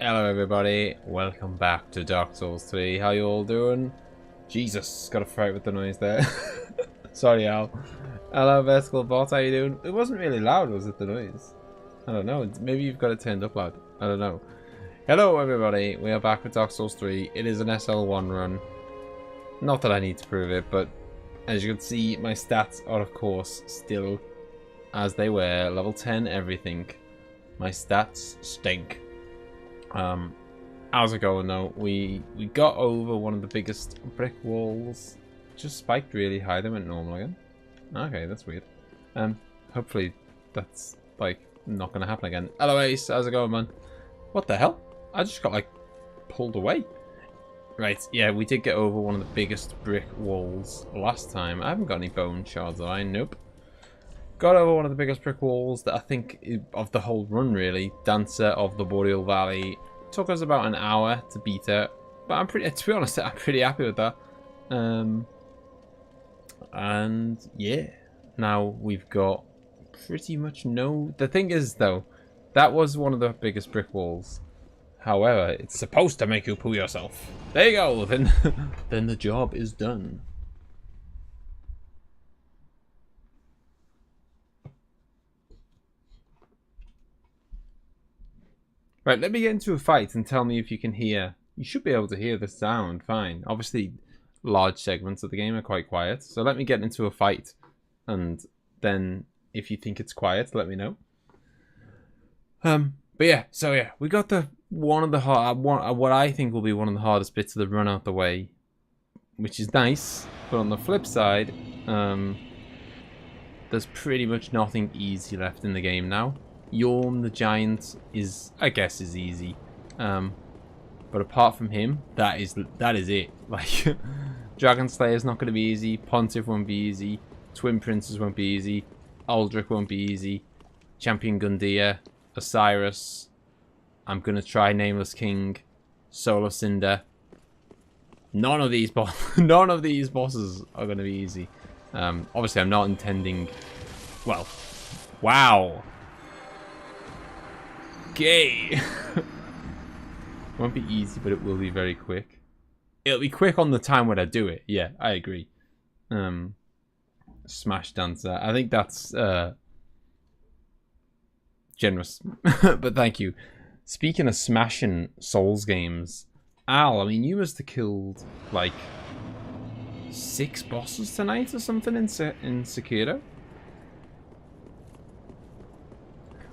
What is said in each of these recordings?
Hello everybody, welcome back to Dark Souls 3. How you all doing? Jesus, got a fright with the noise there. Sorry Al. Hello Vesicle Bot, how you doing? It wasn't really loud, was it, the noise? I don't know, maybe you've got it turned up loud. I don't know. Hello everybody, we are back with Dark Souls 3. It is an SL1 run. Not that I need to prove it, but as you can see, my stats are of course still as they were. Level 10 everything. My stats stink. How's it going though? We got over one of the biggest brick walls. Just spiked really high, they went normal again. Okay, that's weird. Hopefully that's like not gonna happen again. Hello Ace, how's it going, man? What the hell? I just got like pulled away. Right, yeah, we did get over one of the biggest brick walls last time. I haven't got any bone shards, have I? Nope. Got over one of the biggest brick walls that I think of the whole run, really. Dancer of the Boreal Valley. Took us about an hour to beat it, but I'm pretty, to be honest, I'm pretty happy with that. And yeah, now we've got pretty much no. The thing is, though, that was one of the biggest brick walls. However, it's supposed to make you poo yourself. There you go. Then, then the job is done. Right, let me get into a fight and tell me if you can hear. You should be able to hear the sound fine. Obviously, large segments of the game are quite quiet. So let me get into a fight. And then, if you think it's quiet, let me know. But yeah, so yeah, we got the one of the hard, what I think will be one of the hardest bits of the run out the way. Which is nice. But on the flip side, there's pretty much nothing easy left in the game now. Yorm the Giant is, I guess, is easy, but apart from him, that is it. Like, Dragon Slayer's not going to be easy. Pontiff won't be easy. Twin Princes won't be easy. Aldrich won't be easy. Champion Gundyr, Osiris. I'm gonna try Nameless King, Soul of Cinder. None of these bosses are gonna be easy. Obviously, I'm not intending. Well, wow. Okay. Won't be easy, but it will be very quick. It'll be quick on the time when I do it. Yeah, I agree. Smash Dancer. I think that's generous. But thank you. Speaking of smashing Souls games, Al, I mean, you must have killed like 6 bosses tonight or something in Sekiro.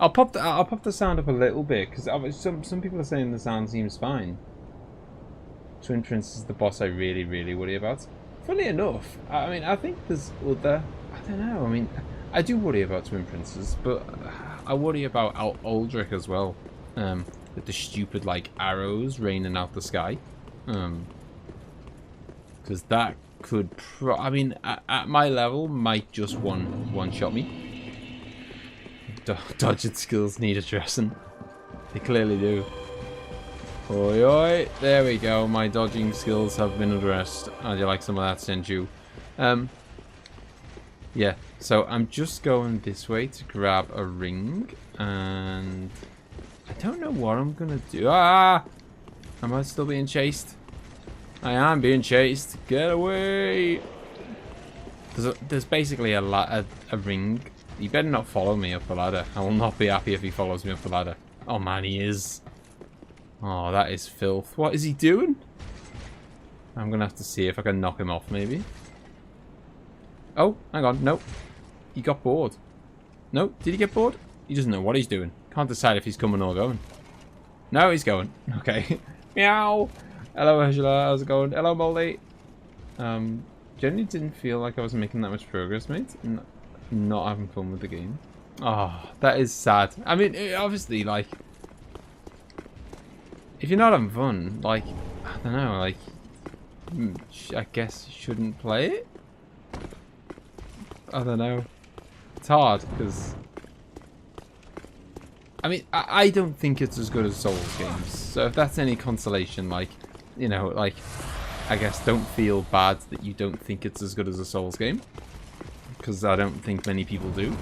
I'll pop the sound up a little bit because some people are saying the sound seems fine. Twin Prince is the boss I really worry about. Funny enough, I mean, I think there's other. I don't know. I mean, I do worry about Twin Princes, but I worry about Aldrich as well. With the stupid like arrows raining out the sky. Because that could, I mean, at my level, might just one shot me. Dodging skills need addressing. They clearly do. Oi, oi. There we go. My dodging skills have been addressed. How'd you like some of that, Senju? Yeah. So I'm just going this way to grab a ring. And I don't know what I'm going to do. Ah! Am I still being chased? I am being chased. Get away! There's basically a ring. You better not follow me up the ladder. I will not be happy if he follows me up the ladder. Oh man, he is. Oh, that is filth. What is he doing? I'm going to have to see if I can knock him off, maybe. Oh, hang on. Nope. He got bored. No, did he get bored? He doesn't know what he's doing. Can't decide if he's coming or going. No, he's going. Okay. Meow. Hello, Angela. How's it going? Hello, Molly. Generally didn't feel like I was making that much progress, mate. Not having fun with the game. Oh, that is sad. I mean, obviously, like, if you're not having fun, like, I don't know, like, I guess you shouldn't play it? I don't know. It's hard, because, I mean, I don't think it's as good as Souls games. So if that's any consolation, like, you know, like, I guess don't feel bad that you don't think it's as good as a Souls game. Because I don't think many people do.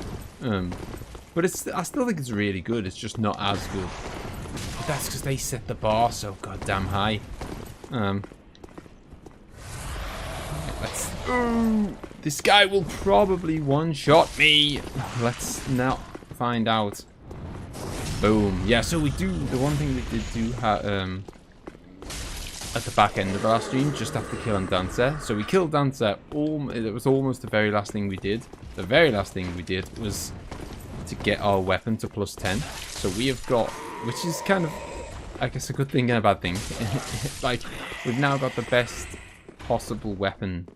But I still think it's really good. It's just not as good. that's because they set the bar so goddamn high. Let's... this guy will probably one-shot me. Let's now find out. Boom. Yeah, so we do... The one thing we did do at the back end of the last stream, just after killing Dancer. So we killed Dancer. It was almost the very last thing we did. The very last thing we did was to get our weapon to +10. So we have got... Which is kind of, I guess, a good thing and a bad thing. Like, we've now got the best possible weapon,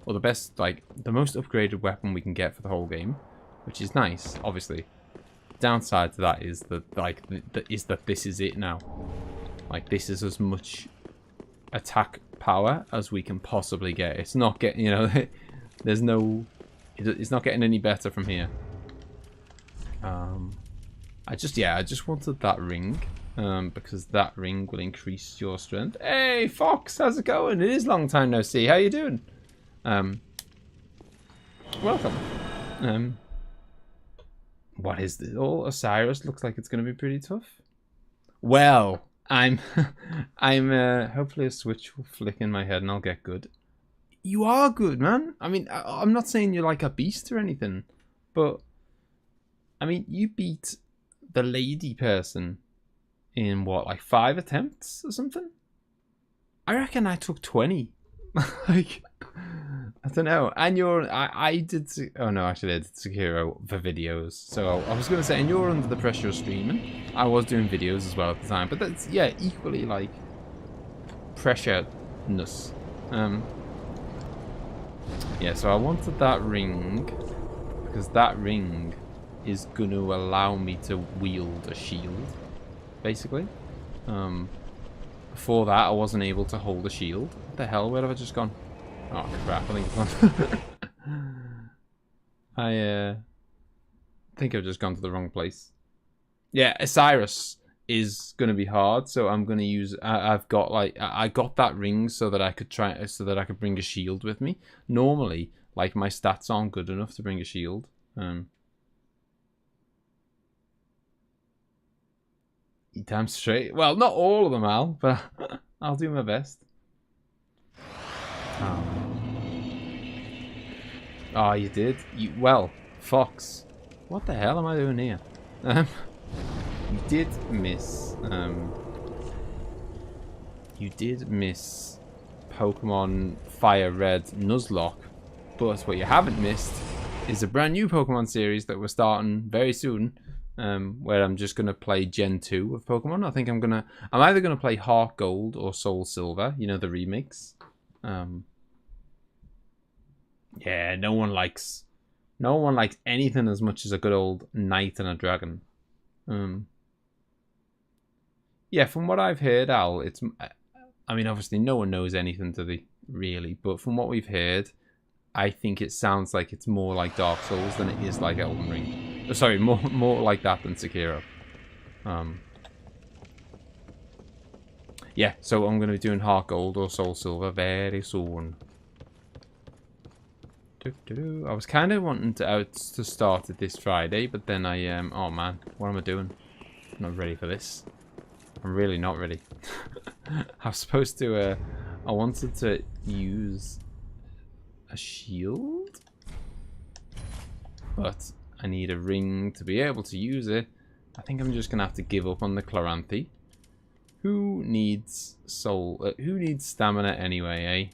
or the best, like, the most upgraded weapon we can get for the whole game, which is nice, obviously. Downside to that is that, like, that this is it now. Like, this is as much attack power as we can possibly get. It's not getting, you know, there's no, it's not getting any better from here. I just wanted that ring, because that ring will increase your strength. Hey, Fox, how's it going? It is long time no see. How you doing? Welcome. What is this? Oh, Osiris looks like it's going to be pretty tough. Well, I'm hopefully a switch will flick in my head and I'll get good. You are good, man. I mean, I'm not saying you're like a beast or anything, but I mean, you beat the lady person in what, like 5 attempts or something? I reckon I took 20. Like, I don't know. And I did, oh no, actually I did Sekiro for videos. So I was going to say, and you're under the pressure of streaming. I was doing videos as well at the time, but that's, yeah, equally like pressure-ness. Yeah, so I wanted that ring because that ring is going to allow me to wield a shield, basically. Before that, I wasn't able to hold a shield. What the hell? Where have I just gone? Oh, crap. I think I've gone. I think I've just gone to the wrong place. Yeah, Osiris is going to be hard, so I'm going to use... I've got, like... I got that ring so that I could try... So that I could bring a shield with me. Normally, like, my stats aren't good enough to bring a shield. Damn straight. Well, not all of them, Al, but I'll do my best. Oh, you did? Well, Fox. What the hell am I doing here? You did miss. You did miss Pokemon Fire Red Nuzlocke, but what you haven't missed is a brand new Pokemon series that we're starting very soon. Where I'm just gonna play Gen 2 of Pokemon. I think I'm either gonna play Heart Gold or Soul Silver, you know, the remakes. Yeah, no one likes anything as much as a good old knight and a dragon. Yeah, from what I've heard, Al, it's, I mean, obviously no one knows anything to the really, but from what we've heard, I think it sounds like it's more like Dark Souls than it is like Elden Ring. Sorry, more like that than Sekiro. Yeah, so I'm going to be doing Heart Gold or Soul Silver very soon. I was kind of wanting to start it this Friday, but then I oh man, what am I doing? I'm not ready for this. I'm really not ready. I was supposed to I wanted to use a shield, but I need a ring to be able to use it. I think I'm just gonna have to give up on the Chloranthy. Who needs soul? Who needs stamina anyway, eh?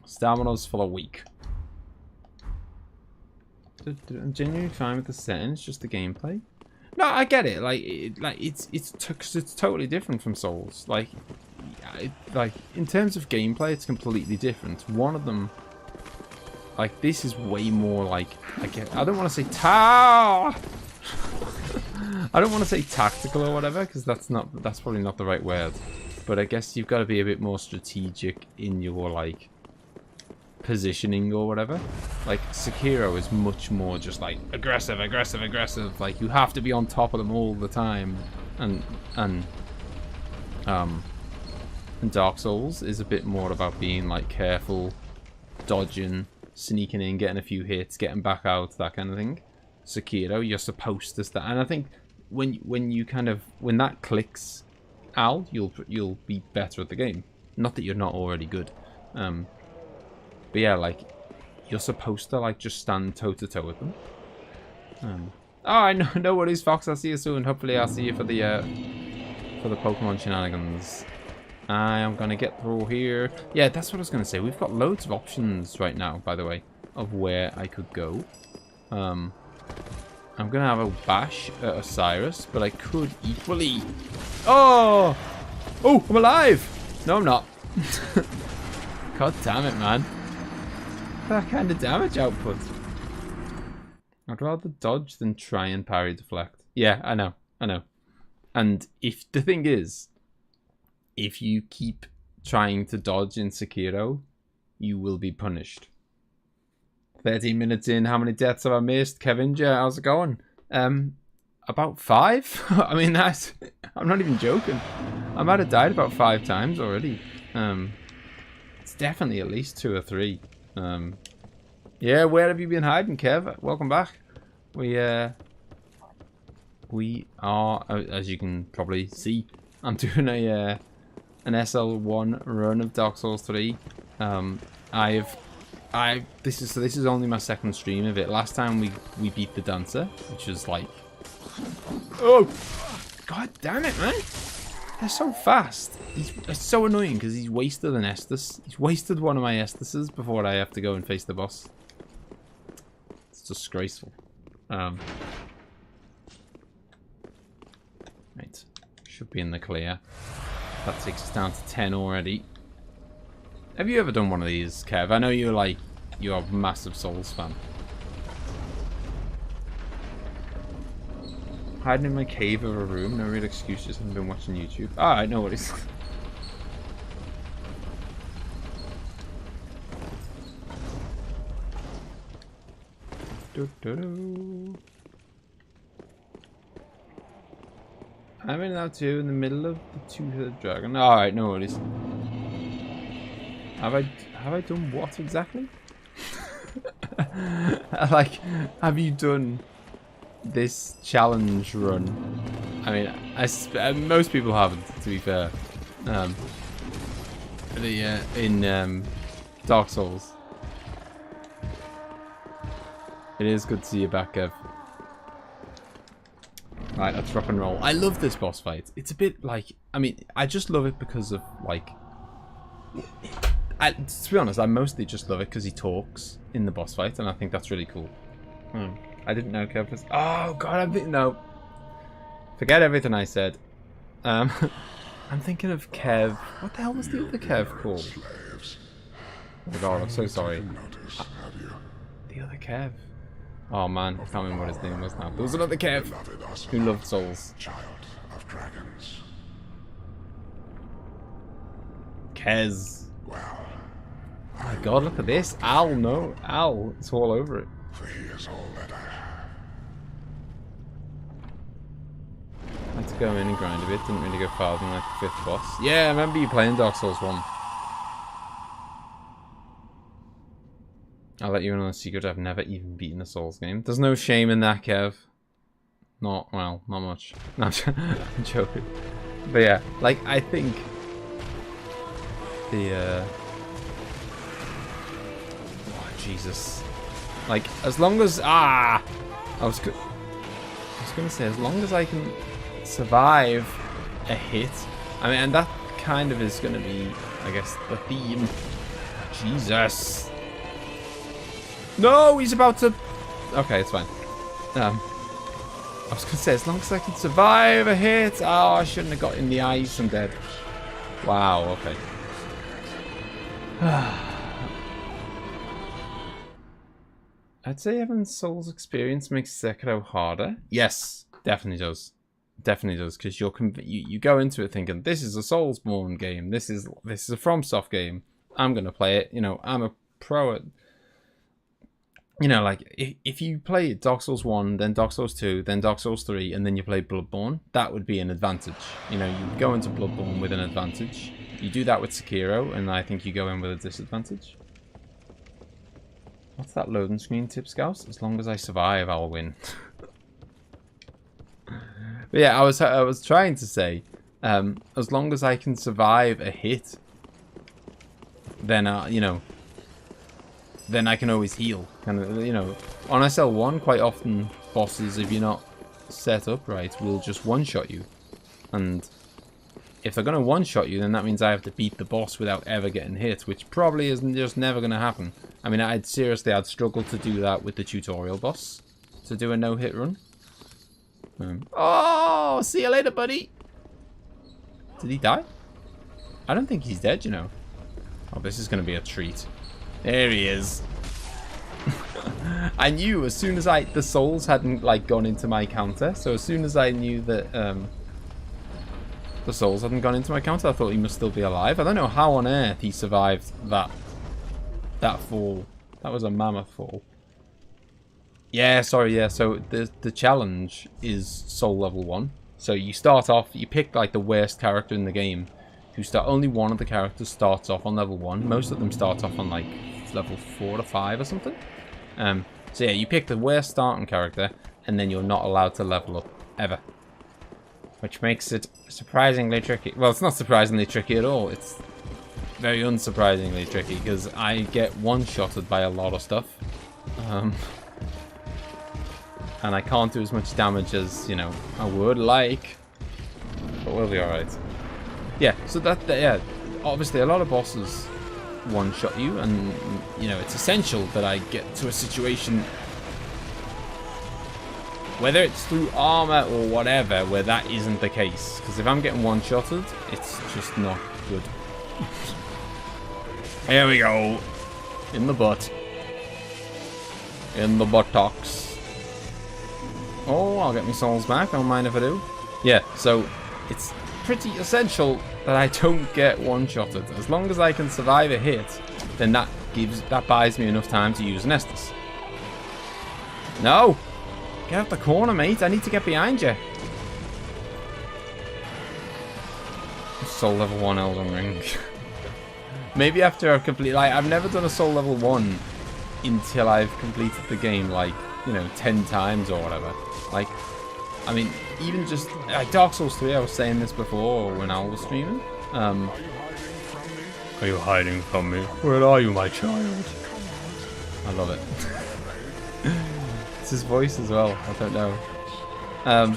Stamina's for the weak. I'm genuinely fine with the settings, just the gameplay. No, I get it. It's totally different from Souls. Like in terms of gameplay, it's completely different. One of them, like, this is way more like, I don't want to say I don't want to say tactical or whatever, because that's probably not the right word. But I guess you've got to be a bit more strategic in your, like, positioning or whatever. Like, Sekiro is much more just like aggressive. Like, you have to be on top of them all the time. And Dark Souls is a bit more about being, like, careful, dodging, sneaking in, getting a few hits, getting back out, that kind of thing. Sekiro, you're supposed to start, and I think when that clicks Al, you'll be better at the game. Not that you're not already good. But yeah, like, you're supposed to, like, just stand toe-to-toe with them. Oh, I know, no worries, Fox. I'll see you soon. Hopefully I'll see you for the Pokemon shenanigans. I am going to get through here. Yeah, that's what I was going to say. We've got loads of options right now, by the way, of where I could go. I'm going to have a bash at Osiris, but I could equally... Oh! Oh, I'm alive! No, I'm not. God damn it, man. That kind of damage output. I'd rather dodge than try and parry deflect. Yeah, I know. And if the thing is, if you keep trying to dodge in Sekiro, you will be punished. 13 minutes in, how many deaths have I missed? Kevin, how's it going? About 5? I mean, that's... I'm not even joking. I might have died about 5 times already. It's definitely at least 2 or 3. Yeah, where have you been hiding, Kev? Welcome back. We are, as you can probably see, I'm doing an SL1 run of Dark Souls 3. This is only my second stream of it. Last time we beat the dancer, which was like, oh, god damn it, man! They're so fast. It's so annoying because he's wasted an Estus. He's wasted one of my Estuses before I have to go and face the boss. It's disgraceful. Right, should be in the clear. That takes us down to 10 already. Have you ever done one of these, Kev? I know you're a massive Souls fan. Hiding in my cave of a room, no real excuse, just haven't been watching YouTube. Alright, no worries. I'm in now too, in the middle of the two-headed dragon. Alright, no worries. Have I done what exactly? Like, have you done this challenge run? I mean, most people haven't, to be fair. In Dark Souls. It is good to see you back, Kev. Right, let's rock and roll. I love this boss fight. It's a bit like... I mean, I just love it because of, like... to be honest, I mostly just love it because he talks in the boss fight, and I think that's really cool. I didn't know Kev was... Oh, God, no. Forget everything I said. I'm thinking of Kev... What the hell was the other Kev called? Oh, my God, I'm so sorry. The other Kev... Oh man, I can't remember what his name was now. There was another Kev who loved Souls. Kez. Oh my god, look at this. Al, no. Al, it's all over it. For he is all that I have. I had to go in and grind a bit. Didn't really go farther than like the 5th boss. Yeah, I remember you playing Dark Souls 1. I'll let you in on a secret. I've never even beaten a Souls game. There's no shame in that, Kev. Not much. No, I'm joking. But yeah, like, I think the, oh, Jesus. Like, as long as, I was gonna say, as long as I can survive a hit, I mean, and that kind of is gonna be, I guess, the theme. Jesus. No, he's about to... Okay, it's fine. I was going to say, as long as I can survive a hit... Oh, I shouldn't have got in the ice. I'm dead. Wow, okay. I'd say having Souls experience makes Sekiro harder. Yes, definitely does. Definitely does, because you go into it thinking, this is a Soulsborne game. This is a FromSoft game. I'm going to play it. You know, I'm a pro at... You know, like, if you play Dark Souls 1, then Dark Souls 2, then Dark Souls 3, and then you play Bloodborne, that would be an advantage. You know, you go into Bloodborne with an advantage. You do that with Sekiro, and I think you go in with a disadvantage. What's that loading screen tip, Scouse? As long as I survive, I'll win. But yeah, I was trying to say, As long as I can survive a hit, then, you know, then I can always heal. Kind of, you know, on SL1, quite often bosses, if you're not set up right, will just one-shot you. And if they're going to one-shot you, then that means I have to beat the boss without ever getting hit, which probably isn't just never going to happen. I mean, I'd struggle to do that with the tutorial boss, to do a no-hit run. Oh, see you later, buddy. Did he die? I don't think he's dead, you know. Oh, this is going to be a treat. There he is. I knew as soon as the souls hadn't like gone into my counter, so as soon as I knew that the souls hadn't gone into my counter, I thought he must still be alive. I don't know how on earth he survived that fall. That was a mammoth fall. Yeah, sorry, yeah. So the challenge is soul level 1. So you start off, you pick like the worst character in the game. Only one of the characters starts off on level 1. Most of them start off on like level 4 or 5 or something. So yeah, you pick the worst starting character, and then you're not allowed to level up ever, which makes it surprisingly tricky. Well, it's not surprisingly tricky at all. It's very unsurprisingly tricky because I get one-shotted by a lot of stuff, and I can't do as much damage as, you know, I would like, but we'll be all right. Yeah. So yeah, obviously a lot of bosses one-shot you, and you know it's essential that I get to a situation, whether it's through armor or whatever, where that isn't the case, because if I'm getting one-shotted, it's just not good. Here we go, in the butt, in the buttocks. Oh, I'll get my souls back, don't mind if I do. Yeah, so it's pretty essential that I don't get one-shotted. As long as I can survive a hit, then that buys me enough time to use an Estus. No! Get out the corner, mate. I need to get behind you. Soul level 1 Elden Ring. Maybe after I've completed... Like, I've never done a soul level 1 until I've completed the game, like, you know, 10 times or whatever. Like, I mean, even just like Dark Souls 3, I was saying this before when Al was streaming. Are you hiding from me? Where are you, my child? I love it. It's his voice as well. I don't know. But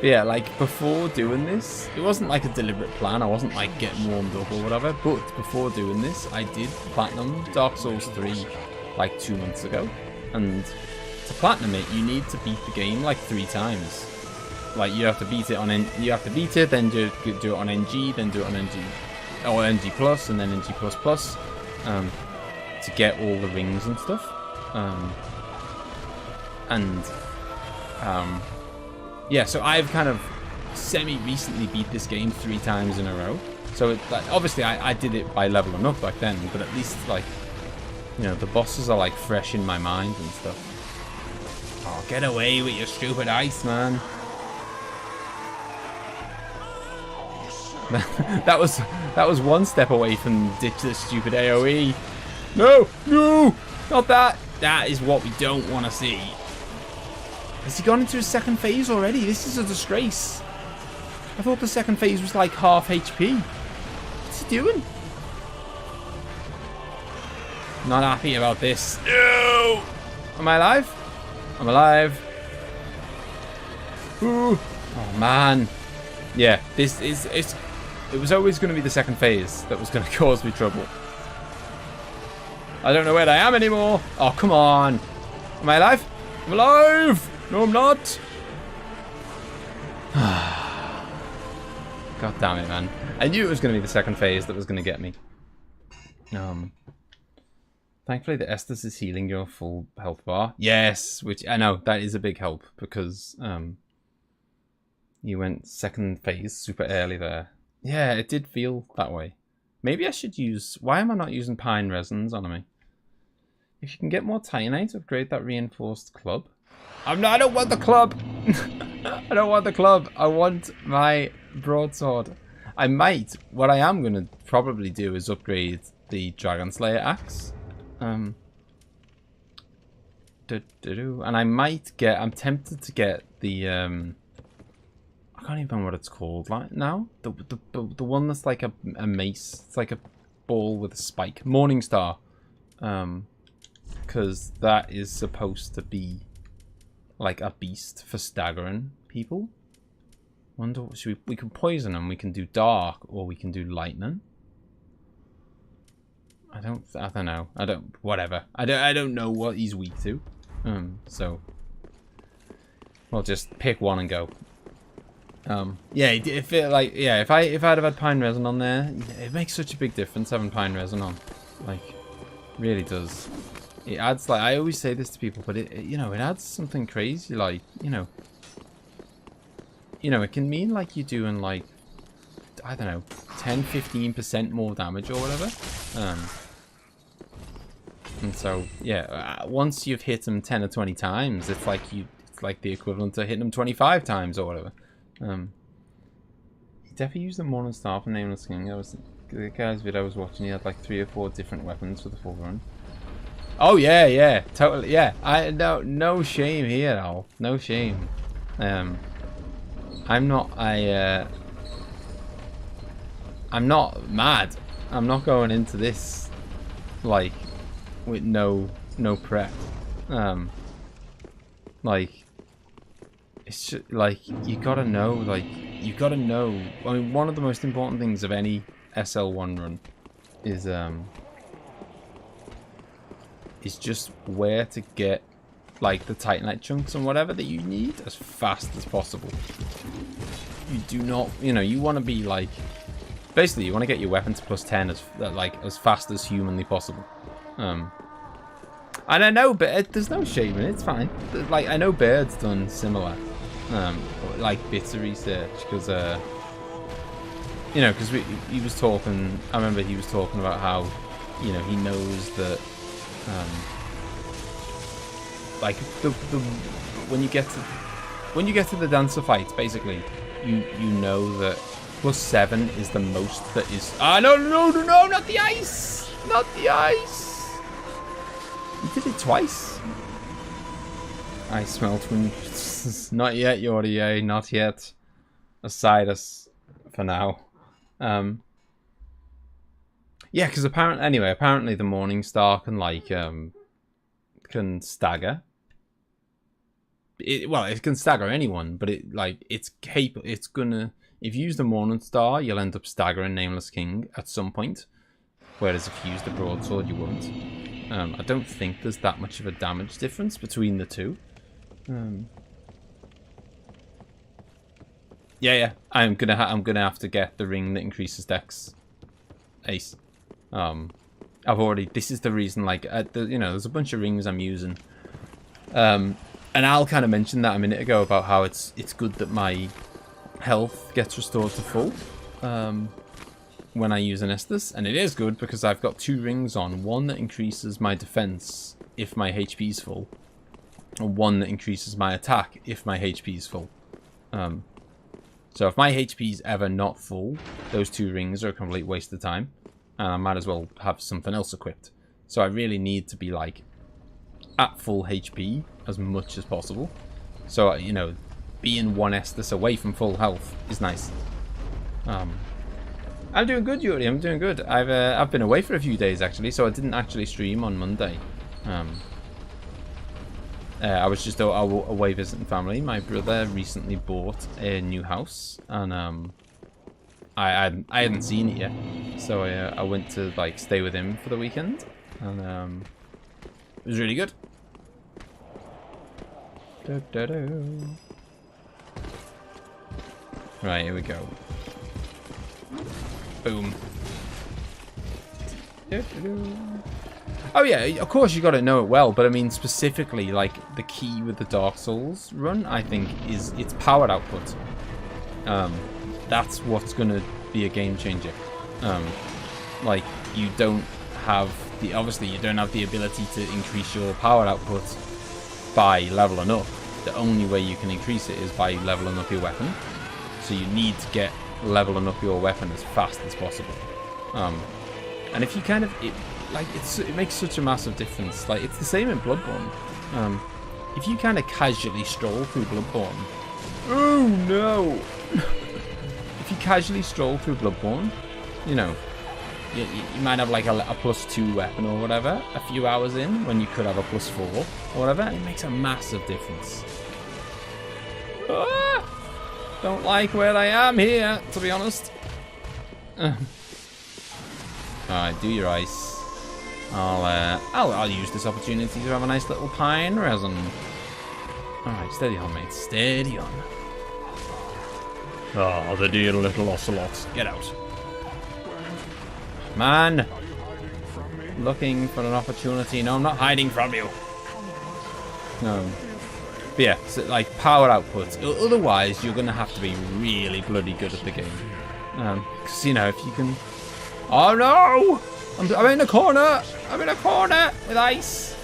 yeah, like before doing this, it wasn't like a deliberate plan. I wasn't like getting warmed up or whatever. But before doing this, I did platinum Dark Souls 3 like 2 months ago, and to platinum it, you need to beat the game like 3 times. Like you have to beat it on then do it on NG, then do it on NG, or NG plus, and then NG plus plus, to get all the rings and stuff. Yeah, so I've kind of semi-recently beat this game 3 times in a row. So it, like, obviously I did it by leveling up back then, but at least like, you know, the bosses are like fresh in my mind and stuff. Oh, get away with your stupid ice, man. that was one step away from ditch this stupid AoE. No, no, not that. That is what we don't want to see. Has he gone into his second phase already? This is a disgrace. I thought the second phase was like half HP. What's he doing? Not happy about this. No! Am I alive? I'm alive. Ooh. Oh man. Yeah, it was always going to be the second phase that was going to cause me trouble. I don't know where I am anymore. Oh, come on. Am I alive? I'm alive! No, I'm not. God damn it, man. I knew it was going to be the second phase that was going to get me. Thankfully, the Estus is healing your full health bar. Yes, which I know, that is a big help because you went second phase super early there. Yeah, it did feel that way. Maybe I should use... Why am I not using pine resins on me? If you can get more titanite, upgrade that reinforced club. I don't want the club! I don't want the club. I want my broadsword. I might... What I am going to probably do is upgrade the Dragon Slayer axe. And I might get... I'm tempted to get the... I can't can't even remember what it's called like now. The one that's like a mace. It's like a ball with a spike. Morningstar. Because that is supposed to be like a beast for staggering people. Wonder, we can poison them. We can do dark, or we can do lightning. I don't know. Whatever. I don't know what he's weak to. So we'll just pick one and go. Yeah, if I'd have had pine resin on there, it makes such a big difference having pine resin on. Like, really does. It adds, like, I always say this to people, but it you know, it adds something crazy. Like, you know, it can mean like you're doing like, I don't know, 10-15% more damage or whatever. And so yeah, once you've hit them 10 or 20 times, it's like the equivalent to hitting them 25 times or whatever. You definitely use the Morning Star for Nameless King. The guy's video I was watching, he had like 3 or 4 different weapons for the full run. Oh yeah, totally, yeah. No shame here, Al. No shame. I'm not mad. I'm not going into this like with no prep. Like, it's just, like, you gotta know. I mean, one of the most important things of any SL1 run is just where to get like the Titanite chunks and whatever that you need as fast as possible. You do not, you want to be like, basically you want to get your weapon to +10 as fast as humanly possible. And I know, but there's no shame in it. It's fine. Like, I know Bird's done similar, like bits of research, because because he was talking. I remember he was talking about how, he knows that, like when you get to the dancer fights, basically, you know that +7 is the most that is. Ah, no, not the ice, not the ice. You did it twice. I smell twins. Not yet, Youdied, not yet. Aside us for now. Yeah, because apparently the Morning Star can like can stagger. It can stagger anyone, but it's capable. It's gonna, if you use the Morning Star, you'll end up staggering Nameless King at some point. Whereas if you use the broadsword, you won't. I don't think there's that much of a damage difference between the two. Yeah. I'm gonna have to get the ring that increases dex. Ace. This is the reason. Like, there's a bunch of rings I'm using. And Al kind of mentioned that a minute ago about how it's good that my health gets restored to full. When I use an Estus, and it is good because I've got 2 rings on, one that increases my defense if my HP is full, and one that increases my attack if my HP is full. So if my HP is ever not full, those 2 rings are a complete waste of time, and I might as well have something else equipped. So I really need to be like at full HP as much as possible. So being 1 Estus away from full health is nice. I'm doing good, Yuri. I'm doing good. I've been away for a few days actually, so I didn't actually stream on Monday. I was just away visiting family. My brother recently bought a new house, and I hadn't seen it yet, so I went to like stay with him for the weekend, and it was really good. Right, here we go. Boom. Oh yeah, of course you got to know it well, but I mean specifically, like, the key with the Dark Souls run, I think, is its power output. That's what's gonna be a game changer. Like, you don't have the, obviously you don't have the ability to increase your power output by leveling up. The only way you can increase it is by leveling up your weapon. So you need to get leveling up your weapon as fast as possible. And if you kind of, it makes such a massive difference. Like, it's the same in Bloodborne. If you kind of casually stroll through Bloodborne, oh no, casually stroll through Bloodborne, you know, you might have like a +2 weapon or whatever a few hours in when you could have a +4 or whatever. It makes a massive difference. Ah, don't like where I am here, to be honest. Alright, do your ice. I'll use this opportunity to have a nice little pine resin. Alright, steady on, mate. Steady on. Oh, the dear little ocelots. Get out. Man! Looking for an opportunity. No, I'm not hiding from you. No. But yeah, so like power output. Otherwise, you're going to have to be really bloody good at the game. Because, you know, if you can... Oh, no! I'm in a corner! I'm in a corner with ice!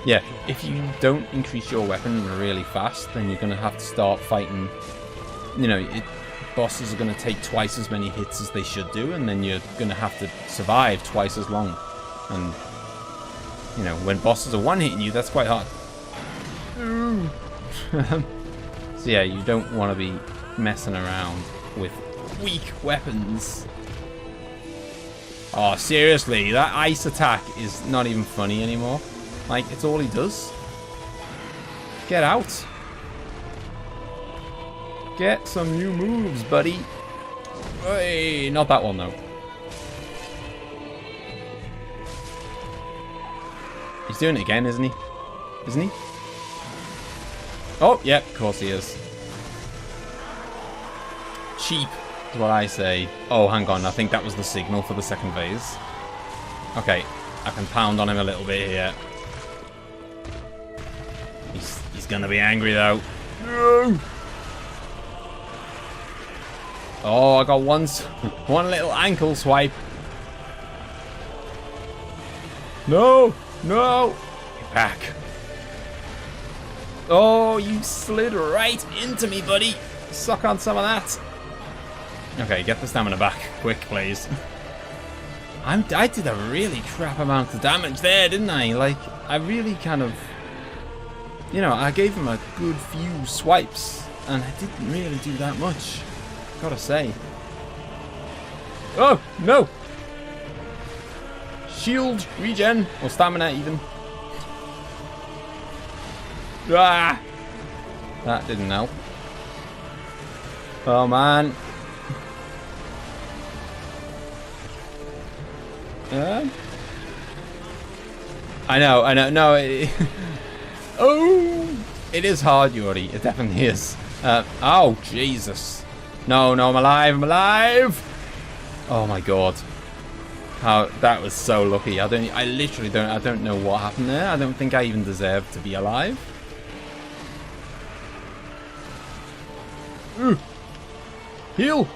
Yeah, if you don't increase your weapon really fast, then you're going to have to start fighting... You know, bosses are going to take twice as many hits as they should do, and then you're going to have to survive twice as long. And, you know, when bosses are one-hitting you, that's quite hard. So yeah, you don't want to be messing around with weak weapons. Oh, seriously, that ice attack is not even funny anymore. Like, it's all he does. Get out. Get some new moves, buddy. Hey, not that one, though. He's doing it again, isn't he? Isn't he? Oh, yeah, of course he is. Cheap is what I say. Oh, hang on. I think that was the signal for the second phase. Okay, I can pound on him a little bit here. He's gonna be angry, though. No! Oh, I got one little ankle swipe. No! No! Get back. Oh, you slid right into me, buddy. Suck on some of that. Okay, get the stamina back. Quick, please. I did a really crap amount of damage there, didn't I? Like, I really kind of... You know, I gave him a good few swipes, and I didn't really do that much. Gotta say. Oh, no! Shield, regen, or stamina even. Ah! That didn't help. Oh, man. I know. No, oh! It is hard, Yuri. It definitely is. Oh, Jesus. No, I'm alive. Oh my god. How that was so lucky. I literally don't know what happened there. I don't think I even deserve to be alive. Ooh. Heal.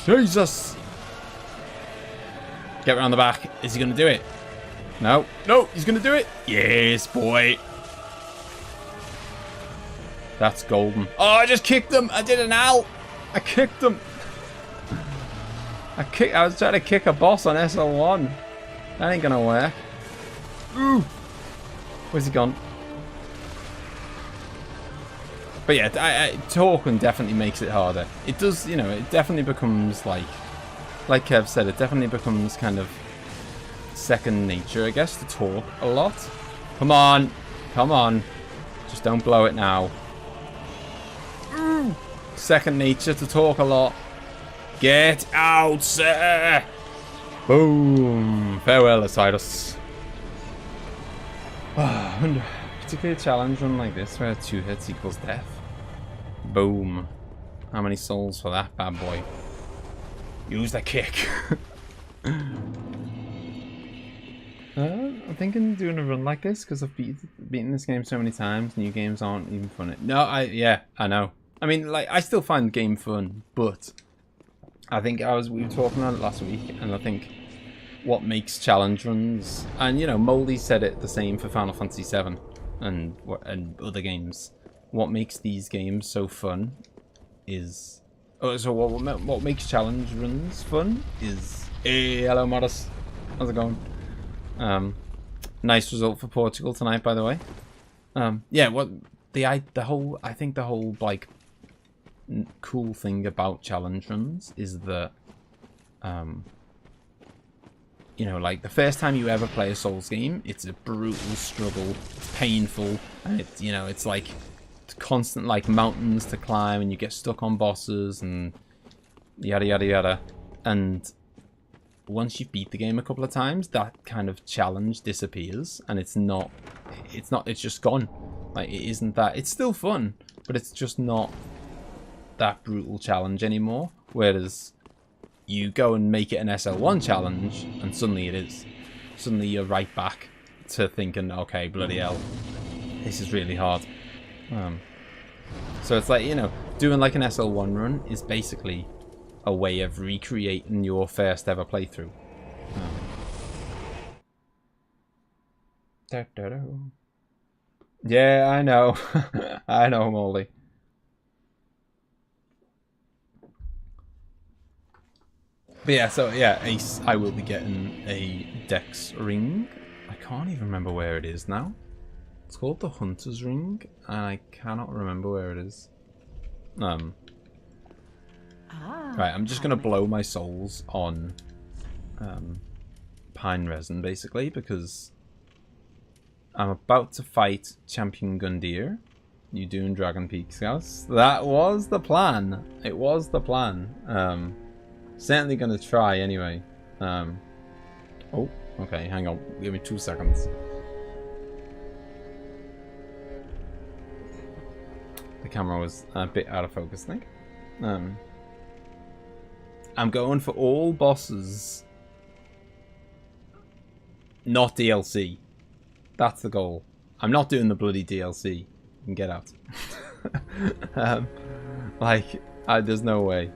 Jesus. Get around the back. Is he gonna do it? No, he's gonna do it. Yes, boy. That's golden. Oh, I just kicked him. I did an owl. I kicked him. I was trying to kick a boss on SL1. That ain't gonna work. Ooh. Where's he gone? But yeah, talking definitely makes it harder. It does, you know, it definitely becomes like Kev said, it definitely becomes kind of second nature, I guess, to talk a lot. Come on. Just don't blow it now. Second nature to talk a lot. Get out, sir! Boom! Farewell, Osiris. Particularly a challenge run like this where 2 hits equals death. Boom. How many souls for that bad boy? Use the kick. I'm thinking of doing a run like this because I've beaten this game so many times. New games aren't even fun. No, I know. I mean, like, I still find the game fun, but I think we were talking about it last week, and I think what makes challenge runs, and you know, Moldy said it the same for Final Fantasy VII and other games. What makes these games so fun is, what makes challenge runs fun is, hey, hello, Modest, how's it going? Nice result for Portugal tonight, by the way. Yeah, I think the whole like cool thing about challenge runs is that you know, like the first time you ever play a Souls game, it's a brutal struggle, it's painful, and it's, you know, it's like constant like mountains to climb, and you get stuck on bosses and yada yada yada. And once you beat the game a couple of times, that kind of challenge disappears, and it's just gone. Like, it isn't that, it's still fun, but it's just not that brutal challenge anymore. Whereas you go and make it an SL1 challenge, and suddenly it is. Suddenly you're right back to thinking, okay, bloody hell, this is really hard. So it's like, you know, doing like an SL1 run is basically a way of recreating your first ever playthrough. Yeah, I know. I know, Molly. But yeah, so yeah, Ace, I will be getting a Dex ring. I can't even remember where it is now. It's called the Hunter's Ring, and I cannot remember where it is. Right, I'm just gonna blow my souls on pine resin, basically, because I'm about to fight Champion Gundyr. You doing Dragon Peak Scouts? That was the plan. It was the plan. Certainly gonna try anyway. Oh, okay, hang on. Give me 2 seconds. The camera was a bit out of focus, I think. I'm going for all bosses, not DLC. That's the goal. I'm not doing the bloody DLC. You can get out. There's no way.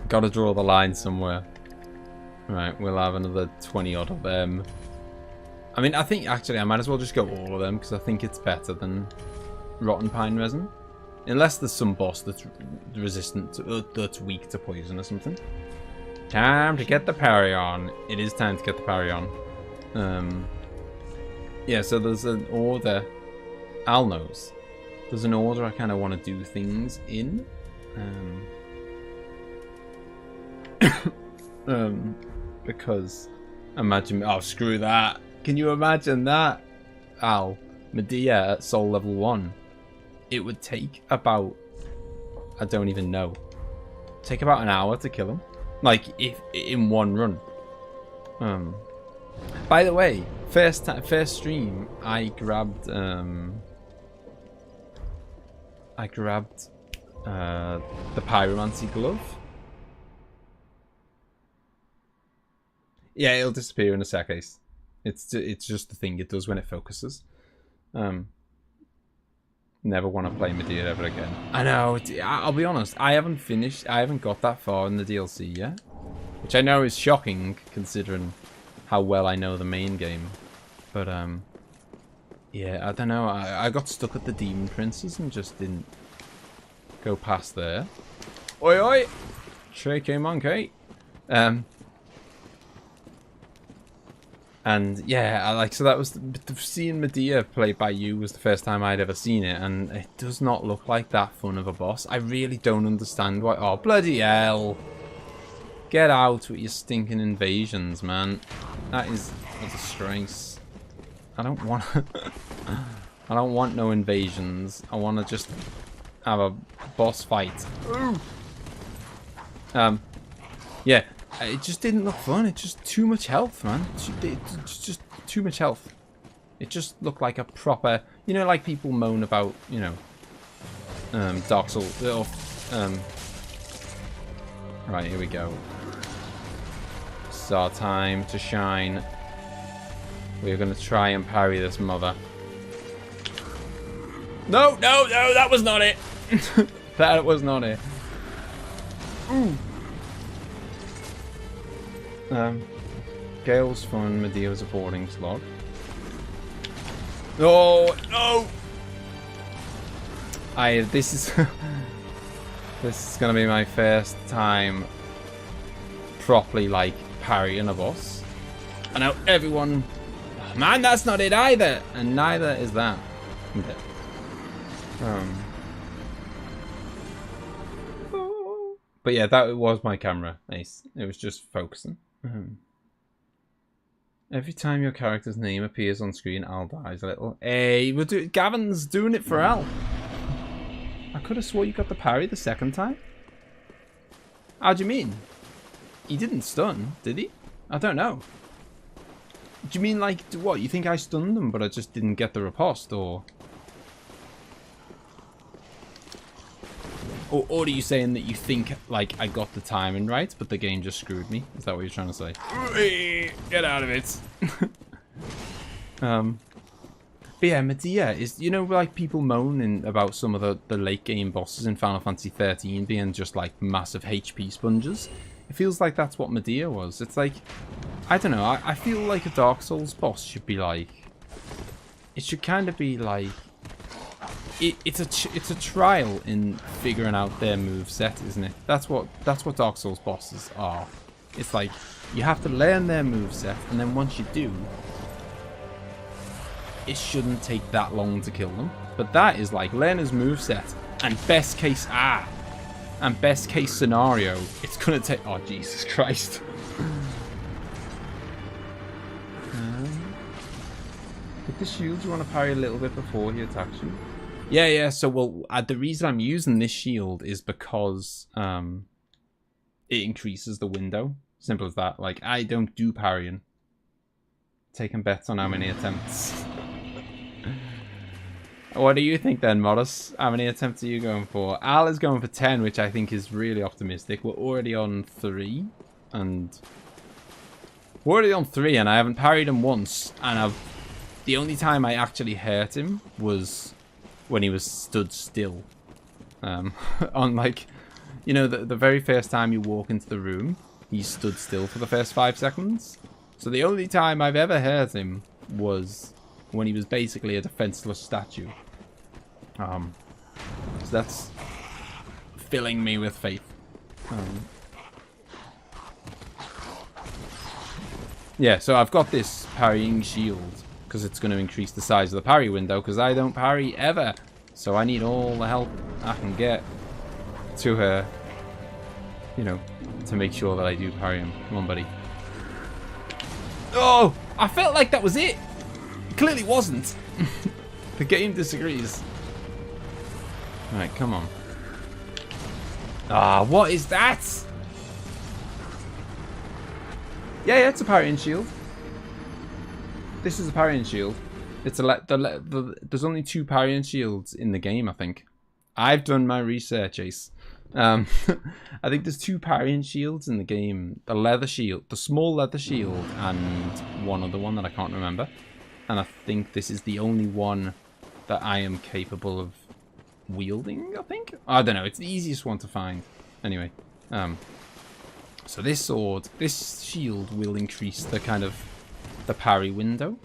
Gotta draw the line somewhere. Right, we'll have another 20 odd of them. I mean, I think actually I might as well just go all of them, because I think it's better than rotten pine resin. Unless there's some boss that's resistant to, that's weak to poison or something. Time to get the parry on. It is time to get the parry on. Yeah, so there's an order. Al knows. There's an order I kind of want to do things in. Because imagine, oh screw that. Can you imagine that? Al, Medea at soul level 1. It would take about, I don't even know, take about an hour to kill him. Like, if in one run. By the way, first stream, I grabbed the pyromancy glove. Yeah, it'll disappear in a sec, Ace. It's just the thing it does when it focuses. Never want to play Medea ever again. I know. I'll be honest. I haven't got that far in the DLC yet, which I know is shocking considering how well I know the main game. But yeah, I don't know. I got stuck at the Demon Princes and just didn't go past there. Oi oi, cheekymonkey. And yeah, so that was seeing Medea played by you was the first time I'd ever seen it, and it does not look like that fun of a boss. I really don't understand why. Oh bloody hell! Get out with your stinking invasions, man. That is a disgrace. I don't want. I don't want no invasions. I want to just have a boss fight. Ooh. Yeah. It just didn't look fun. It's just too much health, man. It's just too much health. It just looked like a proper, you know, like people moan about, you know, Dark Souls. Right, here we go. It's our time to shine. We're gonna try and parry this mother. No, no, no, that was not it. That was not it. Ooh. Gale's fun, Medea's a boarding slog. Oh no! This is this is gonna be my first time properly like parrying a boss. I know everyone, oh, man, that's not it either, and neither is that. I'm dead. But yeah, that was my camera. Nice. It was just focusing. Every time your character's name appears on screen, Al dies a little. Hey, Gavin's doing it for Al. I could have swore you got the parry the second time. How do you mean? He didn't stun, did he? I don't know. Do you mean like, what? You think I stunned him, but I just didn't get the riposte, or... Or are you saying that you think, like, I got the timing right, but the game just screwed me? Is that what you're trying to say? Get out of it. But yeah, Medea is, you know, like, people moaning about some of the late game bosses in Final Fantasy 13 being just, like, massive HP sponges. It feels like that's what Medea was. It's like, I don't know, I feel like a Dark Souls boss should be like... It should kind of be like... It's a trial in figuring out their moveset, isn't it? That's what Dark Souls bosses are. It's like you have to learn their moveset, and then once you do, it shouldn't take that long to kill them. But that is like learner's moveset, and best case scenario, it's gonna take. Oh Jesus Christ! With the shield, you want to parry a little bit before he attacks you. Yeah, so, well, the reason I'm using this shield is because it increases the window. Simple as that. Like, I don't do parrying. Taking bets on how many attempts. What do you think then, Morris? How many attempts are you going for? Al is going for 10, which I think is really optimistic. We're already on 3. And I haven't parried him once. And the only time I actually hurt him was... when he was stood still. On like, you know, the very first time you walk into the room, he stood still for the first 5 seconds. So the only time I've ever hurt him was when he was basically a defenseless statue. So that's filling me with faith. Yeah, so I've got this parrying shield. Because it's going to increase the size of the parry window, because I don't parry ever. So I need all the help I can get to her, you know, to make sure that I do parry him. Come on, buddy. Oh, I felt like that was it. It clearly wasn't. The game disagrees. Alright, come on. Ah, what is that? Yeah, it's a parrying shield. This is a parrying shield. It's there's only 2 parrying shields in the game, I think. I've done my research, Ace. I think there's 2 parrying shields in the game. The leather shield, the small leather shield, and one other one that I can't remember. And I think this is the only one that I am capable of wielding, I think? I don't know, it's the easiest one to find. Anyway, so this shield will increase the kind of the parry window.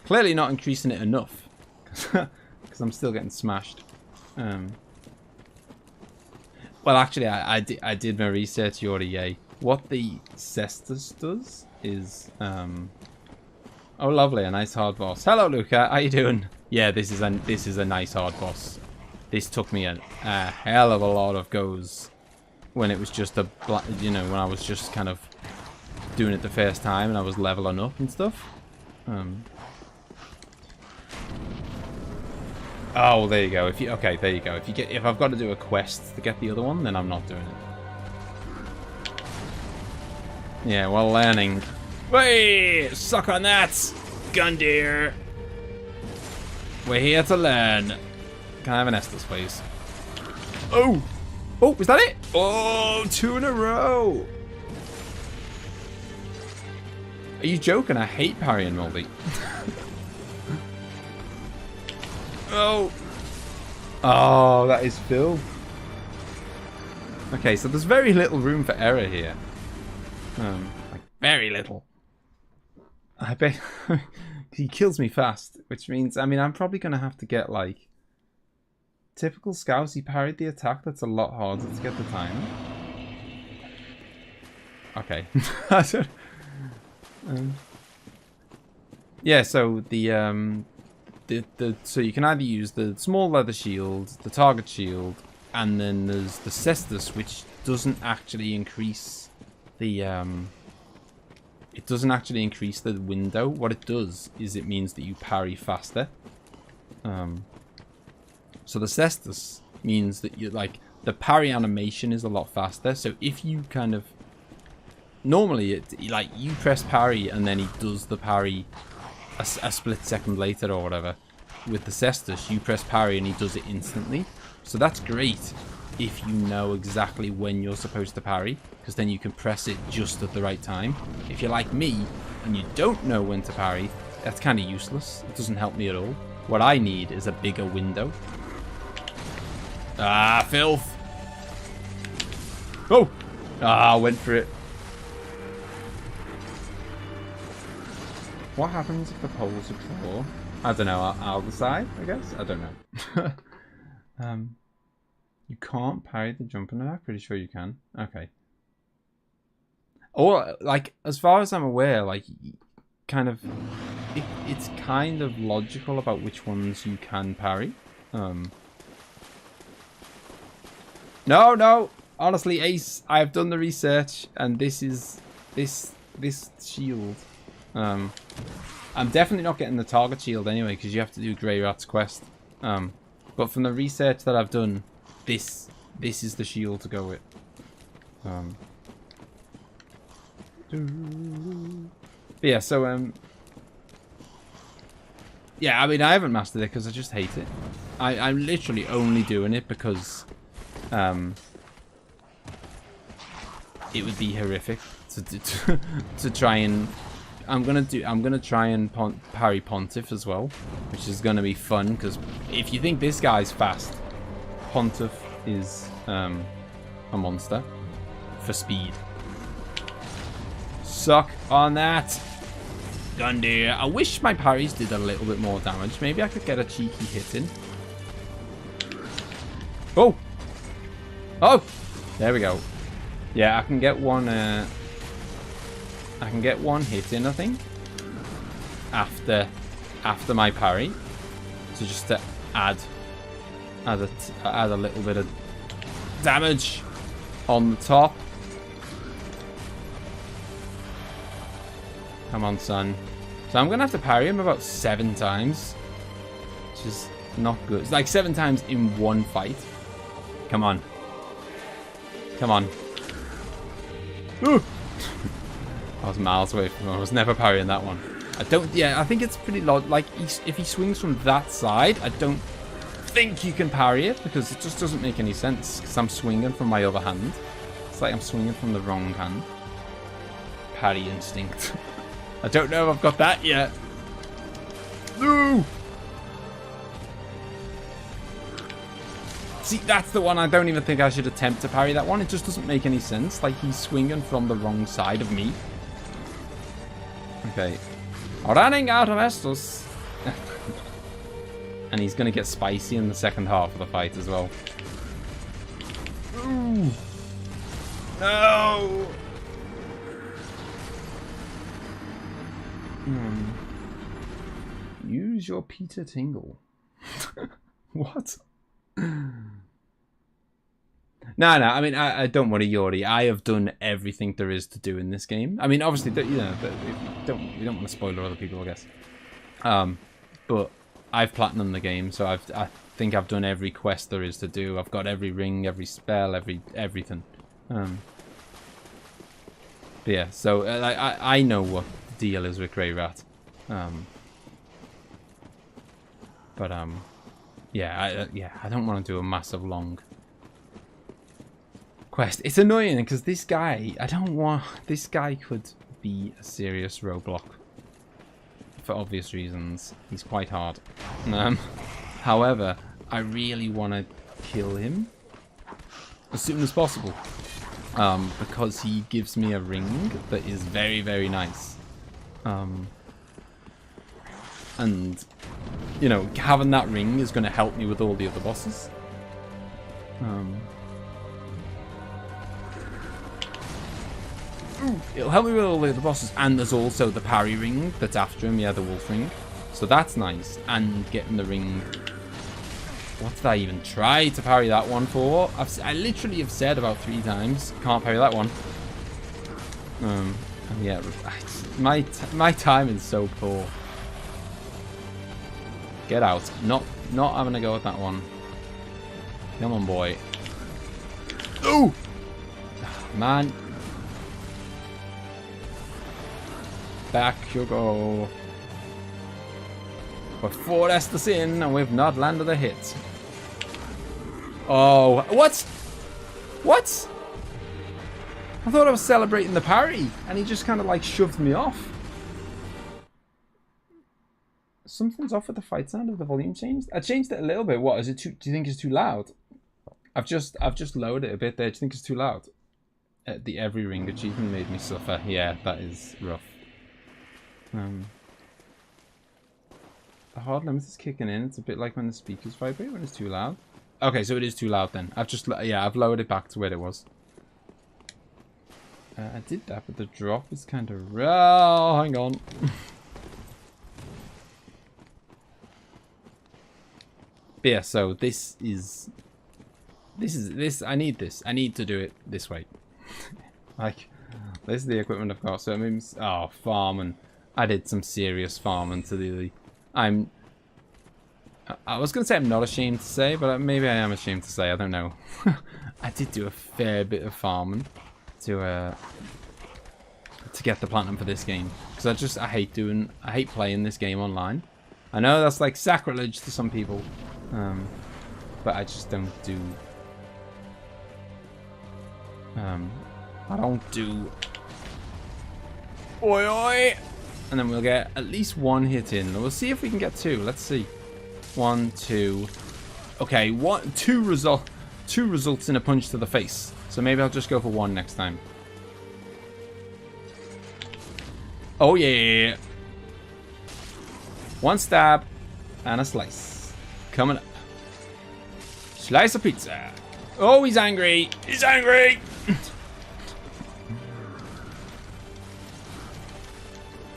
Clearly not increasing it enough because I'm still getting smashed. Well, actually, I did my research, Yay. What the Cestus does is oh, lovely, a nice hard boss. Hello, Luca. How you doing? Yeah, this is a nice hard boss. This took me a hell of a lot of goes when it was just when I was just kind of doing it the first time and I was leveling up and stuff. Oh, well, there you go. Okay, there you go. If I've got to do a quest to get the other one, then I'm not doing it. Yeah, well, learning. Wait, suck on that, Gundyr. We're here to learn. Can I have an Estus, please? Oh, was that it? Oh, 2 in a row. Are you joking? I hate parrying, Moldy. Oh, that is filth. Okay, so there's very little room for error here. Like very little. I bet he kills me fast, which means, I mean, I'm probably gonna have to get like typical Scouse. He parried the attack. That's a lot harder to get the time. Okay. Yeah, so the so you can either use the small leather shield, the target shield, and then there's the cestus, which doesn't actually increase the it doesn't actually increase the window. What it does is it means that you parry faster. So the cestus means that you like the parry animation is a lot faster. So if you kind of normally like you press parry and then he does the parry a split second later or whatever. With the cestus, you press parry and he does it instantly. So that's great if you know exactly when you're supposed to parry, because then you can press it just at the right time. If you're like me and you don't know when to parry, that's kind of useless. It doesn't help me at all. What I need is a bigger window. Ah, filth. Oh! Ah, went for it. What happens if the poles are drawn? I don't know. I'll decide, I guess. I don't know. You can't parry the jump in there? Pretty sure you can. Okay. Or, like, as far as I'm aware, like, kind of... It's kind of logical about which ones you can parry. No! Honestly, Ace, I have done the research, and this is... This shield... I'm definitely not getting the target shield anyway, because you have to do Grey Rat's quest. But from the research that I've done, this is the shield to go with. But yeah, so yeah, I mean, I haven't mastered it because I just hate it. I'm literally only doing it because it would be horrific to try and. I'm gonna try and parry Pontiff as well, which is gonna be fun because if you think this guy's fast, Pontiff is a monster for speed. Suck on that, Gundy. I wish my parries did a little bit more damage. Maybe I could get a cheeky hit in. Oh, there we go. Yeah, I can get one. I can get one hit in, I think, after my parry, so just to add a little bit of damage on the top. Come on, son. So I'm gonna have to parry him about 7 times, which is not good. It's like 7 times in one fight. Come on. Come on. Ooh. I was miles away from him. I was never parrying that one. I think it's pretty like if he swings from that side, I don't think you can parry it because it just doesn't make any sense because I'm swinging from my other hand. It's like I'm swinging from the wrong hand. Parry instinct. I don't know if I've got that yet. No! See, that's the one I don't even think I should attempt to parry that one. It just doesn't make any sense. Like, he's swinging from the wrong side of me. Okay. Running out of Estus. And he's going to get spicy in the second half of the fight as well. Ooh. No! Use your Peter Tingle. What? No, I mean, I don't worry, Yori. I have done everything there is to do in this game. I mean, obviously, you know, you don't want to spoil other people, I guess. But I've platinumed the game, so I think I've done every quest there is to do. I've got every ring, every spell, everything. But yeah, so I know what the deal is with Grey Rat. Yeah, I don't want to do a massive long quest. It's annoying because this guy, this guy could be a serious roadblock for obvious reasons. He's quite hard. However, I really want to kill him as soon as possible because he gives me a ring that is very, very nice. And you know, having that ring is going to help me with all the other bosses. It'll help me with all the other bosses, and there's also the parry ring that's after him, yeah, the wolf ring. So that's nice. And getting the ring. What did I even try to parry that one for? I literally have said about 3 times, can't parry that one. Yeah, my time is so poor. Get out. Not having a go at that one. Come on, boy. Oh! Man. Back you go. We're 4 Estes in and we've not landed a hit. Oh, what? What? I thought I was celebrating the parry and he just kind of like shoved me off. Something's off with the fight sound. Of the volume changed? I changed it a little bit. What is it too? Do you think it's too loud? I've just lowered it a bit there. Do you think it's too loud? The every ring achievement made me suffer. Yeah, that is rough. The hard limit is kicking in. It's a bit like when the speakers vibrate when it's too loud. Okay, so it is too loud then. I've lowered it back to where it was. I did that, but the drop is kind of oh, hang on. But yeah, so this. I need this. I need to do it this way. Like, this is the equipment I've got. So it means, oh, farming. I did some serious farming to the. I was gonna say I'm not ashamed to say, but maybe I am ashamed to say. I don't know. I did do a fair bit of farming to get the platinum for this game because I hate playing this game online. I know that's like sacrilege to some people, but I just don't do. I don't do. Oi oi, and then we'll get at least 1 hit in. We'll see if we can get 2. Let's see. 1, 2. Okay, 2 results in a punch to the face. So maybe I'll just go for 1 next time. Oh yeah. 1 stab and a slice. Coming up. Slice of pizza. Oh, he's angry. He's angry.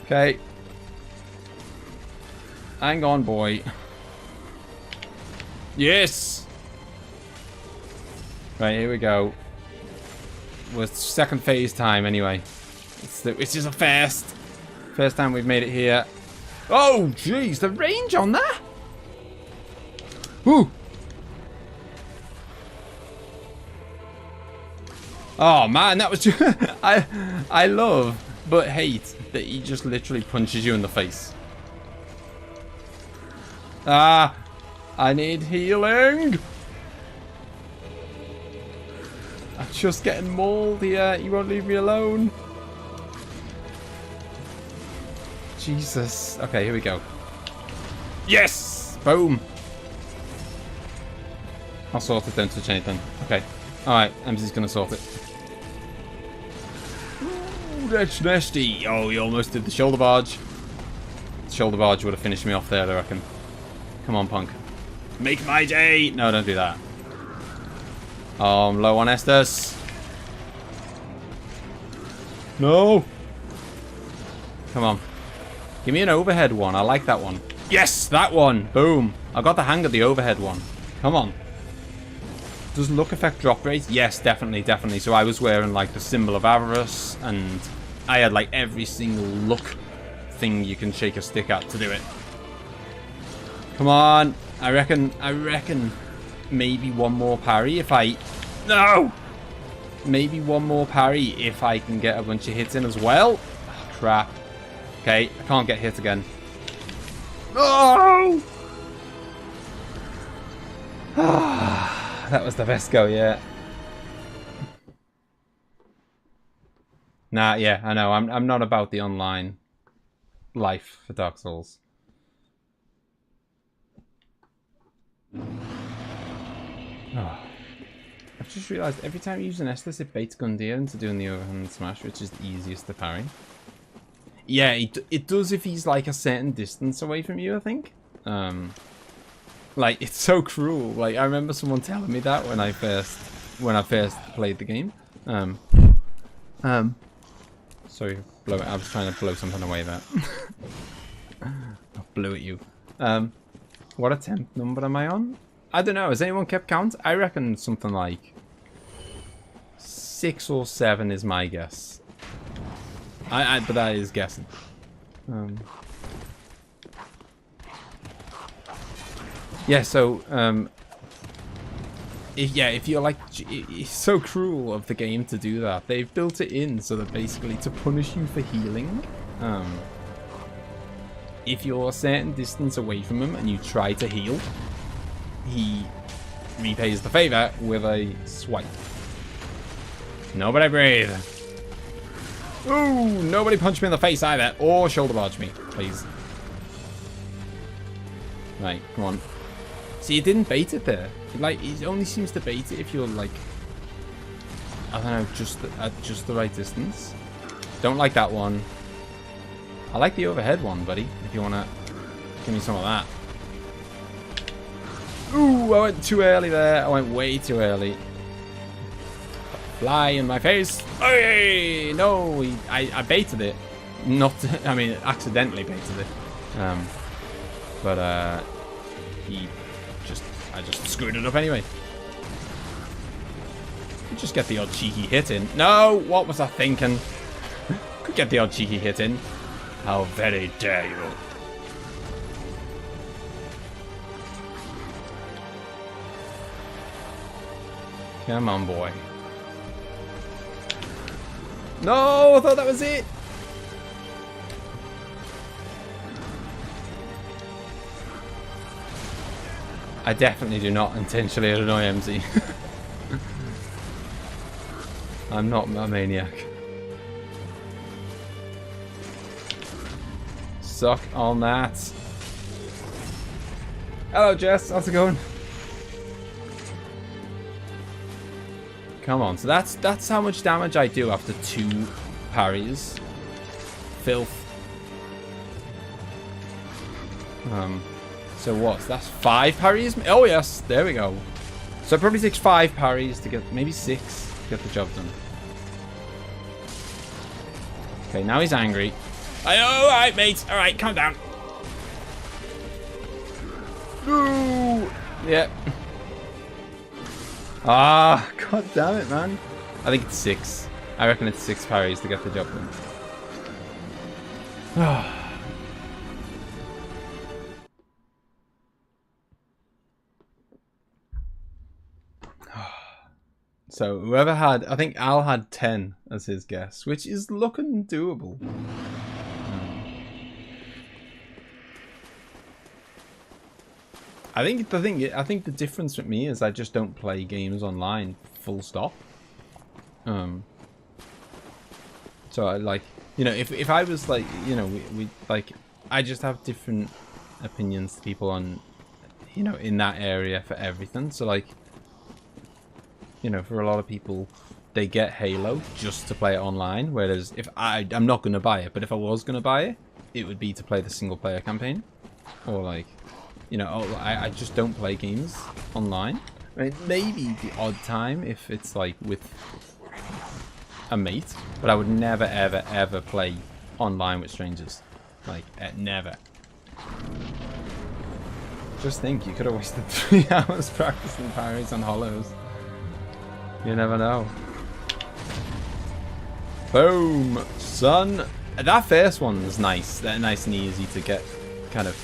Okay. Hang on, boy. Yes. Right, here we go. With second phase time, anyway. It's just a first time we've made it here. Oh, jeez, the range on that. Woo. Oh man, that was just I love but hate that he just literally punches you in the face. Ah, I need healing. I'm just getting mauled here. You won't leave me alone. Jesus. Okay, here we go. Yes! Boom. I'll sort it, don't touch anything. Okay. Alright, emzee's gonna sort it. Ooh, that's nasty. Oh, he almost did the shoulder barge. The shoulder barge would have finished me off there, I reckon. Come on, punk. Make my day! No, don't do that. Oh, I'm low on Estes. No! Come on. Give me an overhead one. I like that one. Yes, that one. Boom. I got the hang of the overhead one. Come on. Does look affect drop rate? Yes, definitely, definitely. So I was wearing like the symbol of avarice, and I had like every single look thing you can shake a stick at to do it. Come on. I reckon maybe 1 more parry if I... No! Maybe 1 more parry if I can get a bunch of hits in as well. Oh, crap. Okay, I can't get hit again. Oh! That was the best go, yeah. Nah, yeah, I know. I'm not about the online life for Dark Souls. Oh. I've just realised every time you use an Estes, it baits Gundyr into doing the overhand smash, which is the easiest to parry. Yeah, it does if he's like a certain distance away from you, I think. Like, it's so cruel. Like, I remember someone telling me that when I first played the game. Sorry, I was trying to blow something away there. blew at you. What attempt number am I on? I don't know. Has anyone kept count? I reckon something like 6 or 7 is my guess. But that is guessing. Yeah, so if you're like, it's so cruel of the game to do that. They've built it in so that basically to punish you for healing. If you're a certain distance away from him and you try to heal, he repays the favor with a swipe. Nobody breathe. Ooh, nobody punch me in the face either, or shoulder barge me, please. Right, come on. See, it didn't bait it there. Like, it only seems to bait it if you're like, I don't know, at just the right distance. Don't like that one. I like the overhead one, buddy. If you wanna give me some of that. Ooh, I went too early there. I went way too early. Fly in my face. Hey, no, I baited it. Not, I mean, accidentally baited it. But I just screwed it up anyway. Could just get the odd cheeky hit in. No, what was I thinking? Could get the odd cheeky hit in. How very dare you. Come on, boy. No, I thought that was it. I definitely do not intentionally annoy MZ. I'm not a maniac. Suck on that. Hello, Jess. How's it going? Come on. So that's how much damage I do after 2 parries. Filth. So what? So that's 5 parries? Oh yes, there we go. So it probably takes 5 parries to get, maybe 6 to get the job done. Okay, now he's angry. Alright, mate. Alright, calm down. Ooh. Yeah. Ah, god damn it, man. I think it's 6. I reckon it's 6 parries to get the job done. So whoever had, I think Al had 10 as his guess, which is looking doable. I think the difference with me is I just don't play games online, full stop. So I like, you know, if I was like, you know, we like, I just have different opinions to people on, you know, in that area for everything. So like, you know, for a lot of people, they get Halo just to play it online. Whereas if I'm not going to buy it, but if I was going to buy it, it would be to play the single player campaign. Or like, you know, I just don't play games online. I mean, maybe the odd time if it's like with a mate, but I would never, ever, ever play online with strangers. Like, never. Just think, you could have wasted 3 hours practicing parries on hollows. You never know. Boom, son. That first one was nice. They're nice and easy to get, kind of.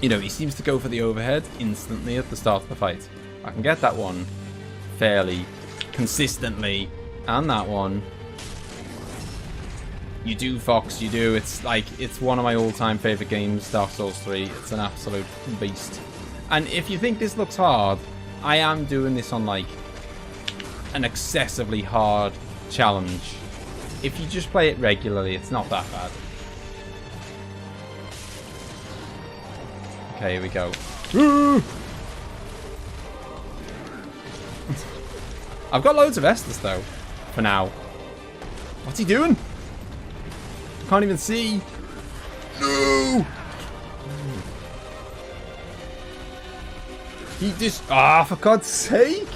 You know, he seems to go for the overhead instantly at the start of the fight. I can get that one fairly consistently, and that one. You do, Fox. You do. It's like, it's one of my all-time favorite games, Dark Souls 3. It's an absolute beast. And if you think this looks hard, I am doing this on like an excessively hard challenge. If you just play it regularly, it's not that bad. Okay, here we go. I've got loads of Estus though, for now. What's he doing? I can't even see. No! He just... Ah, for God's sake!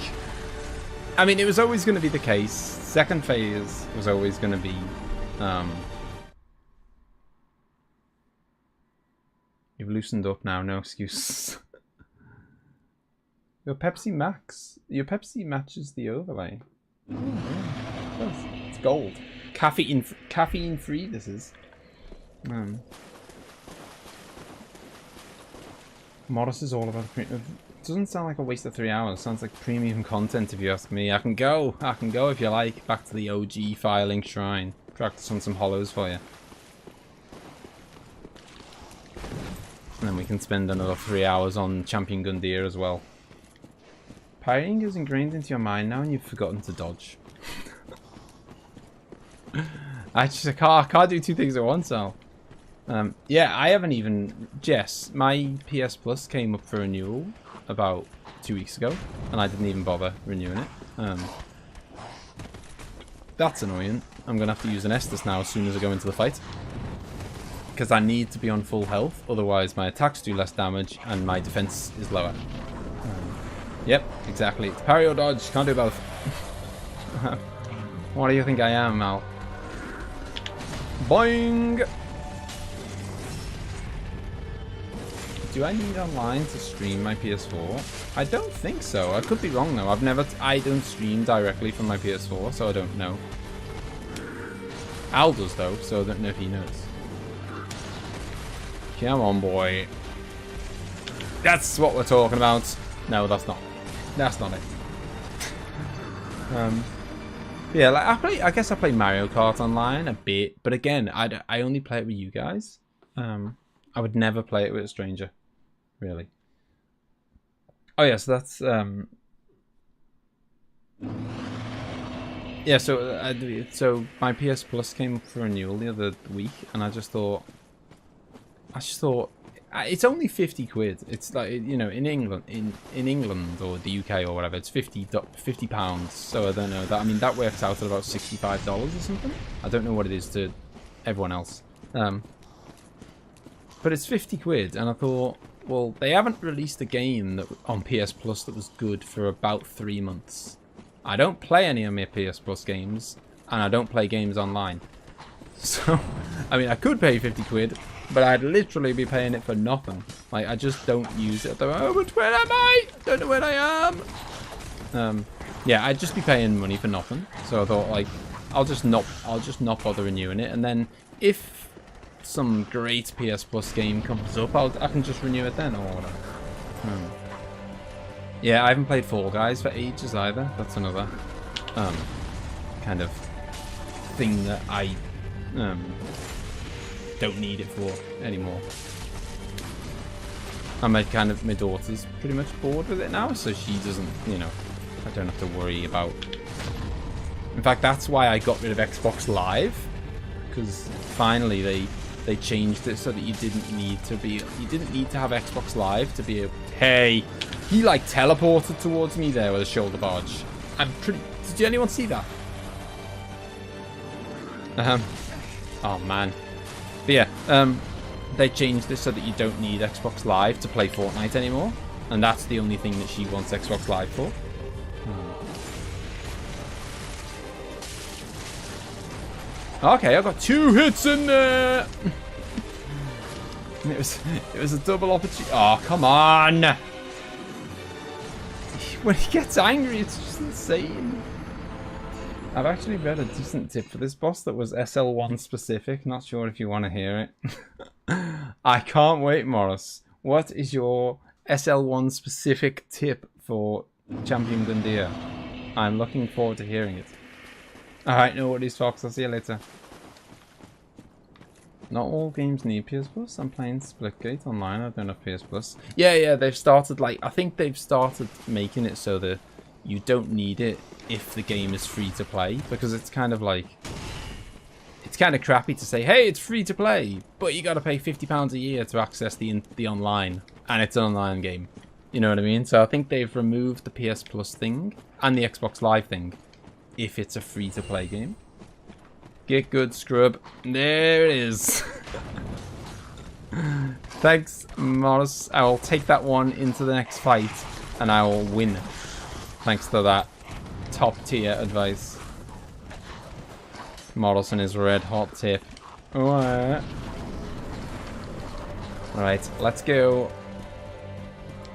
I mean, it was always going to be the case. Second phase was always going to be... You've loosened up now, no excuses. Your Pepsi matches the overlay. Oh, yeah. It's gold. Caffeine free this is. Morris is all about it doesn't sound like a waste of 3 hours. It sounds like premium content if you ask me. I can go if you like. Back to the OG filing shrine. Practice on some hollows for you. And then we can spend another 3 hours on Champion Gundyr as well. Parrying is ingrained into your mind now and you've forgotten to dodge. I can't do two things at once, Al. Yeah, I haven't even... Jess, my PS Plus came up for renewal about 2 weeks ago, and I didn't even bother renewing it. That's annoying. I'm going to have to use an Estus now as soon as I go into the fight. Because I need to be on full health, otherwise my attacks do less damage and my defense is lower. Yep, exactly. It's parry or dodge, can't do both. What do you think I am, Mal? Boing! Do I need online to stream my PS4? I don't think so. I could be wrong though. I don't stream directly from my PS4, so I don't know. Al does though, so I don't know if he knows. Come on, boy. That's what we're talking about. No, that's not. That's not it. Yeah, like I guess I play Mario Kart online a bit, but again, I only play it with you guys. I would never play it with a stranger, really. Oh yeah, so that's yeah. So my PS Plus came up for renewal the other week, and I just thought it's only 50 quid. It's like, you know, in England or the UK or whatever, it's 50 pounds. So I don't know that. I mean, that works out at about $65 or something. I don't know what it is to everyone else. But it's 50 quid, and I thought, well, they haven't released a game that on PS Plus that was good for about 3 months. I don't play any of my PS Plus games, and I don't play games online. So, I mean, I could pay 50 quid, but I'd literally be paying it for nothing. Like, I just don't use it at the moment. Where am I? Don't know where I am. Yeah, I'd just be paying money for nothing. So I thought, like, I'll just not bother renewing it, and then if some great PS Plus game comes up, I can just renew it then or whatever. Yeah, I haven't played Fall Guys for ages either. That's another kind of thing that I don't need it for anymore. And my daughter's pretty much bored with it now, so she doesn't, you know, I don't have to worry about. In fact, that's why I got rid of Xbox Live, because finally they changed it so that you didn't need to have Xbox Live to be able. Hey, he like teleported towards me there with a shoulder barge. Did anyone see that? Oh man. But yeah, they changed this so that you don't need Xbox Live to play Fortnite anymore, and that's the only thing that she wants Xbox Live for. Okay, I got 2 hits in there. It was a double opportunity. Oh, come on! When he gets angry, it's just insane. I've actually read a decent tip for this boss that was SL1 specific. Not sure if you want to hear it. I can't wait, Morris. What is your SL1 specific tip for Champion Gundyr? I'm looking forward to hearing it. Alright, no worries, Fox. I'll see you later. Not all games need PS Plus. I'm playing Splitgate online. I don't have PS Plus. Yeah, they've started, like, I think they've started making it so that you don't need it if the game is free to play, because it's kind of like, it's kind of crappy to say, hey, it's free to play, but you got to pay £50 a year to access the online, and it's an online game. You know what I mean? So I think they've removed the PS Plus thing and the Xbox Live thing if it's a free to play game. Get good, scrub. There it is. Thanks, Morris. I will take that one into the next fight, and I will win. Thanks to that top tier advice. Morris and his red hot tip. What? Alright, let's go.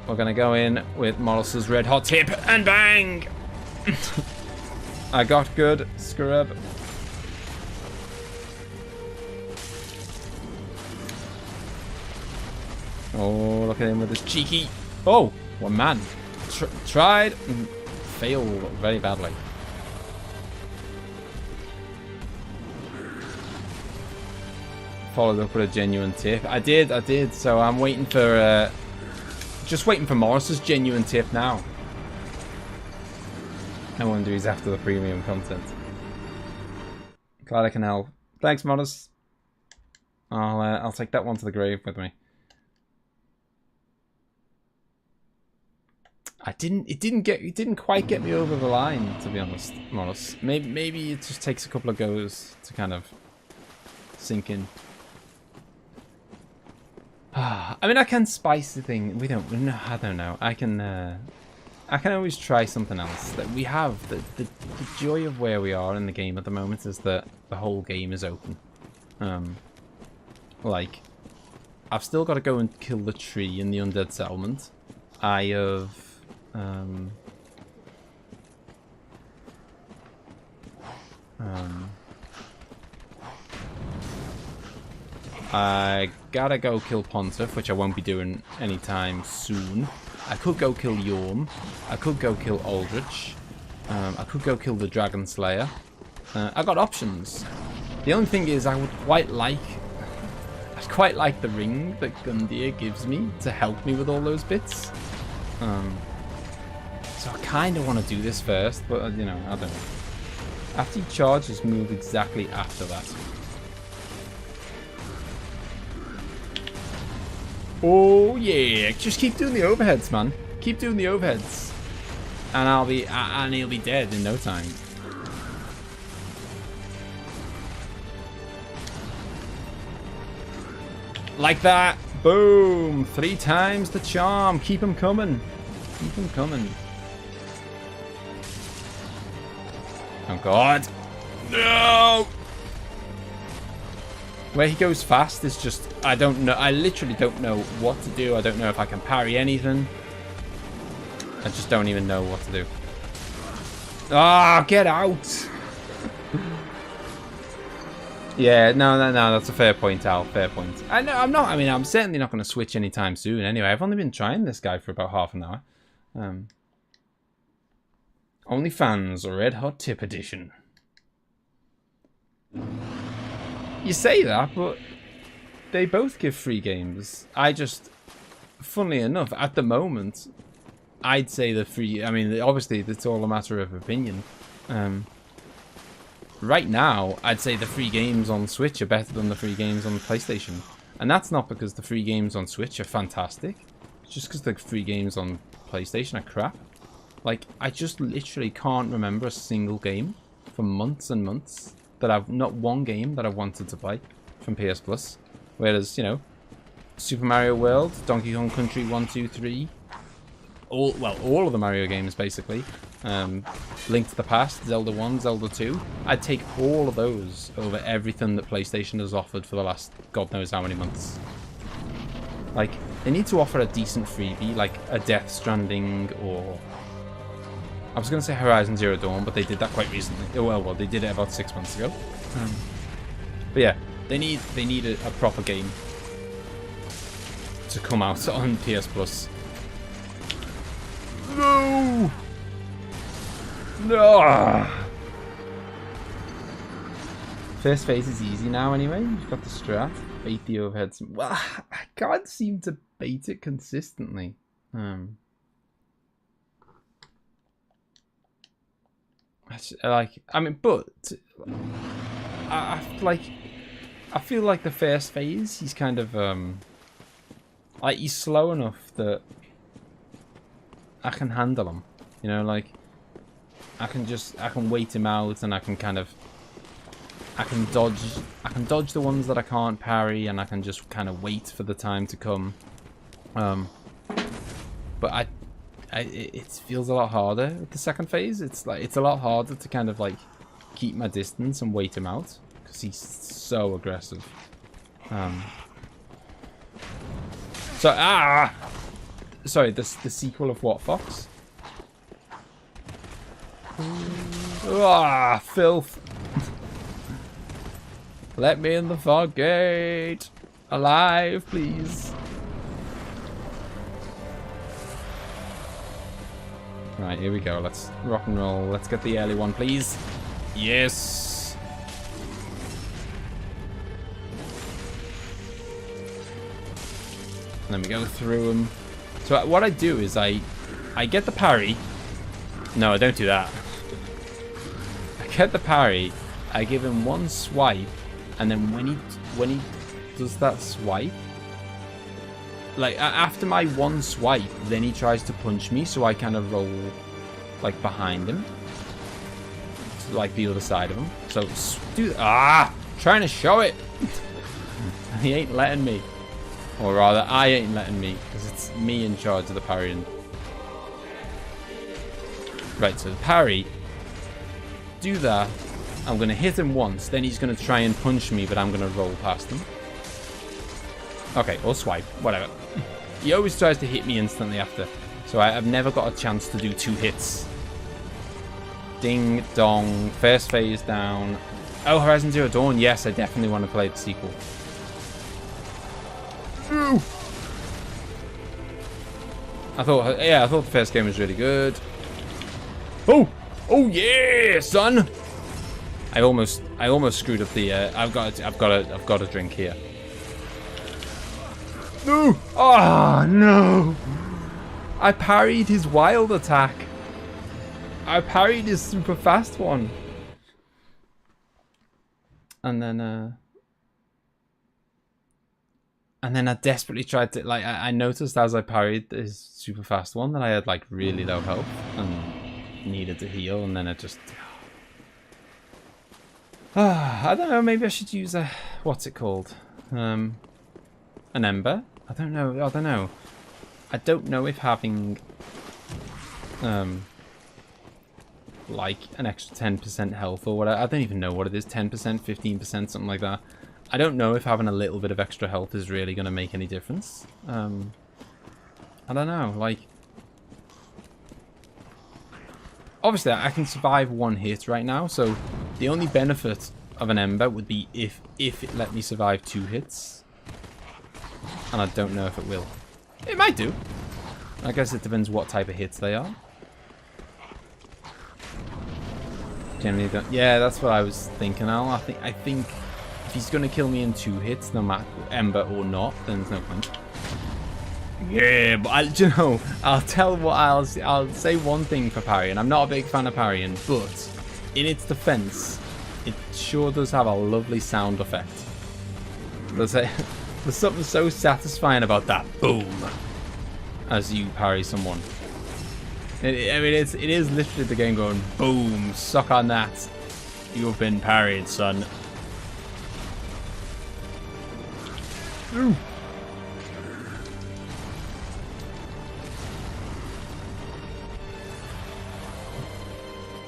We're gonna go in with Morris's red hot tip and bang! I got good. Scrub. Oh, look at him with his cheeky. Oh, one man. Tried and failed very badly. Followed up with a genuine tip. I did. So I'm waiting for, just waiting for Morris's genuine tip now. I wonder he's after the premium content. Glad I can help. Thanks, Morris. I'll take that one to the grave with me. It didn't quite get me over the line, to be honest, Morris. Maybe it just takes a couple of goes to kind of sink in. I mean, I can spice the thing. I don't know. I can always try something else. That we have the joy of where we are in the game at the moment is that the whole game is open. Like, I've still got to go and kill the tree in the undead settlement. I have I gotta go kill Pontiff, which I won't be doing anytime soon. I could go kill Yorm. I could go kill Aldrich. I could go kill the Dragon Slayer. I got options. The only thing is, I'd quite like the ring that Gundyr gives me to help me with all those bits. So I kind of want to do this first, but you know, I don't know. After he charges, move exactly after that. Oh yeah, just keep doing the overheads, man. Keep doing the overheads, and he'll be dead in no time. Like that. Boom. 3 times the charm. Keep him coming. Keep him coming. Oh god. No. Where he goes fast is just, I don't know. I literally don't know what to do. I don't know if I can parry anything. I just don't even know what to do. Ah, get out. Yeah, no, that's a fair point, Al. Fair point. I'm certainly not going to switch anytime soon anyway. I've only been trying this guy for about half an hour. OnlyFans Red Hot Tip Edition. You say that, but they both give free games. Funnily enough, at the moment, I'd say the free... I mean, obviously, it's all a matter of opinion. Right now, I'd say the free games on Switch are better than the free games on PlayStation. And that's not because the free games on Switch are fantastic. It's just because the free games on PlayStation are crap. Like, I just literally can't remember a single game for months and months that not one game that I wanted to play from PS Plus. Whereas, you know, Super Mario World, Donkey Kong Country 1, 2, 3, all of the Mario games basically. Link to the Past, Zelda 1, Zelda 2. I'd take all of those over everything that PlayStation has offered for the last God knows how many months. Like, they need to offer a decent freebie, like a Death Stranding or... I was going to say Horizon Zero Dawn, but they did that quite recently. Well, they did it about 6 months ago. But yeah, they need a proper game to come out on PS Plus. No! No! First phase is easy now anyway. You've got the strat. Bait the overheads. Well, I can't seem to bait it consistently. I feel like the first phase, he's kind of, like, he's slow enough that I can handle him. You know, like, I can wait him out and I can dodge the ones that I can't parry, and I can just kind of wait for the time to come. But it feels a lot harder with the second phase. It's a lot harder to kind of like keep my distance and wait him out because he's so aggressive. So, sorry, the sequel of what, Fox? Ah, filth. Let me in the fog gate. Alive, please. Right, here we go. Let's rock and roll. Let's get the early one, please. Yes. And then we go through them. So what I do is I get the parry. No, I don't do that. I get the parry. I give him one swipe, and then when he does that swipe, like after my one swipe, then he tries to punch me, so I kind of roll like behind him, to like the other side of him. So trying to show it. He ain't letting me, or rather, I ain't letting me, because it's me in charge of the parrying. Right, so the parry. Do that. I'm gonna hit him once, then he's gonna try and punch me, but I'm gonna roll past him. Okay, or swipe, whatever. He always tries to hit me instantly after, so I've never got a chance to do 2 hits. Ding dong, first phase down. Oh, Horizon Zero Dawn, yes, I definitely want to play the sequel. Ooh. I thought the first game was really good. Oh yeah, son. I almost screwed up the. I've got a drink here. No! Oh no! I parried his wild attack. I parried his super fast one. And then I desperately tried to, like, I noticed as I parried his super fast one that I had like really low health and needed to heal, and then it just. I don't know, maybe I should use a, what's it called? An ember? I don't know. I don't know if having like an extra 10% health or whatever, I don't even know what it is, 10%, 15%, something like that. I don't know if having a little bit of extra health is really going to make any difference. I don't know, like, obviously I can survive 1 hit right now, so the only benefit of an ember would be if it let me survive 2 hits. And I don't know if it will. It might do. I guess it depends what type of hits they are. Generally don't. Yeah, that's what I was thinking, Al. I think if he's gonna kill me in 2 hits, no matter ember or not, then there's no point. Yeah, but you know, I'll say one thing for parrying. I'm not a big fan of parrying, but in its defense, it sure does have a lovely sound effect. There's something so satisfying about that boom as you parry someone. I mean, it is literally the game going boom, suck on that. You've been parried, son. Ooh.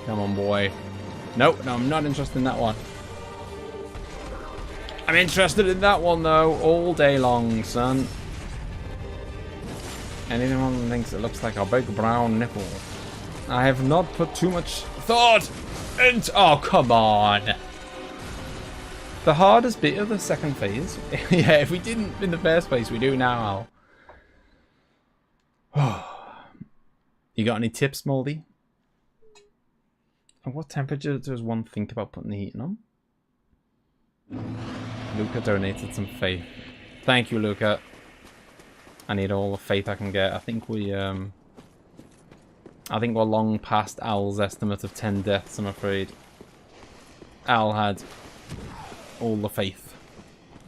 Come on, boy. Nope, no, I'm not interested in that one. I'm interested in that one, though, all day long, son. Anyone thinks it looks like a big brown nipple. I have not put too much thought into... Oh, come on. The hardest bit of the second phase... Yeah, if we didn't in the first place, we do now, Al. You got any tips, Moldy? At what temperature does one think about putting the heating on? Luca donated some faith. Thank you, Luca. I need all the faith I can get. I think we're long past Al's estimate of 10 deaths, I'm afraid. Al had all the faith.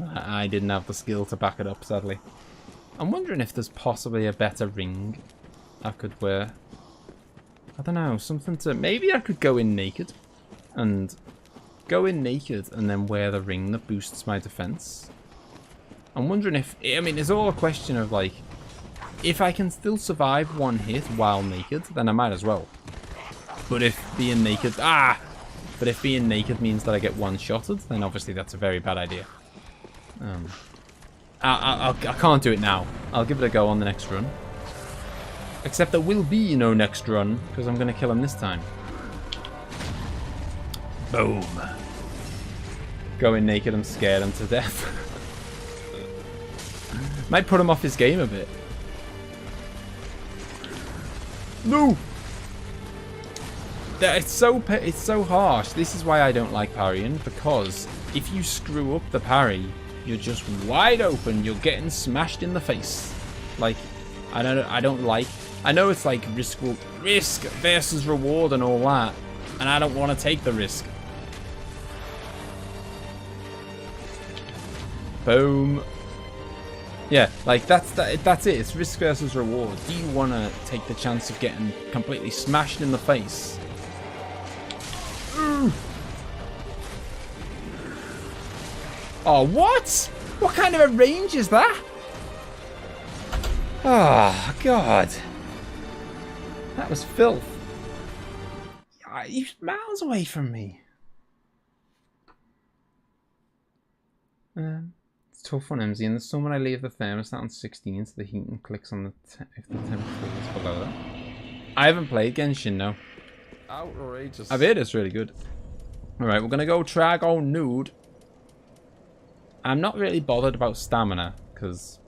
I didn't have the skill to back it up, sadly. I'm wondering if there's possibly a better ring I could wear. I don't know, something to... Maybe I could go in naked and then wear the ring that boosts my defense. I'm wondering if... I mean, it's all a question of, like, if I can still survive 1 hit while naked, then I might as well. But if being naked... But if being naked means that I get one-shotted, then obviously that's a very bad idea. I can't do it now. I'll give it a go on the next run. Except there will be no next run, because I'm going to kill him this time. Boom. Going naked and scared him to death. Might put him off his game a bit. No! It's so harsh. This is why I don't like parrying, because if you screw up the parry, you're just wide open. You're getting smashed in the face. Like, I don't like. I know it's like risk versus reward and all that, and I don't want to take the risk. Boom. Yeah, like that's it. It's risk versus reward. Do you want to take the chance of getting completely smashed in the face? Oh, what? What kind of a range is that? Oh, God. That was filth. He's miles away from me. It's tough on emzee. In the summer, I leave the thermostat on 16 so the heating clicks on if the temperature is below that. I haven't played Genshin, no. Outrageous. I've heard it's really good. Alright, we're going to go try go nude. I'm not really bothered about stamina, because...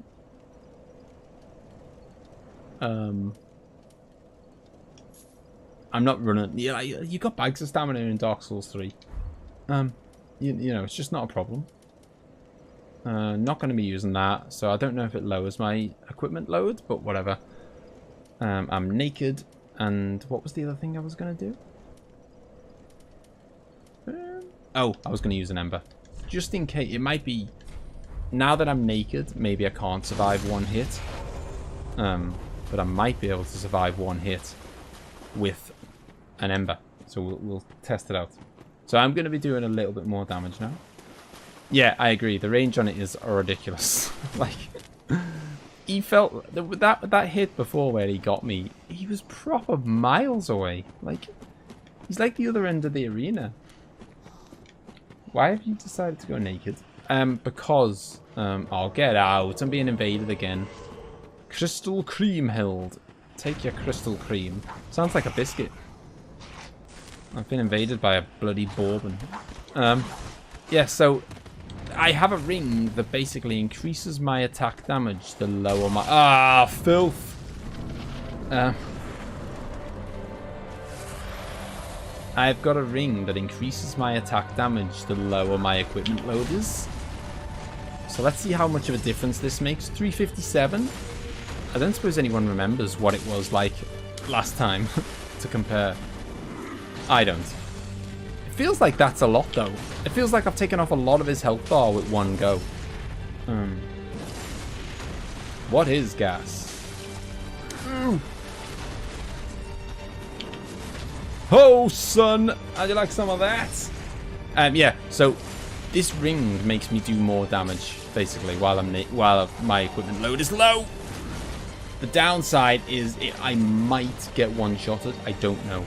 I'm not running... Yeah, you got bags of stamina in Dark Souls 3. You know, it's just not a problem. Not going to be using that, so I don't know if it lowers my equipment load, but whatever. I'm naked, and what was the other thing I was going to do? Oh, I was going to use an ember. Just in case, it might be... Now that I'm naked, maybe I can't survive one hit. But I might be able to survive one hit with an ember. So we'll test it out. So I'm going to be doing a little bit more damage now. Yeah, I agree. The range on it is ridiculous. Like, he felt... That hit before where he got me, he was proper miles away. Like, he's like the other end of the arena. Why have you decided to go naked? Because... I'll get out. I'm being invaded again. Crystal cream held. Take your crystal cream. Sounds like a biscuit. I've been invaded by a bloody bourbon. Yeah, so... I have a ring that basically increases my attack damage the lower my... Ah, filth! I've got a ring that increases my attack damage the lower my equipment load is. So let's see how much of a difference this makes. 357. I don't suppose anyone remembers what it was like last time to compare. I don't. It feels like that's a lot though. It feels like I've taken off a lot of his health bar with one go. What is gas? Oh, son! How'd you like some of that? Yeah, so this ring makes me do more damage, basically, while my equipment load is low. The downside is I might get one-shotted. I don't know.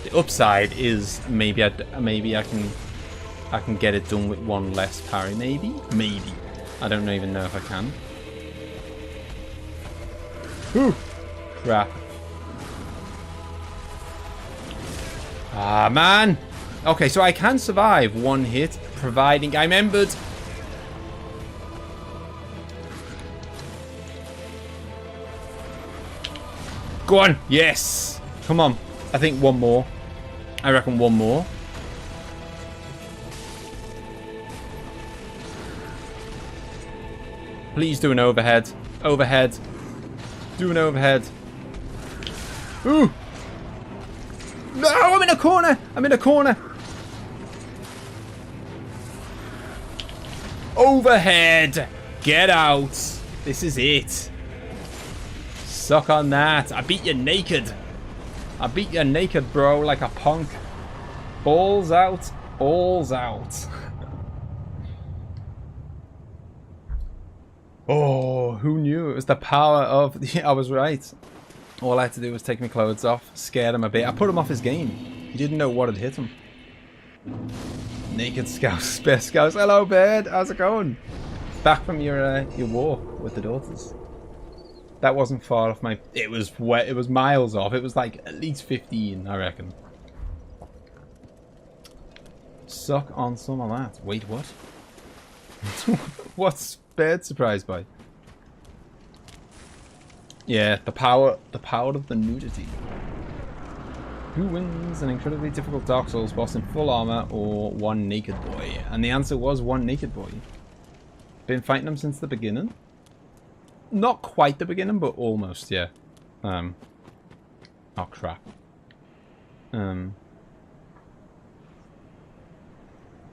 The upside is maybe I can get it done with one less parry. Maybe. I don't even know if I can. Whew. Crap. Ah, man. Okay, so I can survive one hit, providing I'm embered. Go on. Yes. Come on. I think one more. I reckon one more. Please do an overhead. Overhead. Do an overhead. Ooh! No, I'm in a corner! I'm in a corner! Overhead! Get out! This is it. Suck on that. I beat you naked. I beat you naked, bro, like a punk. Balls out. Balls out. Oh, who knew? It was the power of... Yeah, I was right. All I had to do was take my clothes off, scared him a bit. I put him off his game. He didn't know what had hit him. Naked Scouse, best Scouse. Hello, bird. How's it going? Back from your walk with the daughters. That wasn't far off my. It was wet. It was miles off. It was like at least 15, I reckon. Suck on some of that. Wait, what? What's bird surprised by? Yeah, the power of the nudity. Who wins an incredibly difficult Dark Souls boss in full armor or one naked boy? And the answer was one naked boy. Been fighting him since the beginning. Not quite the beginning, but almost, yeah. Oh crap.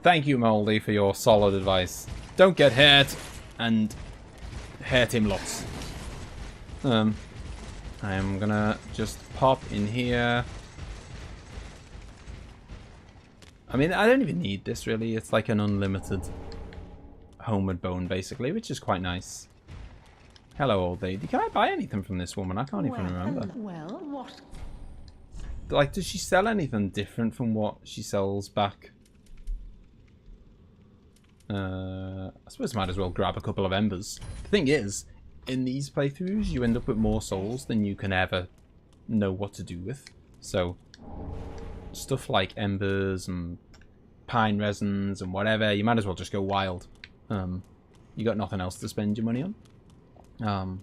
Thank you, Moldy, for your solid advice. Don't get hurt, and hurt him lots. I am gonna just pop in here. I mean, I don't even need this, really. It's like an unlimited homeward bone, basically, which is quite nice. Hello, old lady. Can I buy anything from this woman? I can't even remember. Well, what? Like, does she sell anything different from what she sells back? I suppose I might as well grab a couple of embers. The thing is, in these playthroughs, you end up with more souls than you can ever know what to do with. So, stuff like embers and pine resins and whatever, you might as well just go wild. You got nothing else to spend your money on.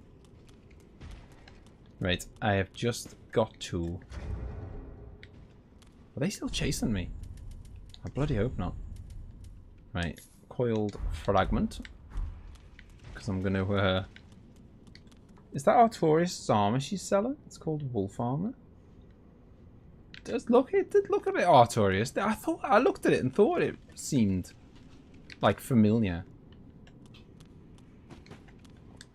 Right, I have just got to... Are they still chasing me? I bloody hope not. Right, coiled fragment. Because I'm going to... Is that Artorias' armor she's selling? It's called wolf armor. It did look a bit Artorias. I looked at it and thought it seemed like familiar.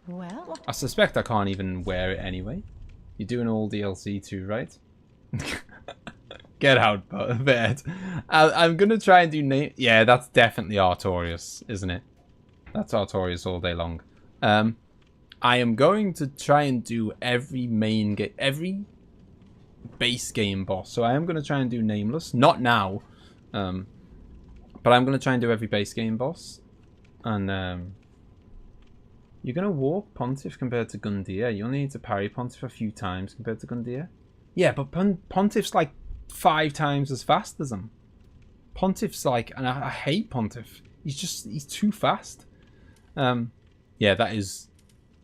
Well, I suspect I can't even wear it anyway. You're doing all DLC too, right? Get out, bed. I'm gonna try and do name. Yeah, that's definitely Artorias, isn't it? That's Artorias all day long. I am going to try and do every base game boss. So I am going to try and do Nameless. Not now. But I'm going to try and do every base game boss. And you're going to walk Pontiff compared to Gundyr. You only need to parry Pontiff a few times compared to Gundyr. Yeah, but Pontiff's like 5 times as fast as him. Pontiff's like... And I hate Pontiff. He's too fast. Yeah, that is...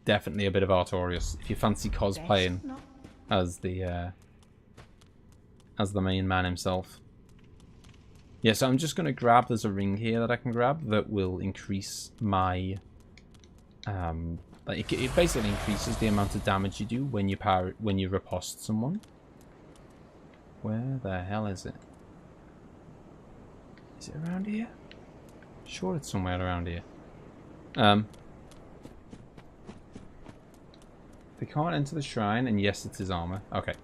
definitely a bit of Artorias if you fancy cosplaying as the main man himself. Yeah, so I'm just going to grab, there's a ring here that I can grab that will increase my like it basically increases the amount of damage you do when you riposte someone. Where the hell is it? Is it around here? Sure, it's somewhere around here. They can't enter the shrine, and yes, it's his armor. Okay.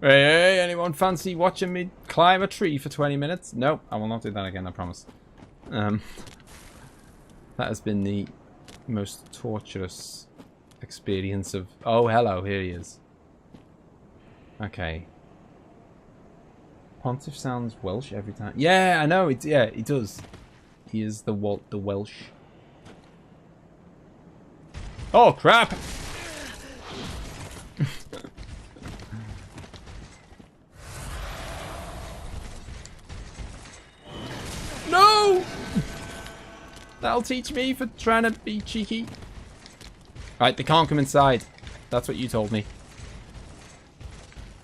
Hey, anyone fancy watching me climb a tree for 20 minutes? Nope, I will not do that again, I promise. That has been the most torturous experience of... Oh, hello, here he is. Okay. Pontiff sounds Welsh every time. Yeah, I know, yeah, he does. He is the Welsh. Oh, crap! No! That'll teach me for trying to be cheeky. Right, they can't come inside. That's what you told me.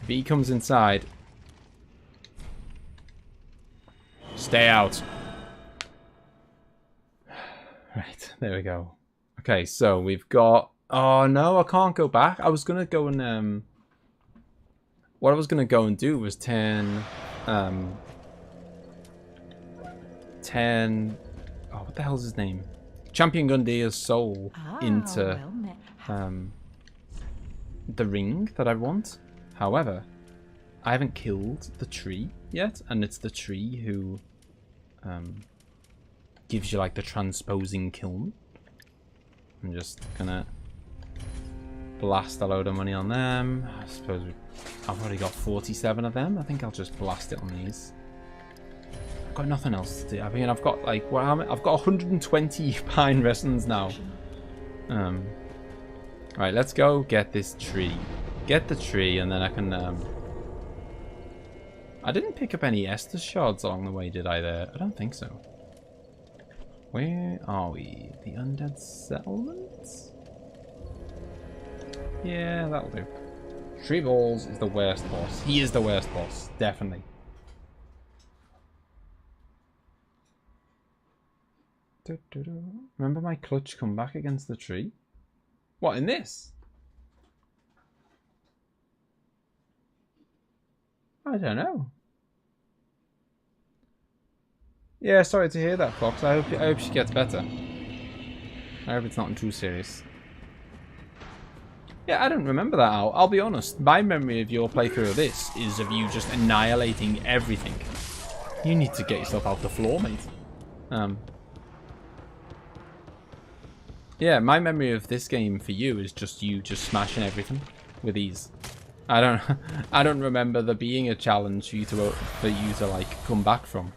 If he comes inside... Stay out. Right, there we go. Okay, so we've got... Oh, no, I can't go back. I was going to go and... What I was going to go and do was turn... Oh, what the hell's his name? Champion Gundyr's soul into the ring that I want. However, I haven't killed the tree yet, and it's the tree who gives you like the transposing kiln. I'm just gonna blast a load of money on them. I suppose I've already got 47 of them. I think I'll just blast it on these. got nothing else to do. I mean, I've got like, well, I've got 120 pine resins now. Right, let's go get this tree. Get the tree, and then I can. I didn't pick up any Estus shards along the way, did I? There, I don't think so. Where are we? The undead settlements? Yeah, that'll do. Tree Balls is the worst boss. He is the worst boss, definitely. Remember my clutch comeback against the tree? What, in this? I don't know. Yeah, sorry to hear that, Fox. I hope she gets better. I hope it's not too serious. Yeah, I don't remember that, Al. I'll be honest. My memory of your playthrough of this is of you just annihilating everything. You need to get yourself out the floor, mate. Yeah, my memory of this game for you is just you just smashing everything with ease. I don't remember there being a challenge for you to like come back from.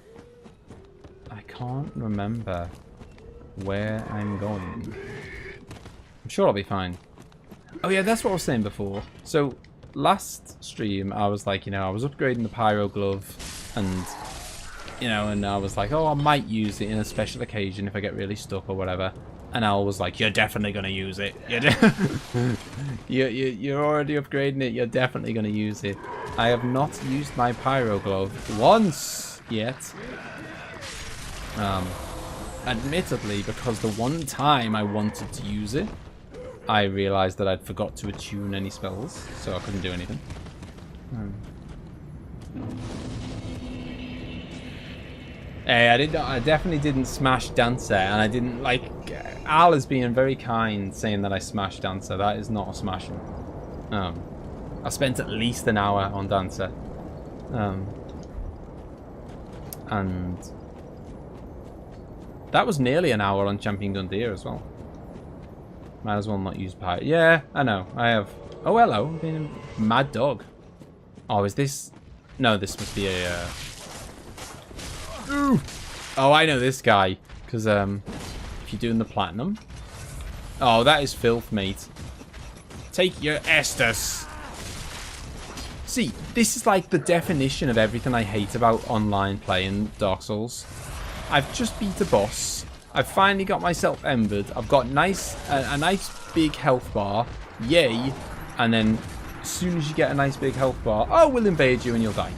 I can't remember where I'm going. I'm sure I'll be fine. Oh yeah, that's what I was saying before. So last stream I was like, I was upgrading the pyro glove, and and I was like, oh, I might use it in a special occasion if I get really stuck or whatever. And Al was like, you're definitely gonna use it. You're already upgrading it. You're definitely gonna use it. I have not used my pyro glove once yet. Admittedly, because the one time I wanted to use it, I realized that I'd forgot to attune any spells, so I couldn't do anything. Hey, I definitely didn't smash Dancer, and I didn't, like, Al is being very kind saying that I smashed Dancer. That is not a smashing. I spent at least an hour on Dancer. And that was nearly an hour on Champion Gundyr as well. Might as well not use Pyro. Yeah, I know. I have. Oh, hello. I'm being a mad dog. Oh, is this? No, this must be a. Ooh. Oh, I know this guy. Because if you're doing the platinum. Oh, that is filth, mate. Take your Estus. See, this is like the definition of everything I hate about online playing Dark Souls. I've just beat a boss. I've finally got myself embered. I've got a nice big health bar. Yay. And then as soon as you get a nice big health bar, oh, we'll invade you and you'll die.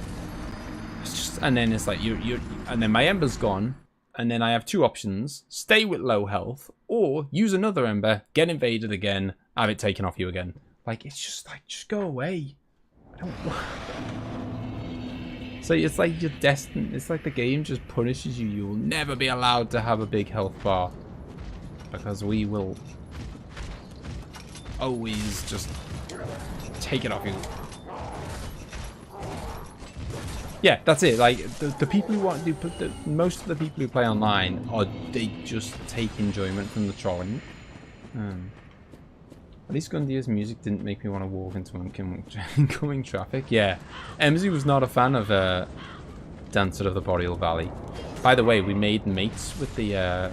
It's just, and then it's like and then my ember's gone. And then I have two options. Stay with low health or use another ember, get invaded again, have it taken off you again. Like, it's just like, just go away. I don't So it's like you're destined. It's like the game just punishes you. You will never be allowed to have a big health bar. Because we will always just take it off you. Yeah, that's it. Like, the people who want to most of the people who play online, they just take enjoyment from the trolling. At least Gundyr's music didn't make me want to walk into incoming traffic. Yeah, emzee was not a fan of Dancer of the Boreal Valley. By the way, we made mates with the...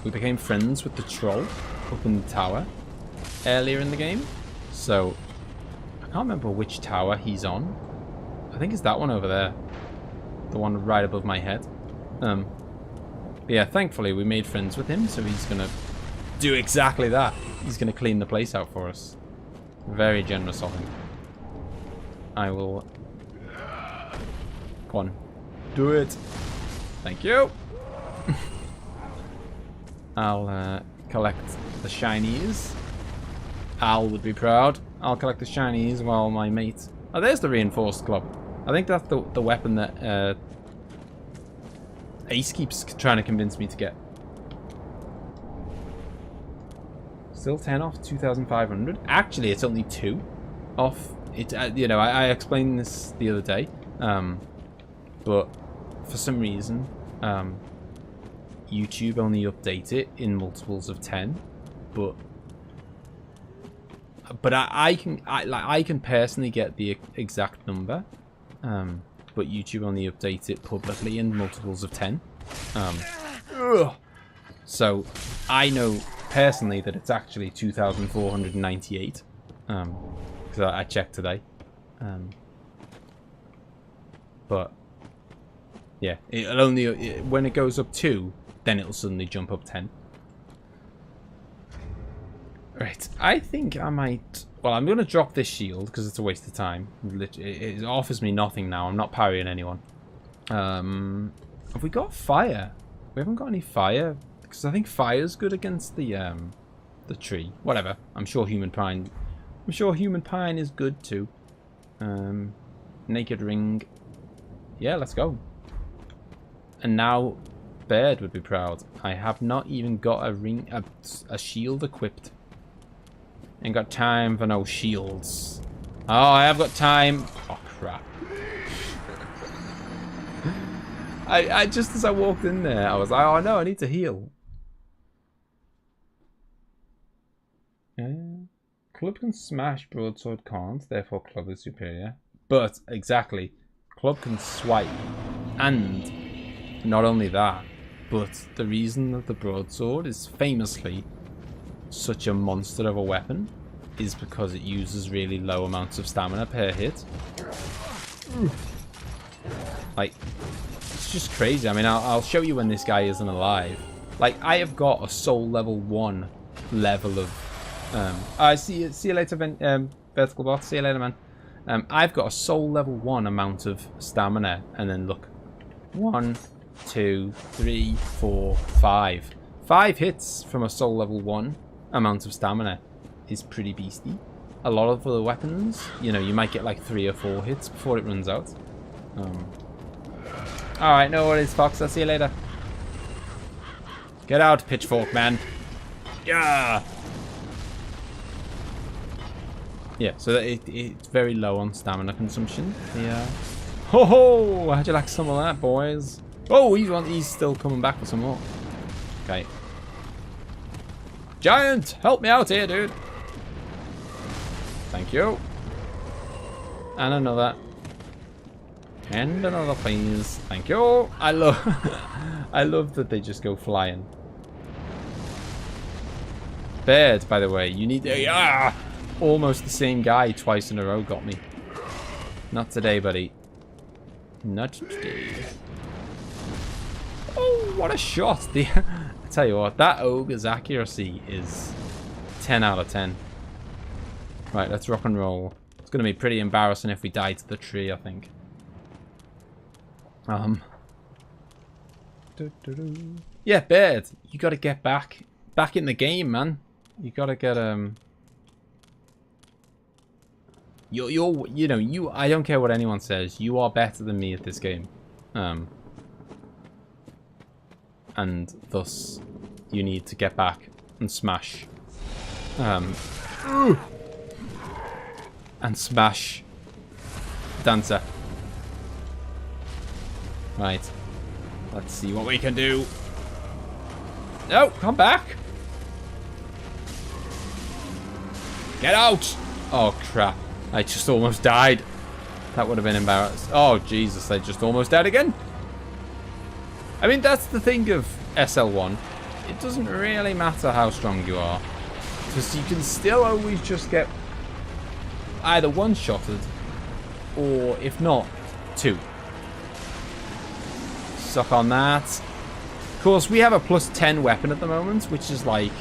we became friends with the troll up in the tower earlier in the game. So, I can't remember which tower he's on. I think it's that one over there. The one right above my head. But yeah, thankfully we made friends with him, so he's going to do exactly that. He's going to clean the place out for us. Very generous of him. I will... Go on. Do it. Thank you. I'll collect the shinies. Al would be proud. I'll collect the shinies while my mate... Oh, there's the reinforced club. I think that's the weapon that Ace keeps trying to convince me to get. Still 10 off 2,500. Actually, it's only 2 off. It, I explained this the other day, but for some reason, YouTube only update it in multiples of 10. But I can personally get the exact number. but YouTube only updates it publicly in multiples of 10. So I know personally that it's actually 2,498. Because I checked today. But yeah, it'll only when it goes up 2, then it'll suddenly jump up 10. Right, I think I might... Well, I'm going to drop this shield because it's a waste of time. It offers me nothing now. I'm not parrying anyone. Have we got fire? We haven't got any fire. Because I think fire's good against the tree. Whatever. I'm sure human pine is good too. Naked ring. Yeah, let's go. And now Bird would be proud. I have not even got a ring, a shield equipped. Ain't got time for no shields. Oh, I have got time. Oh, crap. I just as I walked in there, I was like, oh no, I need to heal. Club can smash, broadsword can't, therefore club is superior. But, exactly, club can swipe. And, not only that, but the reason that the broadsword is famously such a monster of a weapon is because it uses really low amounts of stamina per hit. Like, it's just crazy. I mean, I'll show you when this guy isn't alive. Like, I have got a soul level 1 level of... see you later, Vertical Bot. See you later, man. I've got a soul level 1 amount of stamina. And then look. 1, 2, 3, 4, 5. 5 hits from a soul level 1 amount of stamina is pretty beastly. A lot of the weapons, you know, you might get like 3 or 4 hits before it runs out. Alright, no worries, Fox. I'll see you later. Get out, pitchfork man. Yeah! Yeah, so it's very low on stamina consumption. Yeah. Ho ho! How'd you like some of that, boys? Oh, he's still coming back for some more. Okay. Giant, help me out here, dude. Thank you. And another. And another, please. Thank you. I love that they just go flying. Bird, by the way, you need... Almost the same guy twice in a row got me. Not today, buddy. Not today. Oh, what a shot. I tell you what, that ogre's accuracy is 10 out of 10. Right, let's rock and roll. It's going to be pretty embarrassing if we die to the tree, I think. Yeah, Bird, you got to get back in the game, man. You got to get I don't care what anyone says. You are better than me at this game. And thus you need to get back and smash. And smash Dancer. Right. Let's see what we can do. No, come back. Get out. Oh, crap. I just almost died. That would have been embarrassing. Oh, Jesus. I just almost died again. I mean, that's the thing of SL1. It doesn't really matter how strong you are. Because you can still always just get either one-shotted or, if not, 2. Suck on that. Of course, we have a +10 weapon at the moment, which is like...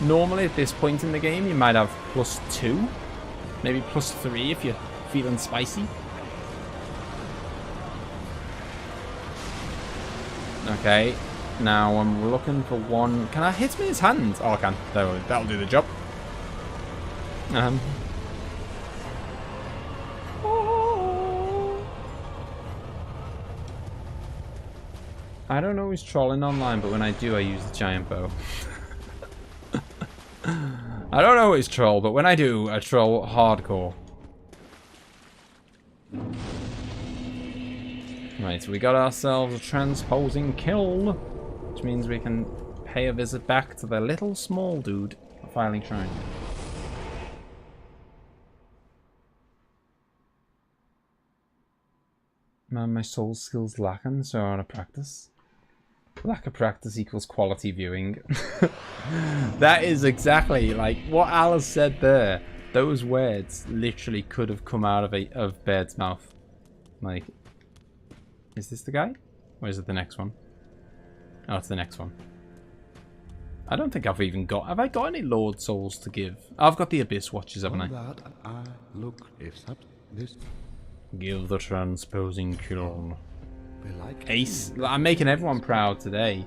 Normally, at this point in the game, you might have +2. Maybe +3 if you're feeling spicy. Okay. Now I'm looking for one. Can I hit me his hand? Oh, I can. That'll do the job. I don't always trolling online, but when I do, I use the giant bow. I don't always troll, but when I do, I troll hardcore. Right, we got ourselves a transposing kill, which means we can pay a visit back to the little small dude for filing shrine. Man, my soul skills lacking, so I want to practice. Lack of practice equals quality viewing. That is exactly like what Alice said there. Those words literally could have come out of Baird's mouth. Like, is this the guy? Or is it the next one? Oh, it's the next one. I don't think I've even got... Have I got any Lord Souls to give? I've got the Abyss Watches, haven't I? Give the transposing kiln. Ace. I'm making everyone proud today.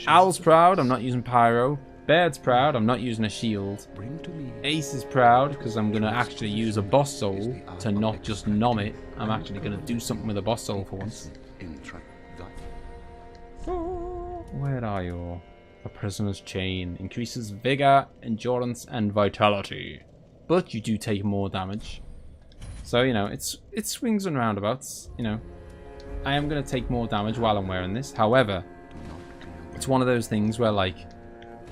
Owl's proud, I'm not using Pyro. Baird's proud, I'm not using a shield. Ace is proud because I'm going to actually use a boss soul to not just nom it. I'm actually going to do something with a boss soul for once. Where are you? A prisoner's chain increases vigor, endurance, and vitality. But you do take more damage. So, you know, it swings and roundabouts, you know. I am going to take more damage while I'm wearing this. However, it's one of those things where, like,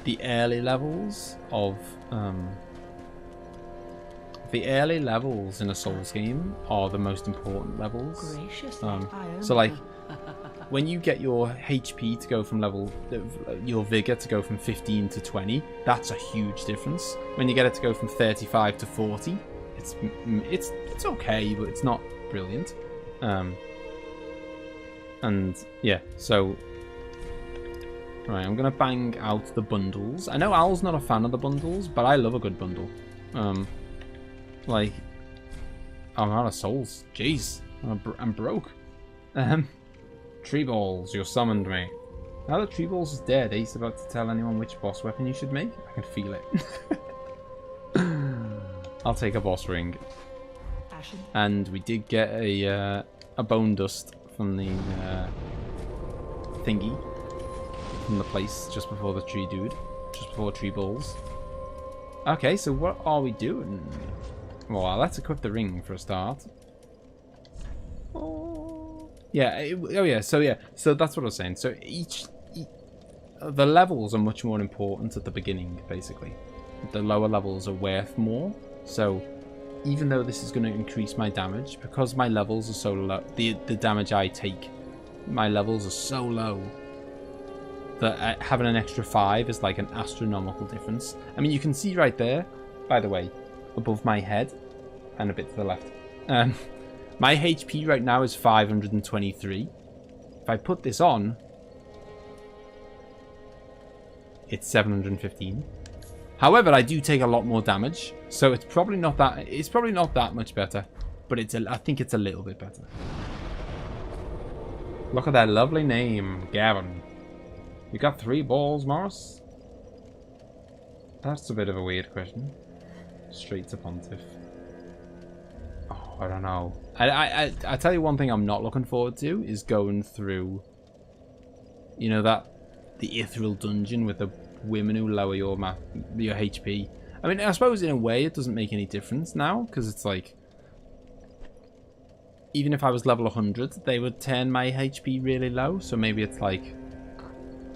the early levels of in a Souls game are the most important levels. So, like, when you get your HP to go from your vigor to go from 15 to 20, that's a huge difference. When you get it to go from 35 to 40, it's okay, but it's not brilliant. And yeah, so right, I'm gonna bang out the bundles. I know Al's not a fan of the bundles, but I love a good bundle. Like, I'm out of souls. Jeez, I'm broke. Tree Balls, you summoned me. Now that Tree Balls is dead, Ace about to tell anyone which boss weapon you should make? I can feel it. I'll take a boss ring. And we did get a bone dust from the thingy. From the place just before the tree dude. Just before Tree Balls. Okay, so what are we doing? Well, let's equip the ring for a start. Yeah, so that's what I was saying. So the levels are much more important at the beginning, basically. The lower levels are worth more. So even though this is going to increase my damage, because my levels are so low, the damage I take, my levels are so low that having an extra 5 is like an astronomical difference. I mean, you can see right there, by the way, above my head and a bit to the left. My HP right now is 523. If I put this on, it's 715. However, I do take a lot more damage, so it's probably not that much better, but I think it's a little bit better. Look at that lovely name, Gavin. You got 3 balls, Morris? That's a bit of a weird question. Straight to Pontiff. Oh, I don't know. I tell you one thing I'm not looking forward to is going through, you know, the Ethereal dungeon with the women who lower your HP. I mean, I suppose in a way it doesn't make any difference now, because it's like, even if I was level 100, they would turn my HP really low, so maybe it's like,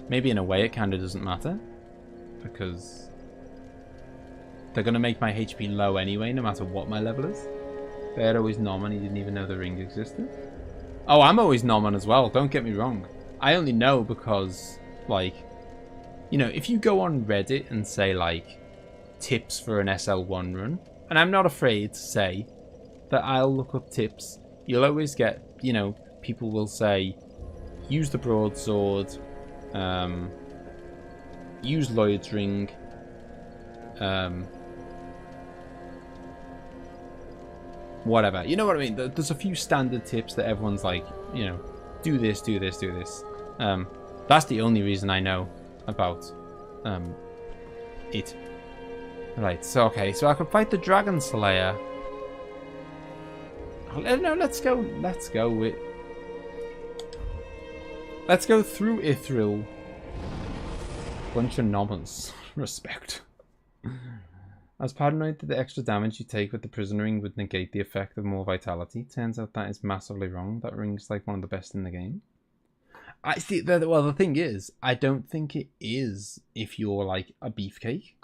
maybe in a way it kind of doesn't matter, because they're going to make my HP low anyway, no matter what my level is. They're always nomming, he didn't even know the ring existed. Oh, I'm always nomming as well, don't get me wrong. I only know because, like, you know, if you go on Reddit and say, like, tips for an SL1 run, and I'm not afraid to say that I'll look up tips, you'll always get, you know, people will say, use the broadsword, use Lloyd's ring, whatever. You know what I mean? There's a few standard tips that everyone's like, you know, do this, do this, do this. That's the only reason I know about it. Right, so okay, so I could fight the Dragon Slayer. No, let's go through Ithril. Bunch of nommers. Respect. I was paranoid that the extra damage you take with the prison ring would negate the effect of more vitality. Turns out that is massively wrong. That ring's like one of the best in the game. I see. Well, the thing is, I don't think it is if you're like a beefcake.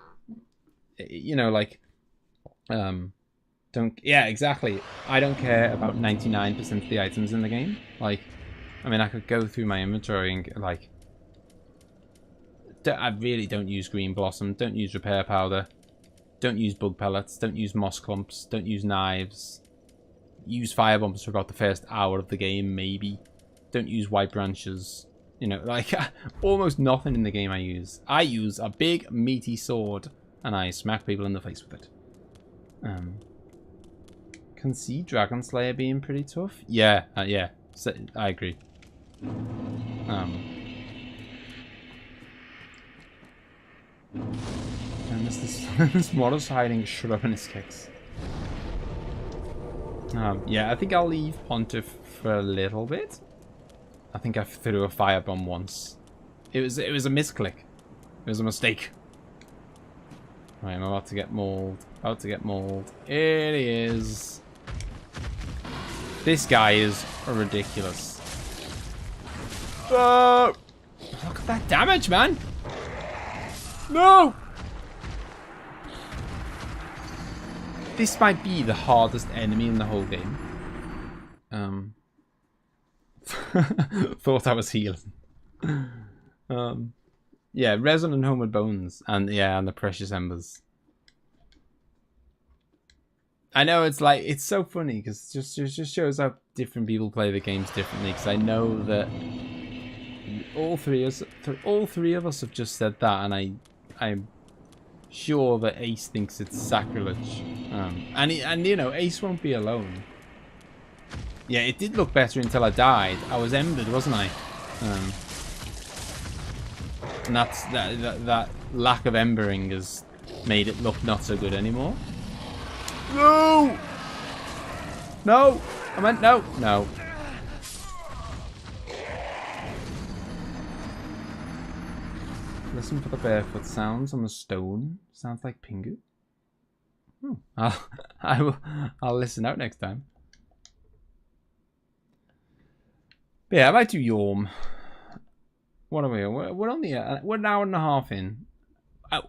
You know, like, Yeah, exactly. I don't care about 99% of the items in the game. Like, I mean, I could go through my inventory and, like... I really don't use green blossom. Don't use repair powder. Don't use bug pellets. Don't use moss clumps. Don't use knives. Use fire bombs for about the first hour of the game, maybe. Don't use white branches. You know, like, almost nothing in the game I use. I use a big, meaty sword, and I smack people in the face with it. Can see Dragon Slayer being pretty tough. Yeah, yeah, so, I agree. And this modder's hiding shut up in his kicks. Yeah, I think I'll leave Pontiff for a little bit. I think I threw a firebomb once. It was a misclick. It was a mistake. Right, I'm about to get mauled. About to get mauled. It is. This guy is ridiculous. Oh! Look at that damage, man! No! This might be the hardest enemy in the whole game. Thought I was healing. Yeah, resin and homeward bones, and yeah, and the precious embers. I know it's like, it's so funny because it just shows how different people play the games differently. Because I know that all three of us have just said that, and I'm sure that Ace thinks it's sacrilege. And you know, Ace won't be alone. Yeah, it did look better until I died. I was embered, wasn't I? And that lack of embering has made it look not so good anymore. No! No! I meant no! No. Listen for the barefoot sounds on the stone. Sounds like Pingu. I'll listen out next time. But yeah, I might do Yorm. What are we? We're only we're an hour and a half in.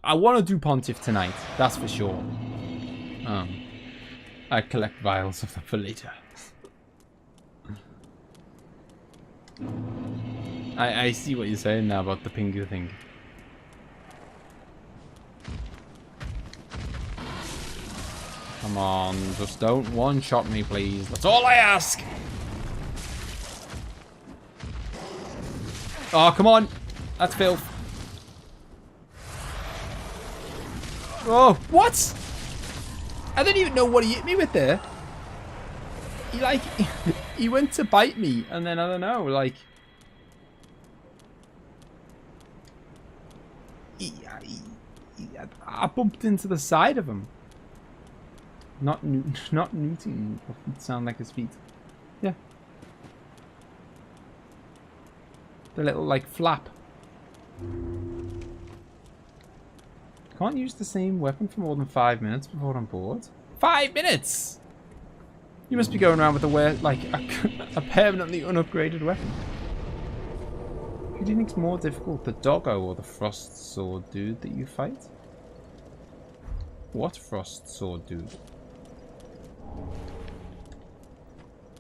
I want to do Pontiff tonight. That's for sure. I collect vials of them for later. I see what you're saying now about the Pingu thing. Come on, just don't one-shot me, please. That's all I ask. Oh, come on. That's filth. Oh, what? I didn't even know what he hit me with there. He, like, he went to bite me, and then, I don't know, like... I bumped into the side of him. Not newting. Doesn't sound like his feet. Yeah. The little, like, flap. Can't use the same weapon for more than 5 minutes before I'm bored. 5 minutes! You must be going around with a permanently unupgraded weapon. Who do you think's more difficult, the doggo or the frost sword dude that you fight? What frost sword dude?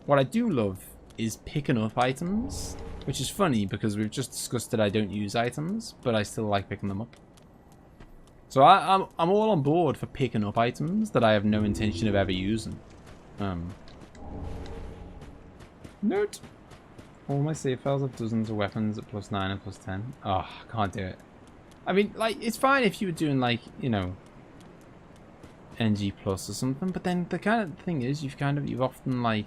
What I do love is picking up items, which is funny because we've just discussed that I don't use items, but I still like picking them up. So I'm all on board for picking up items that I have no intention of ever using. Note. All my save files have dozens of weapons at +9 and +10. Oh, I can't do it. I mean, like, it's fine if you were doing, like, you know, NG plus or something, but then the kind of thing is you've often like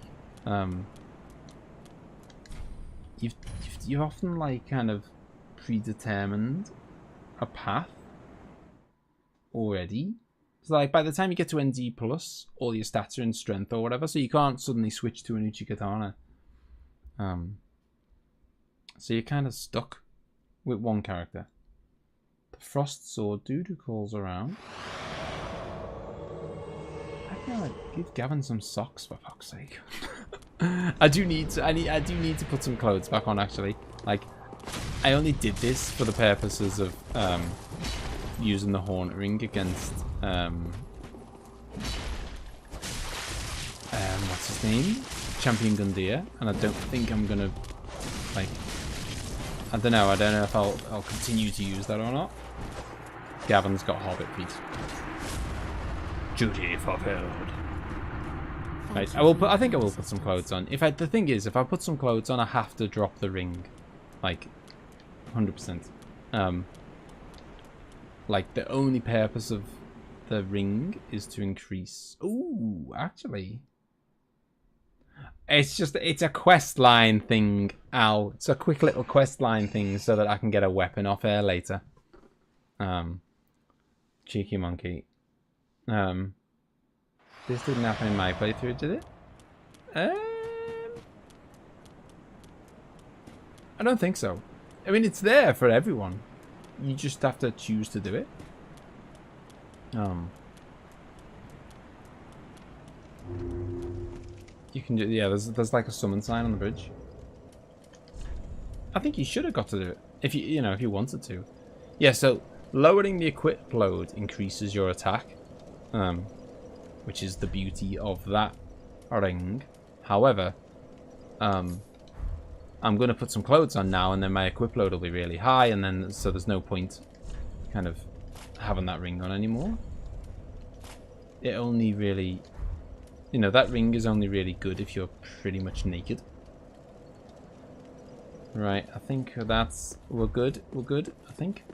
you've often like kind of predetermined a path already. So like by the time you get to NG plus, all your stats are in strength or whatever, so you can't suddenly switch to an Uchigatana. So you're kind of stuck with one character. The frost sword dude who calls around. Give Gavin some socks for fuck's sake. I do need to put some clothes back on actually. Like I only did this for the purposes of using the hornet ring against what's his name? Champion Gundyr, and I don't think I'm gonna, like, I don't know if I'll continue to use that or not. Gavin's got Hobbit feet. Duty fulfilled. Right, I think I will put some clothes on. The thing is, if I put some clothes on, I have to drop the ring, like, 100%. Like, the only purpose of the ring is to increase. Ooh, actually, it's a quest line thing. Ow, it's a quick little quest line thing so that I can get a weapon off air later. Cheeky monkey. This didn't happen in my playthrough, did it? I don't think so. I mean, it's there for everyone. You just have to choose to do it. You can do, yeah, there's like a summon sign on the bridge. I think you should have got to do it if if you wanted to. Yeah, so lowering the equip load increases your attack, which is the beauty of that ring. However, I'm going to put some clothes on now, and then my equip load will be really high, and then so there's no point kind of having that ring on anymore. It only really, that ring is only really good if you're pretty much naked. Right, I think we're good, I think.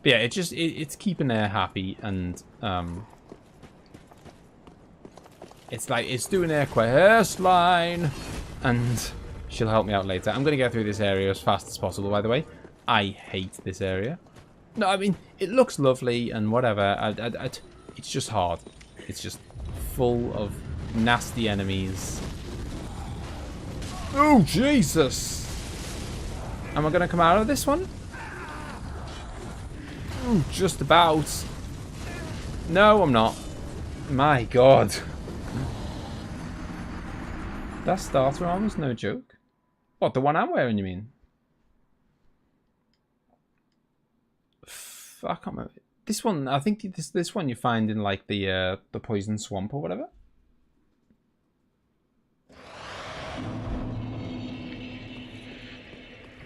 But yeah, it's keeping her happy, and it's doing her quest line, and she'll help me out later. I'm gonna get through this area as fast as possible, by the way. I hate this area. No, I mean, it looks lovely and whatever. It's just hard. It's just full of nasty enemies. Oh, Jesus! Am I gonna come out of this one? Ooh, just about. No, I'm not. My God. That starter armor's no joke. What, the one I'm wearing, you mean? I can't remember. This one, I think this one you find in like the poison swamp or whatever.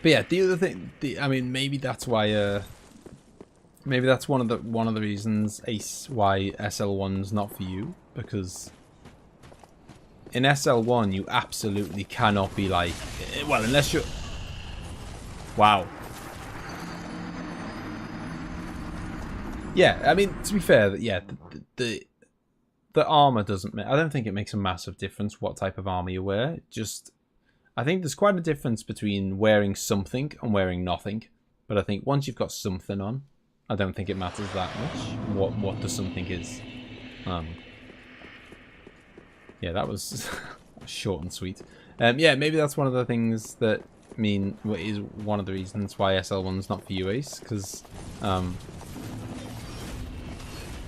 But yeah, the other thing, I mean, maybe that's why. Maybe that's one of the reasons, Ace, why SL1's not for you, because in SL1 you absolutely cannot be like, well, unless you're. Wow. Yeah, I mean, to be fair, yeah, the armor doesn't. I don't think it makes a massive difference what type of armor you wear. Just, I think there's quite a difference between wearing something and wearing nothing. But I think once you've got something on, I don't think it matters that much what the something is. Yeah, that was short and sweet. Yeah, maybe that's one of the things that is one of the reasons why SL1's not for you, Ace, because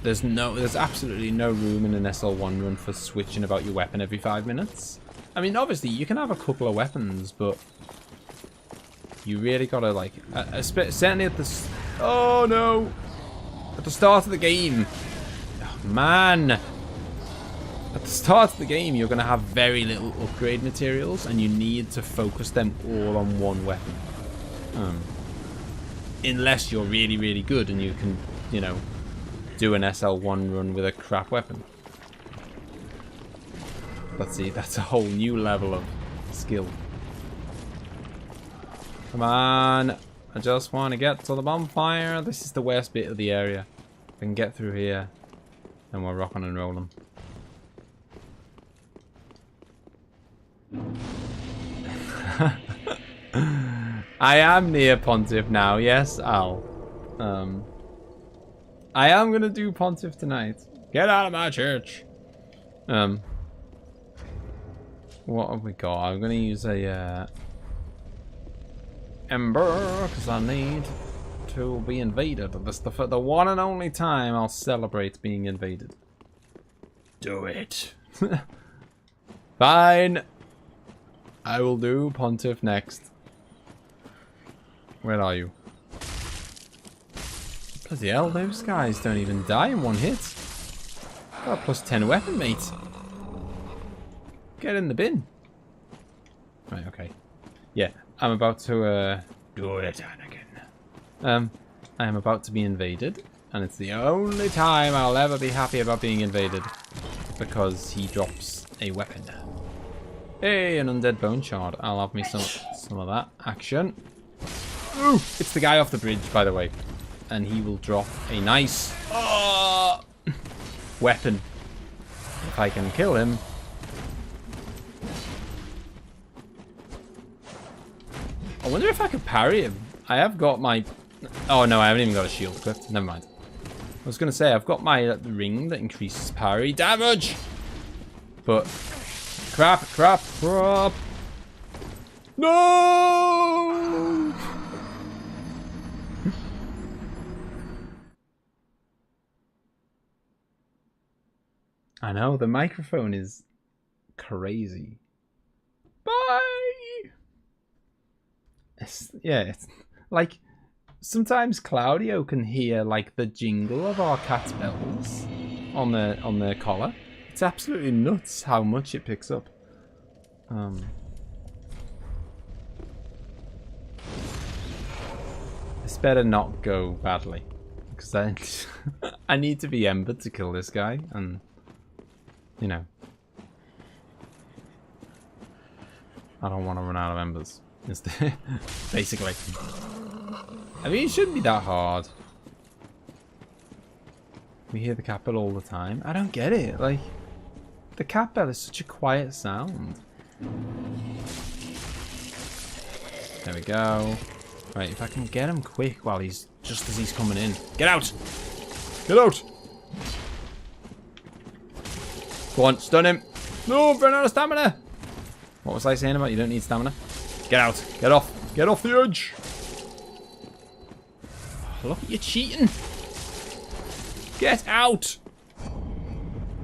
there's absolutely no room in an SL1 run for switching about your weapon every 5 minutes. I mean, obviously you can have a couple of weapons, but you really gotta like, certainly at the. Oh no! At the start of the game, oh, man. At the start of the game, you're gonna have very little upgrade materials, and you need to focus them all on one weapon. Unless you're really, really good and you can, do an SL1 run with a crap weapon. Let's see, that's a whole new level of skill. Come on, I just want to get to the bonfire. This is the worst bit of the area. If I can get through here, then we're rocking and rolling. I am near Pontiff now, yes, Al. I am gonna do Pontiff tonight. Get out of my church. What have we got? I'm gonna use a Ember because I need to be invaded. That's the one and only time I'll celebrate being invaded. Do it. Fine. I will do Pontiff next. Where are you? Bloody hell, those guys don't even die in one hit. Got a plus 10 weapon, mate. Get in the bin. Right, okay. Yeah, I'm about to do it again. I am about to be invaded, and it's the only time I'll ever be happy about being invaded, because he drops a weapon. Hey, an undead bone shard. I'll have me some of that action. Ooh, it's the guy off the bridge, by the way, and he will drop a nice weapon. If I can kill him. I wonder if I could parry him. I have got my... Oh no, I haven't even got a shield equipped. Never mind. I was going to say, I've got my ring that increases parry damage. But... Crap. No! I know, the microphone is crazy. Bye! It's like, sometimes Claudio can hear like the jingle of our cat's bells on the collar. It's absolutely nuts how much it picks up. This better not go badly, because I need to be embered to kill this guy, and you know, I don't want to run out of embers. Basically. I mean, it shouldn't be that hard. We hear the cat bell all the time. I don't get it. Like, the cat bell is such a quiet sound. There we go. Right, if I can get him quick while he's just as he's coming in. Get out! Get out! Go on, stun him. No, I'm running out of stamina. What was I saying about you don't need stamina? Get out. Get off. Get off the edge. Oh, look at you cheating. Get out.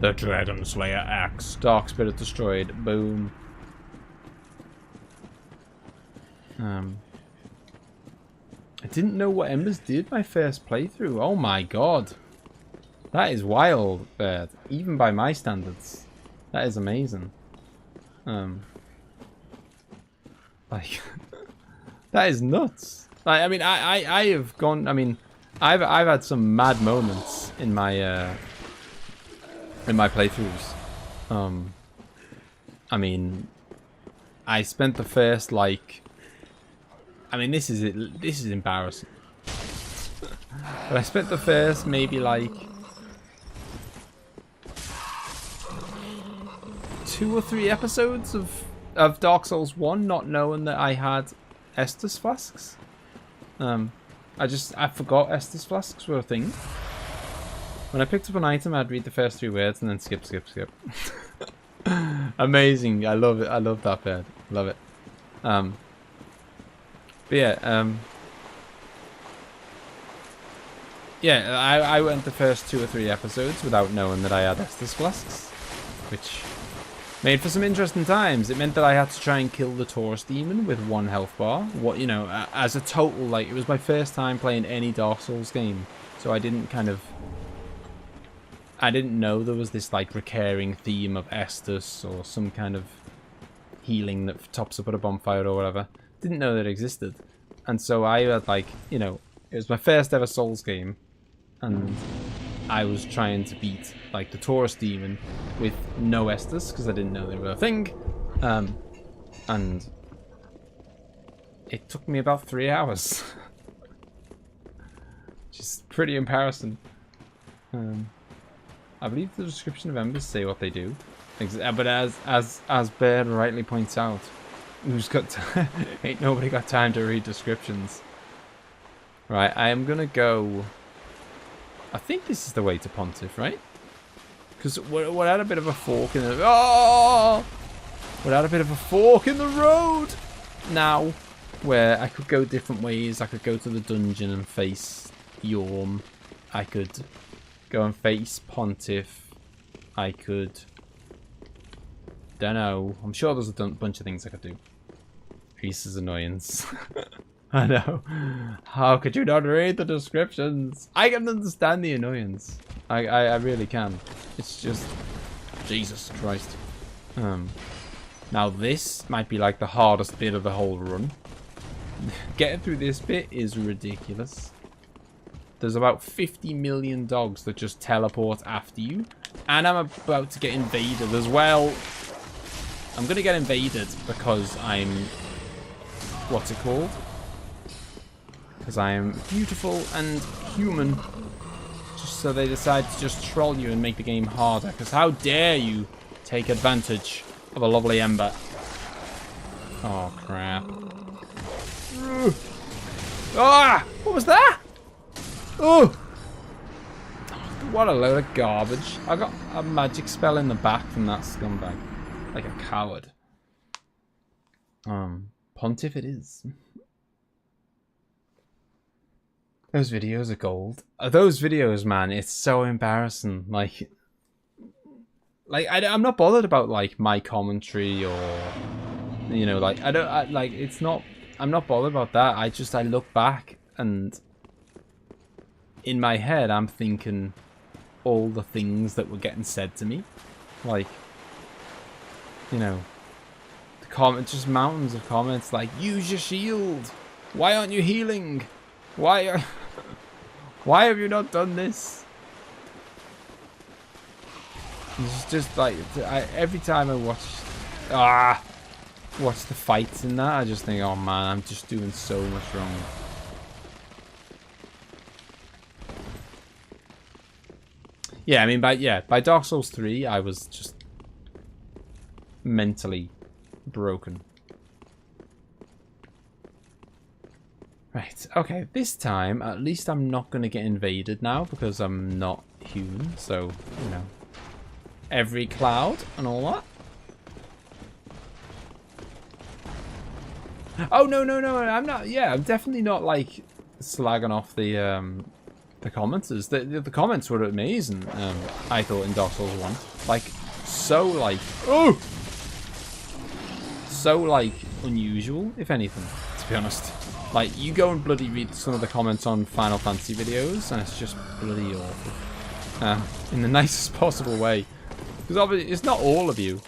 The Dragon Slayer axe. Dark Spirit destroyed. Boom. I didn't know what embers did my first playthrough. Oh my god. That is wild, Bird. Even by my standards. That is amazing. Like, that is nuts. Like, I mean, I have gone. I mean, I've had some mad moments in my playthroughs. I mean, I spent the first like. I mean, this is embarrassing. But I spent the first maybe like 2 or 3 episodes of Dark Souls 1 not knowing that I had Estus flasks. I forgot Estus flasks were a thing. When I picked up an item, I'd read the first 3 words and then skip. Amazing. I love it. I love that bit. Love it. But yeah, yeah, I went the first 2 or 3 episodes without knowing that I had Estus flasks, which made for some interesting times. It meant that I had to try and kill the Taurus demon with 1 health bar. What, you know, as a total, like, it was my first time playing any Dark Souls game, so I didn't know there was this like recurring theme of Estus or some kind of healing that tops up at a bonfire or whatever. Didn't know that it existed, and so I had like, you know, it was my first ever Souls game, and I was trying to beat like the Taurus demon with no Estus because I didn't know they were a thing, and it took me about 3 hours, which is pretty embarrassing. I believe the description of embers say what they do, but as Baird rightly points out, who's got ain't nobody got time to read descriptions. Right, I am gonna go. I think this is the way to Pontiff, right? Because we're at a bit of a fork in the we're at a bit of a fork in the road now, where I could go different ways. I could go to the dungeon and face Yorm. I could go and face Pontiff. I could. Don't know. I'm sure there's a bunch of things I could do. Reese's annoyance. I know. How could you not read the descriptions? I can understand the annoyance. I really can. It's just Jesus Christ. Now this might be like the hardest bit of the whole run. Getting through this bit is ridiculous. There's about 50 million dogs that just teleport after you. And I'm about to get invaded as well. I'm going to get invaded because I'm... What's it called? Because I am beautiful and human. Just so they decide to just troll you and make the game harder. Because how dare you take advantage of a lovely ember. Oh, crap. Ah! What was that? Oh! What a load of garbage. I got a magic spell in the back from that scumbag. Like a coward. Pontiff it is. Those videos are gold. Those videos, man, it's so embarrassing. Like I'm not bothered about like my commentary or, you know, like I'm not bothered about that. I look back and in my head I'm thinking all the things that were getting said to me, like, you know, the comment, just mountains of comments like, use your shield, why aren't you healing, why have you not done this? It's just like, every time I watch the fights in that, I just think, oh man, I'm just doing so much wrong. Yeah, I mean, by Dark Souls 3, I was just mentally broken. Right, okay, this time, at least I'm not going to get invaded now, because I'm not human, so, you know, every cloud and all that. Oh, no, I'm not, yeah, I'm definitely not, like, slagging off the commenters. The comments were amazing, I thought, in Dark Souls 1. Like, so, like, oh! So, like, unusual, if anything, to be honest. Like, you go and bloody read some of the comments on Final Fantasy videos, and it's just bloody awful. In the nicest possible way. Because obviously, it's not all of you.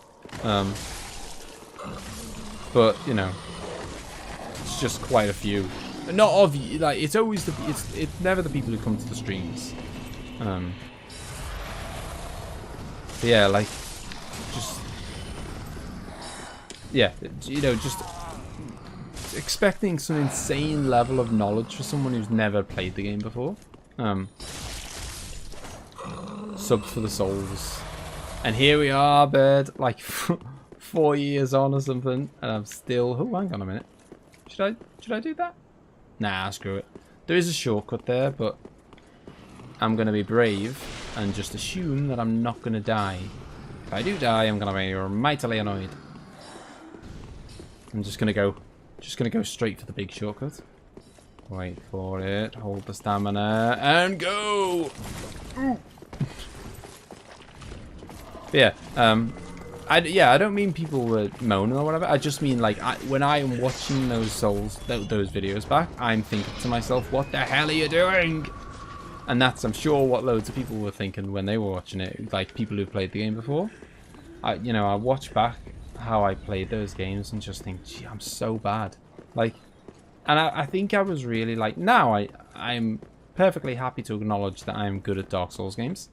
But, you know, it's just quite a few. Not of you, like, it's always it's never the people who come to the streams. But yeah, like, just, yeah, you know, just expecting some insane level of knowledge for someone who's never played the game before. Subs for the souls. And here we are, bird, like 4 years on or something, and I'm still, oh, hang on a minute. Should I do that? Nah, screw it. There is a shortcut there, but I'm going to be brave and just assume that I'm not going to die. If I do die, I'm going to be mightily annoyed. I'm just going to go straight for the big shortcut. Wait for it, hold the stamina, and go! Ooh. Yeah, I don't mean people were moaning or whatever. I just mean, like, when I am watching those videos back, I'm thinking to myself, what the hell are you doing? And that's, I'm sure, what loads of people were thinking when they were watching it. Like, people who played the game before. I watch back how I played those games and just think, gee, I'm so bad. Like, and I think I was really, like, now I'm perfectly happy to acknowledge that I'm good at Dark Souls games.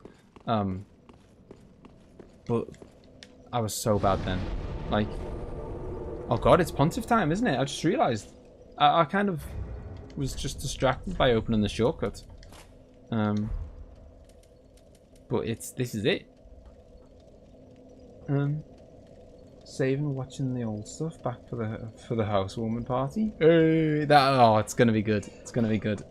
But I was so bad then. Like, oh god, it's Pontiff time, isn't it? I just realised. I kind of was just distracted by opening the shortcut. But this is it. Saving, watching the old stuff back for the housewarming party. It's gonna be good. It's gonna be good.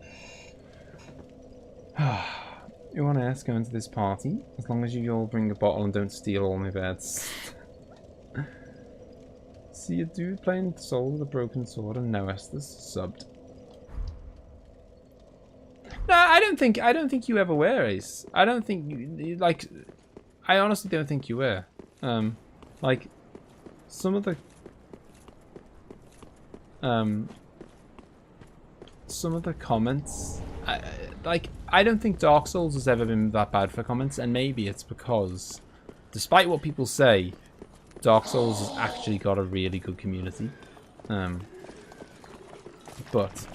You want to go into this party? As long as you all bring a bottle and don't steal all my beds. See a dude playing Soul with a broken sword and no Esthers subbed. No, I don't think you ever were, Ace. I don't think you, like, I honestly don't think you were. Like, some of the comments, I don't think Dark Souls has ever been that bad for comments, and maybe it's because, despite what people say, Dark Souls has actually got a really good community. But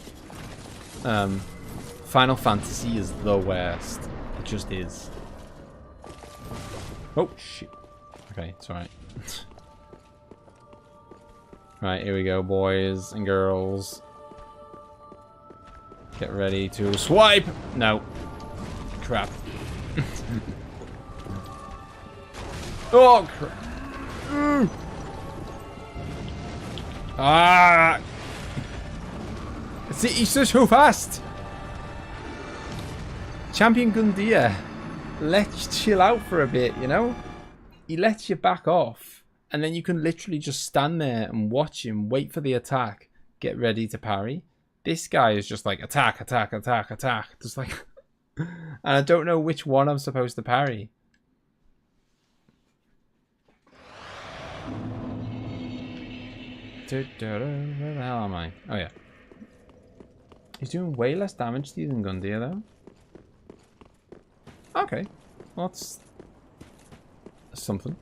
Final Fantasy is the worst. It just is. Oh shit. Okay, it's alright. Right, here we go, boys and girls. Get ready to swipe! No. Crap. Oh, crap. Ah! See, he's so fast! Champion Gundia lets you chill out for a bit, you know? He lets you back off. And then you can literally just stand there and watch him, wait for the attack, get ready to parry. This guy is just like, attack, attack, attack, attack. Just like... and I don't know which one I'm supposed to parry. Where the hell am I? Oh yeah. He's doing way less damage to you than Gundia though. Okay. Well, that's something.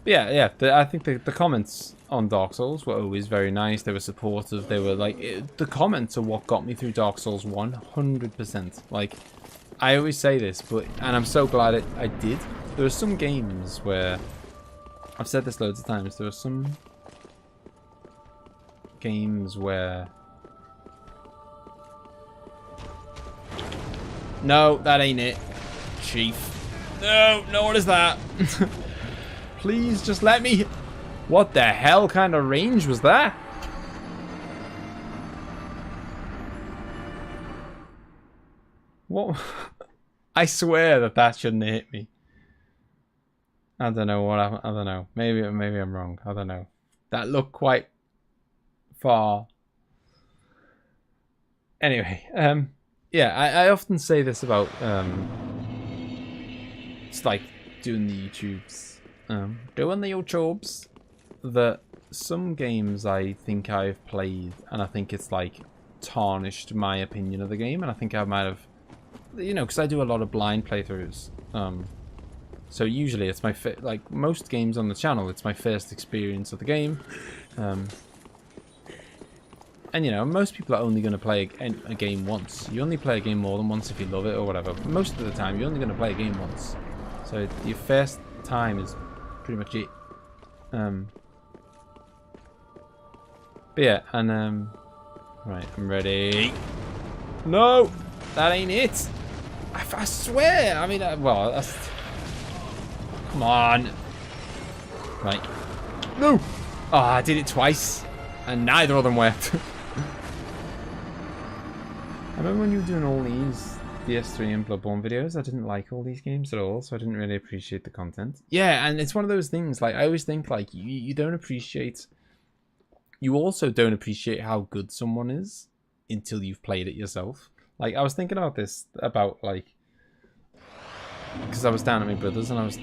Yeah. I think the comments on Dark Souls were always very nice. They were supportive. They were like... the comments are what got me through Dark Souls 100%. Like, I always say this, but... and I'm so glad I did. There are some games where... I've said this loads of times. There are some games where... No, that ain't it, Chief. No, what is that? Please, just let me... What the hell kind of range was that? What? I swear that shouldn't have hit me. I don't know what I don't know. Maybe I'm wrong. I don't know. That looked quite far. Anyway, yeah, I often say this about it's like doing the YouTubes, that some games I think I've played and I think it's like tarnished my opinion of the game, and I think I might have, you know, because I do a lot of blind playthroughs. So usually it's my like most games on the channel, it's my first experience of the game. And you know, most people are only going to play a game once. You only play a game more than once if you love it or whatever. Most of the time, you're only going to play a game once. So your first time is pretty much it. But yeah, and right, I'm ready. No, that ain't it. I swear. I mean, well, that's... Come on. Right. No. Oh, I did it twice, and neither of them worked. I remember when you were doing all these DS3 and Bloodborne videos, I didn't like all these games at all, so I didn't really appreciate the content. Yeah, and it's one of those things, like, I always think, like, you don't appreciate... You also don't appreciate how good someone is until you've played it yourself. Like, I was thinking about this, like... Because I was down at my brother's, and I was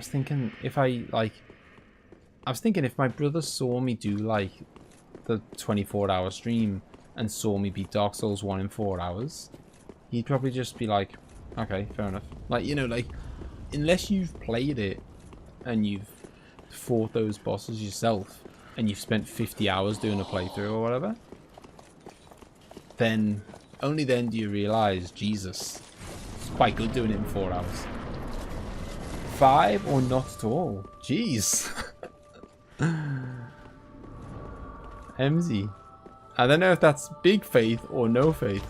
thinking if if my brother saw me do, like, the 24-hour stream and saw me beat Dark Souls 1 in 4 hours, he'd probably just be like, okay, fair enough. Like, you know, like, unless you've played it and you've fought those bosses yourself and you've spent 50 hours doing a playthrough or whatever, then, only then do you realise, Jesus, it's quite good doing it in 4 hours. 5 or not at all? Jeez. emzee. I don't know if that's big faith or no faith.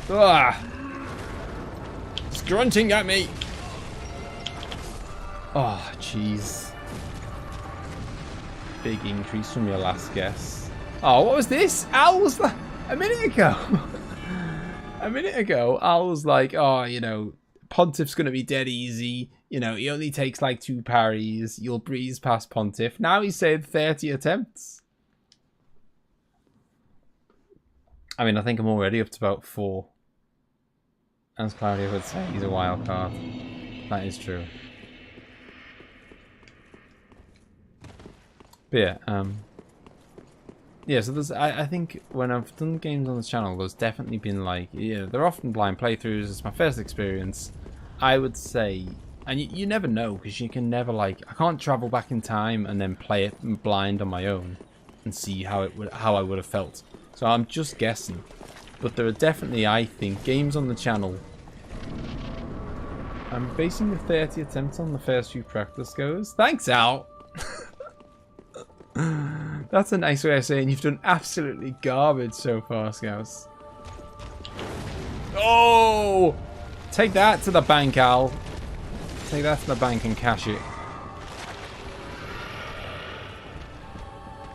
Ah! It's grunting at me. Oh, jeez. Big increase from your last guess. Oh, what was this? Al was like... A minute ago. A minute ago, Al was like, oh, you know, Pontiff's going to be dead easy. You know, he only takes like 2 parries. You'll breeze past Pontiff. Now he's saying 30 attempts. I mean, I think I'm already up to about 4. As Claudio would say, he's a wild card. That is true. But yeah, yeah, so there's, I think when I've done games on this channel, there's definitely been like, yeah, they're often blind playthroughs. It's my first experience. I would say, and you never know, because you can never, like, I can't travel back in time and then play it blind on my own and see how I would have felt. So I'm just guessing. But there are definitely, I think, games on the channel. I'm basing the 30 attempts on the first few practice goes. Thanks, Al! That's a nice way of saying you've done absolutely garbage so far, Scouse. Oh! Take that to the bank, Al. Take that to the bank and cash it.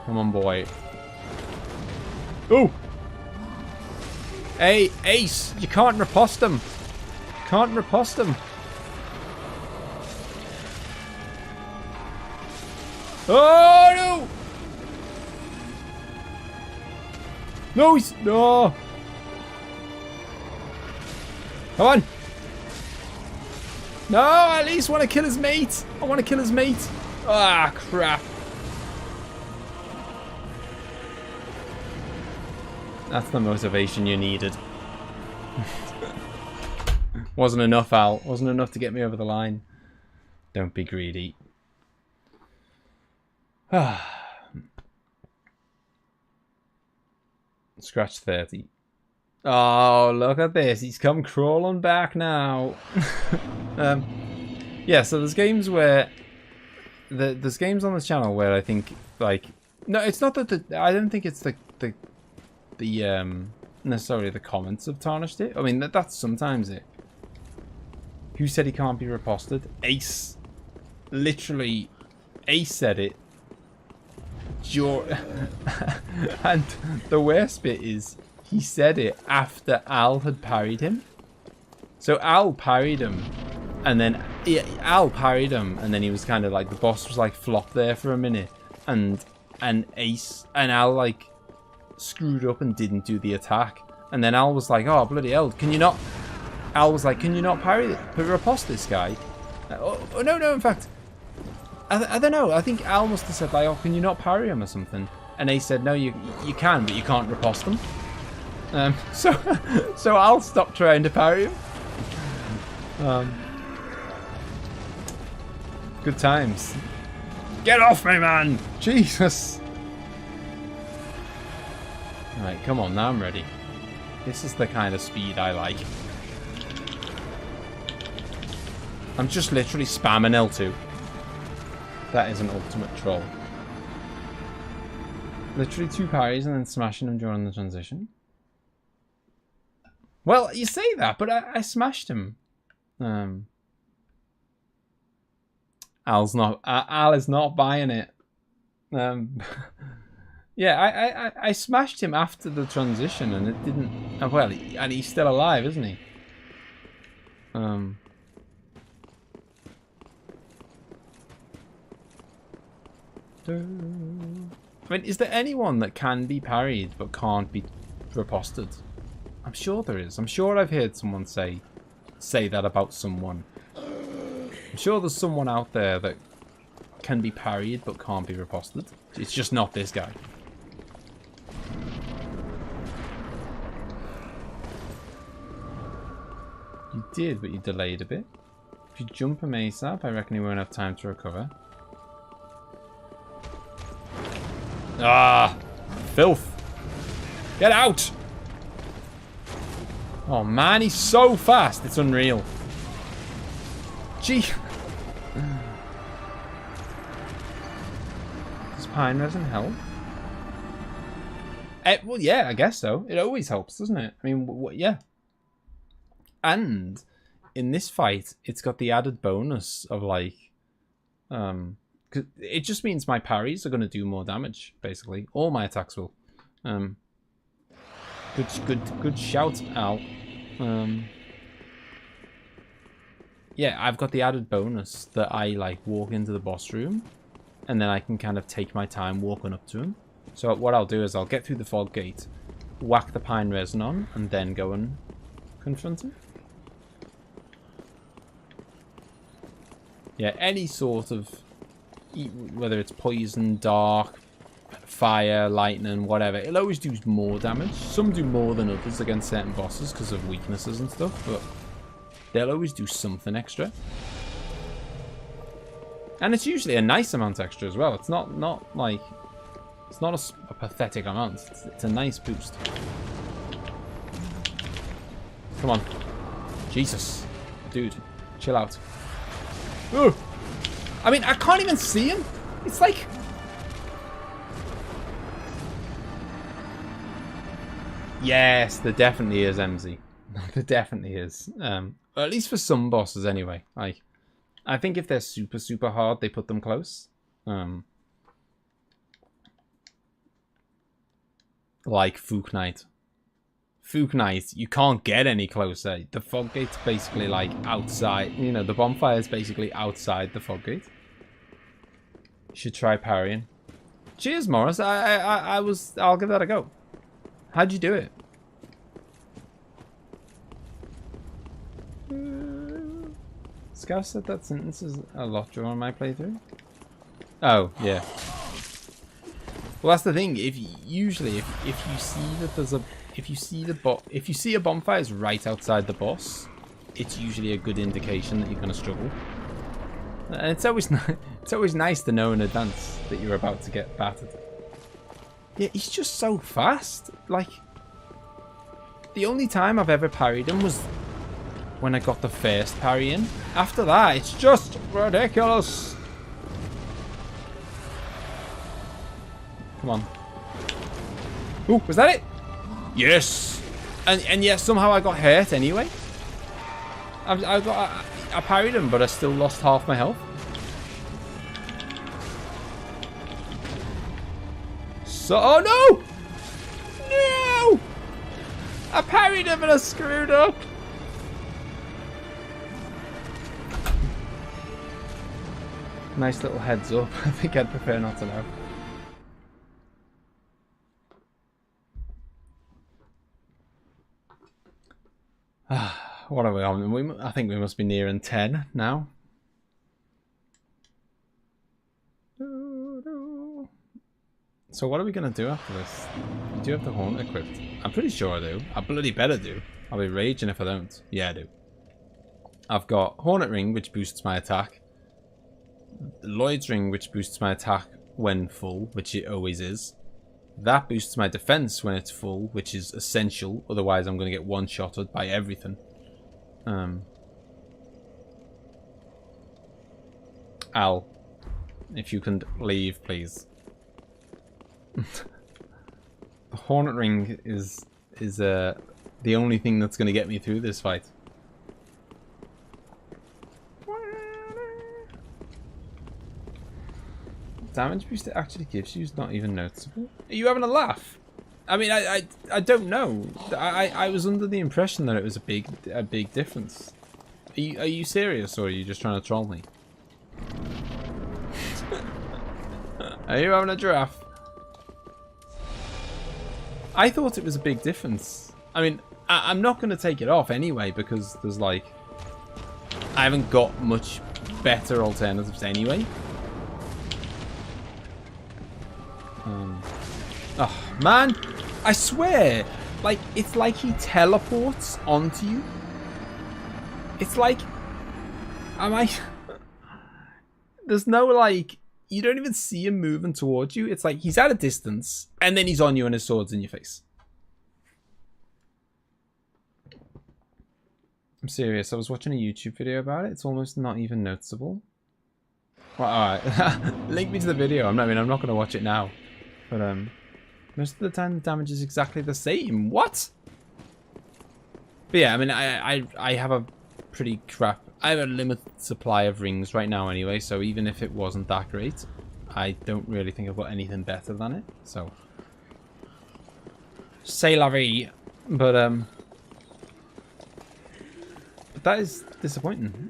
Come on, boy. Oh! Hey, Ace! You can't riposte him! Can't riposte him! Oh, no! No, he's... No! Come on! No, I at least want to kill his mate! I want to kill his mate! Ah, crap. That's the motivation you needed. Wasn't enough, Al. Wasn't enough to get me over the line. Don't be greedy. Scratch 30. Oh, look at this. He's come crawling back now. Yeah, so there's games where... There's games on this channel where I think, like... No, it's not that I don't think it's the necessarily the comments have tarnished it. I mean, that's sometimes it. Who said he can't be riposted? Ace. Literally, Ace said it. And the worst bit is he said it after Al had parried him. So Al parried him, and then Al parried him, and then he was kind of like, the boss was like flopped there for a minute, and Ace and Al like screwed up and didn't do the attack, and then Al was like, oh bloody hell, can you not? Al was like, can you not riposte this guy? Oh no, in fact. I don't know. I think Al must have said, like, oh, can you not parry him or something? And Ace said, no, you can, but you can't riposte them. So Al stopped trying to parry him. Good times. Get off me, man! Jesus! Alright, come on, now I'm ready. This is the kind of speed I like. I'm just literally spamming L2. That is an ultimate troll. Literally 2 parries and then smashing him during the transition. Well, you say that, but I smashed him. Al is not buying it. Yeah, I smashed him after the transition and it didn't... Well, and he's still alive, isn't he? I mean, is there anyone that can be parried but can't be riposted? I'm sure there is. I'm sure I've heard someone say that about someone. I'm sure there's someone out there that can be parried but can't be riposted. It's just not this guy. You did, but you delayed a bit. If you jump him ASAP, I reckon he won't have time to recover. Ah! Filth! Get out! Oh man, he's so fast, it's unreal. Gee! Does pine resin help? Well, yeah, I guess so. It always helps, doesn't it? I mean, yeah. And in this fight, it's got the added bonus of like, cause it just means my parries are going to do more damage. Basically, all my attacks will. Good shout, Al. Yeah, I've got the added bonus that I like walk into the boss room, and then I can kind of take my time walking up to him. So what I'll do is I'll get through the fog gate, whack the pine resin on, and then go and confront him. Yeah, any sort of, whether it's poison, dark, fire, lightning, whatever, it'll always do more damage. Some do more than others against certain bosses because of weaknesses and stuff, but they'll always do something extra. And it's usually a nice amount extra as well. It's not like, it's not a pathetic amount. It's a nice boost. Come on. Jesus. Dude, chill out. Ugh. I mean, I can't even see him. It's like... Yes, there definitely is, emzee. There definitely is. At least for some bosses anyway. Like, I think if they're super, super hard, they put them close. Like Fook Knight. Fook Knight, you can't get any closer. The fog gate's basically like outside. You know, the bonfire is basically outside the fog gate. You should try parrying. Cheers, Morris. I'll give that a go. How'd you do it? Scouse said that sentence is a lot during my playthrough. Oh, yeah. Well, that's the thing. If you see that there's a if you see a bonfire is right outside the boss, it's usually a good indication that you're going to struggle. And it's always nice to know in advance that you're about to get battered. Yeah, he's just so fast. Like, the only time I've ever parried him was when I got the first parry in. After that, it's just ridiculous. Come on. Ooh, was that it? Yes. And yet somehow I got hurt anyway. I parried him, but I still lost half my health. So, oh no! No! I parried him and I screwed up. Nice little heads up. I think I'd prefer not to know. What are we on? I think we must be nearing 10 now. So what are we going to do after this? Do you have the horn equipped? I'm pretty sure I do. I bloody better do. I'll be raging if I don't. Yeah, I do. I've got Hornet Ring, which boosts my attack. Lloyd's Ring, which boosts my attack when full, which it always is. That boosts my defense when it's full, which is essential. Otherwise, I'm going to get one-shotted by everything. Al, if you can leave, please. The Hornet Ring is the only thing that's going to get me through this fight. Damage boost it actually gives you is not even noticeable. Are you having a laugh? I mean, I don't know. I was under the impression that it was a big difference. Are you serious, or are you just trying to troll me? Are you having a giraffe? I thought it was a big difference. I mean, I'm not going to take it off anyway because there's like, I haven't got much better alternatives anyway. Oh man, I swear, like, it's like he teleports onto you. It's like, there's no, like, you don't even see him moving towards you. It's like he's at a distance and then he's on you and his sword's in your face. I'm serious. I was watching a YouTube video about it. It's almost not even noticeable. Well, alright. Link me to the video. I'm not going to watch it now. But, most of the time the damage is exactly the same. What? But yeah, I mean, I have a pretty crap... I have a limited supply of rings right now anyway, so even if it wasn't that great, I don't really think I've got anything better than it, so... C'est la vie. But that is disappointing.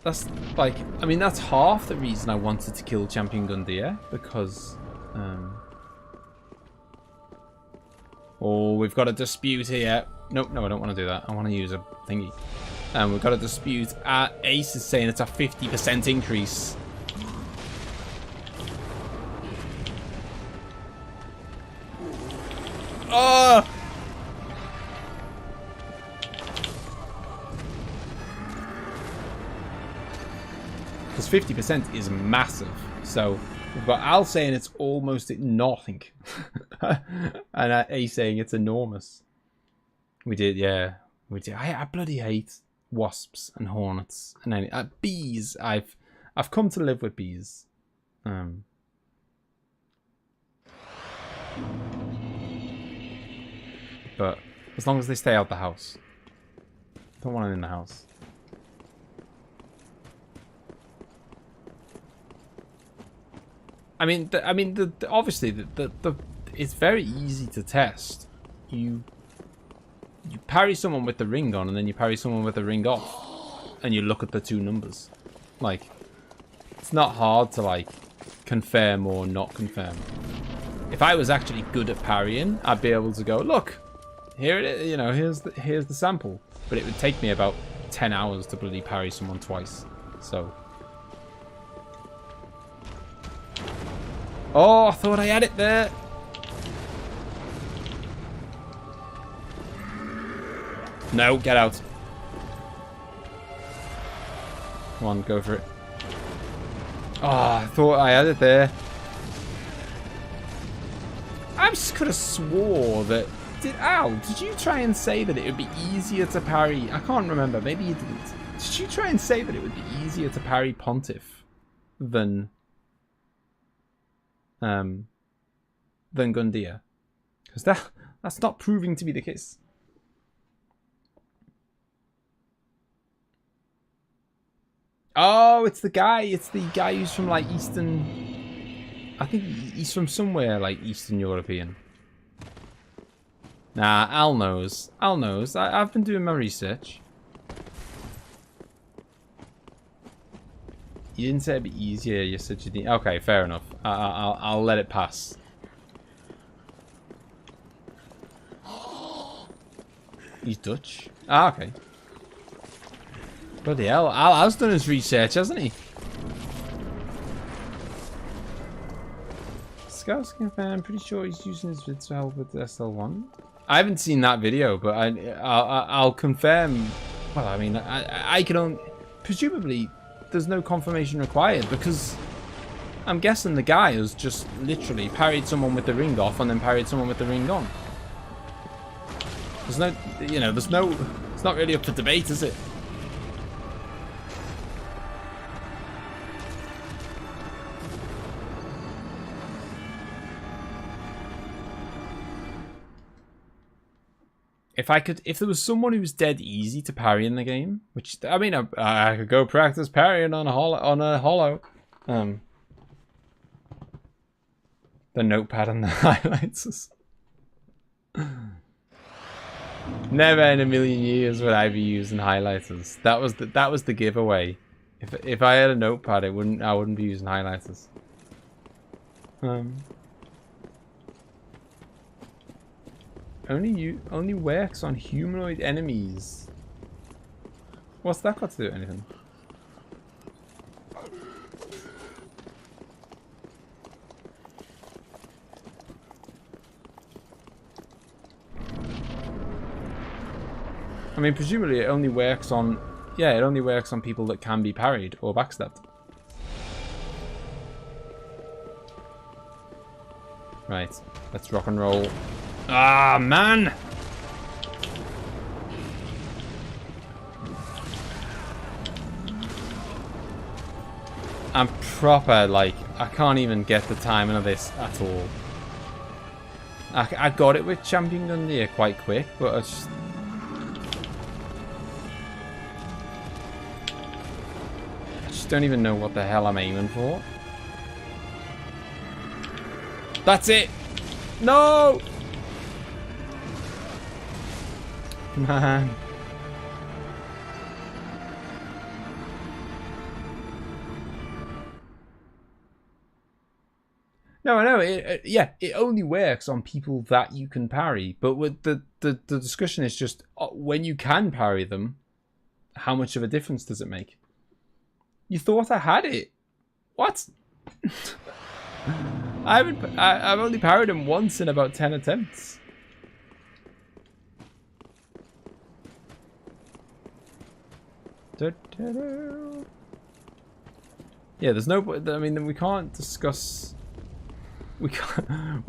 That's, like... I mean, that's half the reason I wanted to kill Champion Gundyr, because... Oh, we've got a dispute here. Nope, no, I don't want to do that. I want to use a thingy. And we've got a dispute. Ace is saying it's a 50% increase. Oh! Because 50% is massive. So we've got Al saying it's almost nothing. And Ace saying it's enormous. We did, yeah. We did. I bloody hate wasps and hornets and bees. I've come to live with bees. But as long as they stay out the house. Don't want them in the house. I mean, obviously, it's very easy to test. You parry someone with the ring on, and then you parry someone with the ring off, and you look at the two numbers. Like, it's not hard to like confirm or not confirm. If I was actually good at parrying, I'd be able to go, look, here it is. You know, here's the sample. But it would take me about 10 hours to bloody parry someone twice. So. Oh, I thought I had it there. No, get out. Come on, go for it. Oh, I thought I had it there. I just could have swore that... Did you try and say that it would be easier to parry... I can't remember, maybe you didn't. Did you try and say that it would be easier to parry Pontiff than Gundia? Because that's not proving to be the case. Oh, it's the guy who's from like Eastern... I think he's from somewhere like Eastern European. Nah, Al knows. Al knows. I've been doing my research. You didn't say it'd be easier. You said you didn't. Okay, fair enough. I'll let it pass. He's Dutch. Ah, okay. Bloody hell. Al has done his research, hasn't he? Scouse confirmed. Pretty sure he's using his vid to help with the SL1. I haven't seen that video, but I'll confirm. Well, I mean, I can only... Presumably, there's no confirmation required because I'm guessing the guy has just literally parried someone with the ring off and then parried someone with the ring on. There's no... You know, there's no... It's not really up for debate, is it? If there was someone who was dead easy to parry in the game, which I mean, I could go practice parrying on a hollow, the notepad and the highlights. Never in a million years would I be using highlighters. That was the giveaway. If I had a notepad, I wouldn't be using highlighters. Only works on humanoid enemies. What's that got to do with anything? I mean, presumably it only works on... Yeah, it only works on people that can be parried or backstabbed. Right, let's rock and roll. Ah, man! I'm proper, like, I can't even get the timing of this at all. I got it with Champion Gundia quite quick, but I just don't even know what the hell I'm aiming for. That's it! No! Man. No, I know. Yeah, it only works on people that you can parry. But with the discussion is just when you can parry them, how much of a difference does it make? You thought I had it? What? I've only parried him once in about 10 attempts. Yeah, there's no. I mean, we can't discuss. We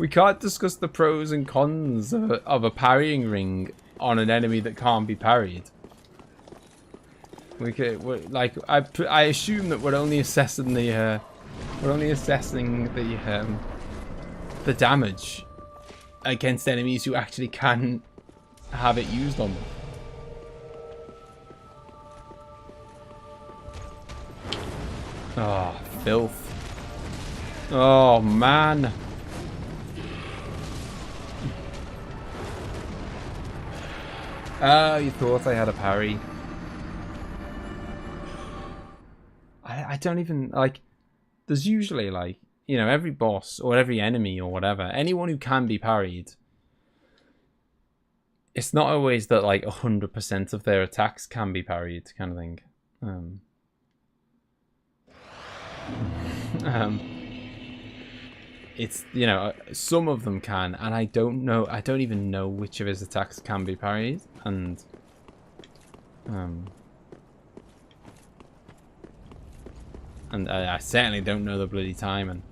can't discuss the pros and cons of a parrying ring on an enemy that can't be parried. I assume that we're only assessing the the damage against enemies who actually can have it used on them. Oh, filth. Oh, man. Oh, you thought I had a parry. I don't even, like, there's usually, like, you know, every boss or every enemy or whatever, anyone who can be parried, it's not always that, like, 100% of their attacks can be parried, kind of thing. It's, you know, some of them can, and I don't even know which of his attacks can be parried, and I certainly don't know the bloody timing.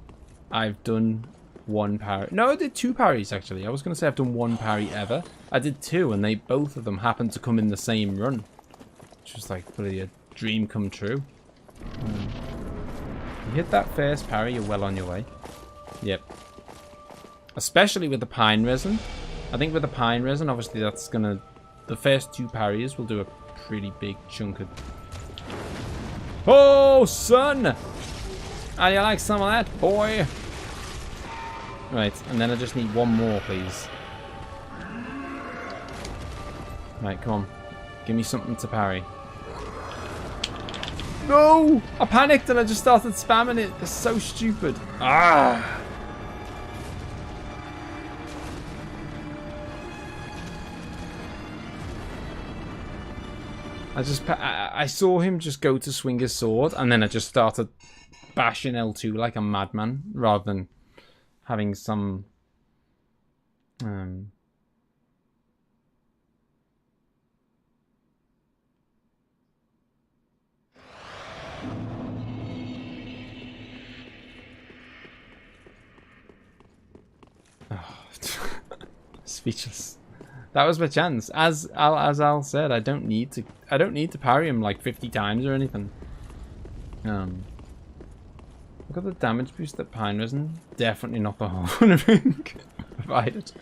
I've done one parry. No, I did 2 parries, actually. I was going to say I've done 1 parry ever. I did 2, and both of them happened to come in the same run. Which was like bloody a dream come true. You hit that first parry, you're well on your way. Yep. Especially with the pine resin. I think with the pine resin, obviously that's going to... The first 2 parries will do a pretty big chunk of... Oh, son! How do you like some of that, boy? Right, and then I just need 1 more, please. Right, come on. Give me something to parry. No! I panicked and I just started spamming it. It's so stupid. Ah! I saw him just go to swing his sword, and then I just started bashing L2 like a madman, rather than having some... Speechless. That was my chance. As Al said, I don't need to parry him like 50 times or anything. Look at the damage boost that pine resin. Definitely not the whole ring provided.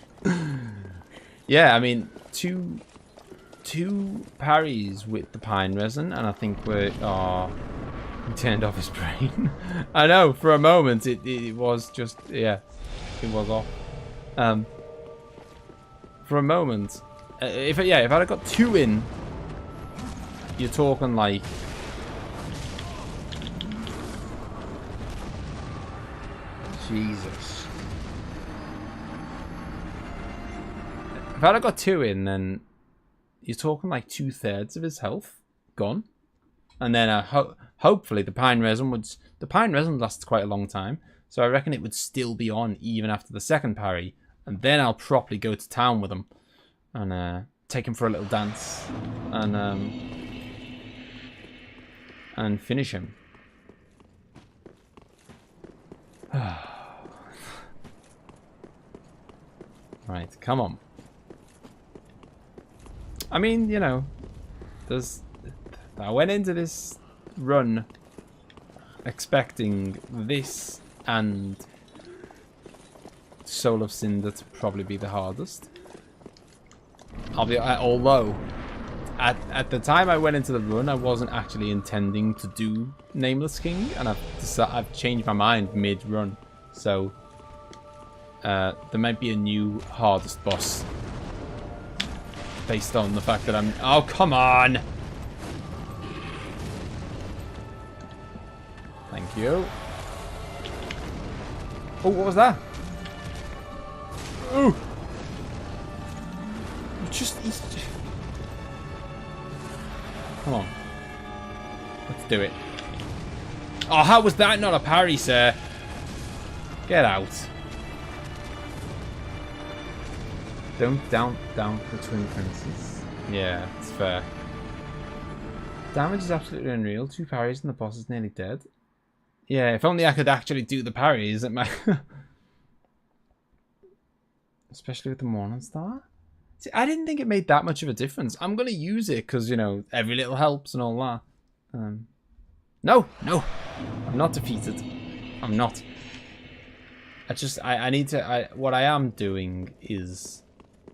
Yeah, I mean two parries with the pine resin, and I think we turned off his brain. I know, for a moment it was just, yeah, it was off. For a moment, if I'd have got 2 in, you're talking like... Jesus. If I'd have got 2 in, then you're talking like 2/3 of his health gone. And then hopefully the pine resin would... The pine resin lasts quite a long time, so I reckon it would still be on even after the second parry. And then I'll properly go to town with him and take him for a little dance and finish him. Right, come on. I mean, you know, I went into this run expecting this and Soul of Cinder to probably be the hardest. Although at the time I went into the run, I wasn't actually intending to do Nameless King, and I've changed my mind mid-run. So there might be a new hardest boss based on the fact that I'm... Oh, come on! Thank you. Oh, what was that? Ooh! Just... Come on. Let's do it. Oh, how was that not a parry, sir? Get out. Don't down the twin princes. Yeah, it's fair. Damage is absolutely unreal. 2 parries and the boss is nearly dead. Yeah, if only I could actually do the parries at my... Especially with the Morning Star. See, I didn't think it made that much of a difference. I'm going to use it because, you know, every little helps and all that. No. I'm not defeated. I'm not. I need to... what I am doing is...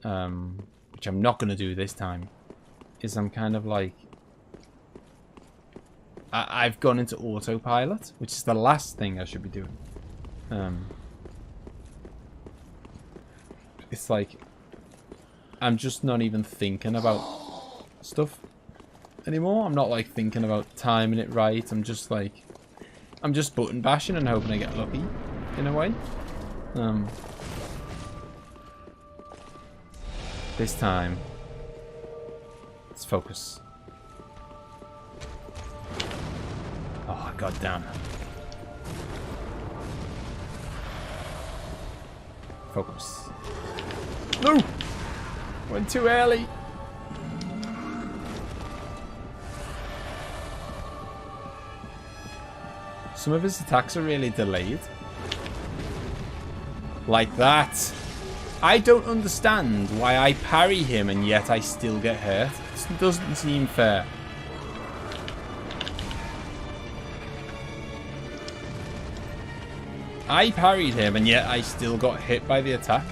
which I'm not going to do this time. Is I'm kind of like... I've gone into autopilot, which is the last thing I should be doing. It's like I'm just not even thinking about stuff anymore. I'm not like thinking about timing it right. I'm just button bashing and hoping I get lucky in a way. This time, let's focus. Oh, goddamn. Focus. No! Went too early. Some of his attacks are really delayed. Like that. I don't understand why I parry him and yet I still get hurt. This doesn't seem fair. I parried him and yet I still got hit by the attack.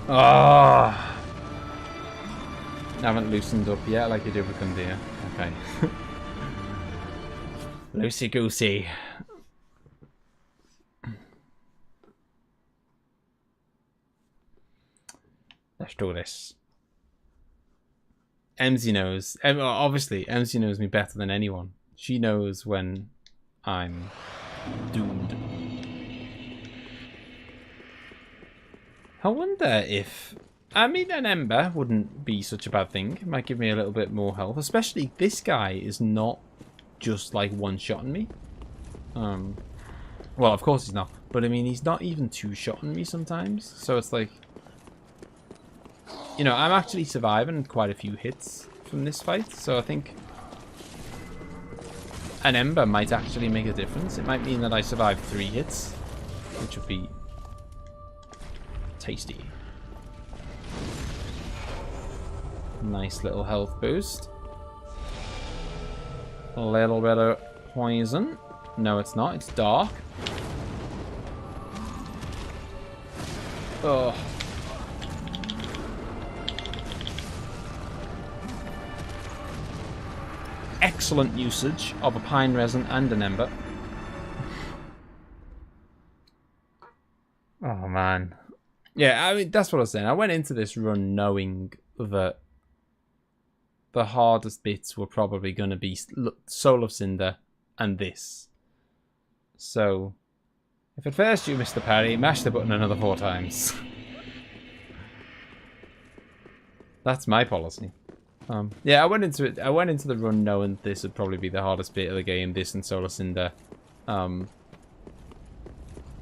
Oh. I haven't loosened up yet like you did with Gundia. Okay. Loosey goosey. Let's do this. Emzee knows. Obviously, Emzee knows me better than anyone. She knows when I'm doomed. I wonder if... I mean, an ember wouldn't be such a bad thing. It might give me a little bit more health. Especially this guy is not just like one-shotting me. Well, of course he's not. But I mean, he's not even two-shotting me sometimes. So it's like... You know, I'm actually surviving quite a few hits from this fight. So I think... an ember might actually make a difference. It might mean that I survive 3 hits, which would be tasty. Nice little health boost. A little bit of poison. No, it's not. It's dark. Oh. Excellent usage of a pine resin and an ember. Oh man. Yeah, I mean, that's what I was saying. I went into this run knowing that the hardest bits were probably going to be Soul of Cinder and this. So, if at first you missed the parry, mash the button another 4 times. That's my policy. Yeah, I went into it. I went into the run knowing this would probably be the hardest bit of the game. This and Solar Cinder.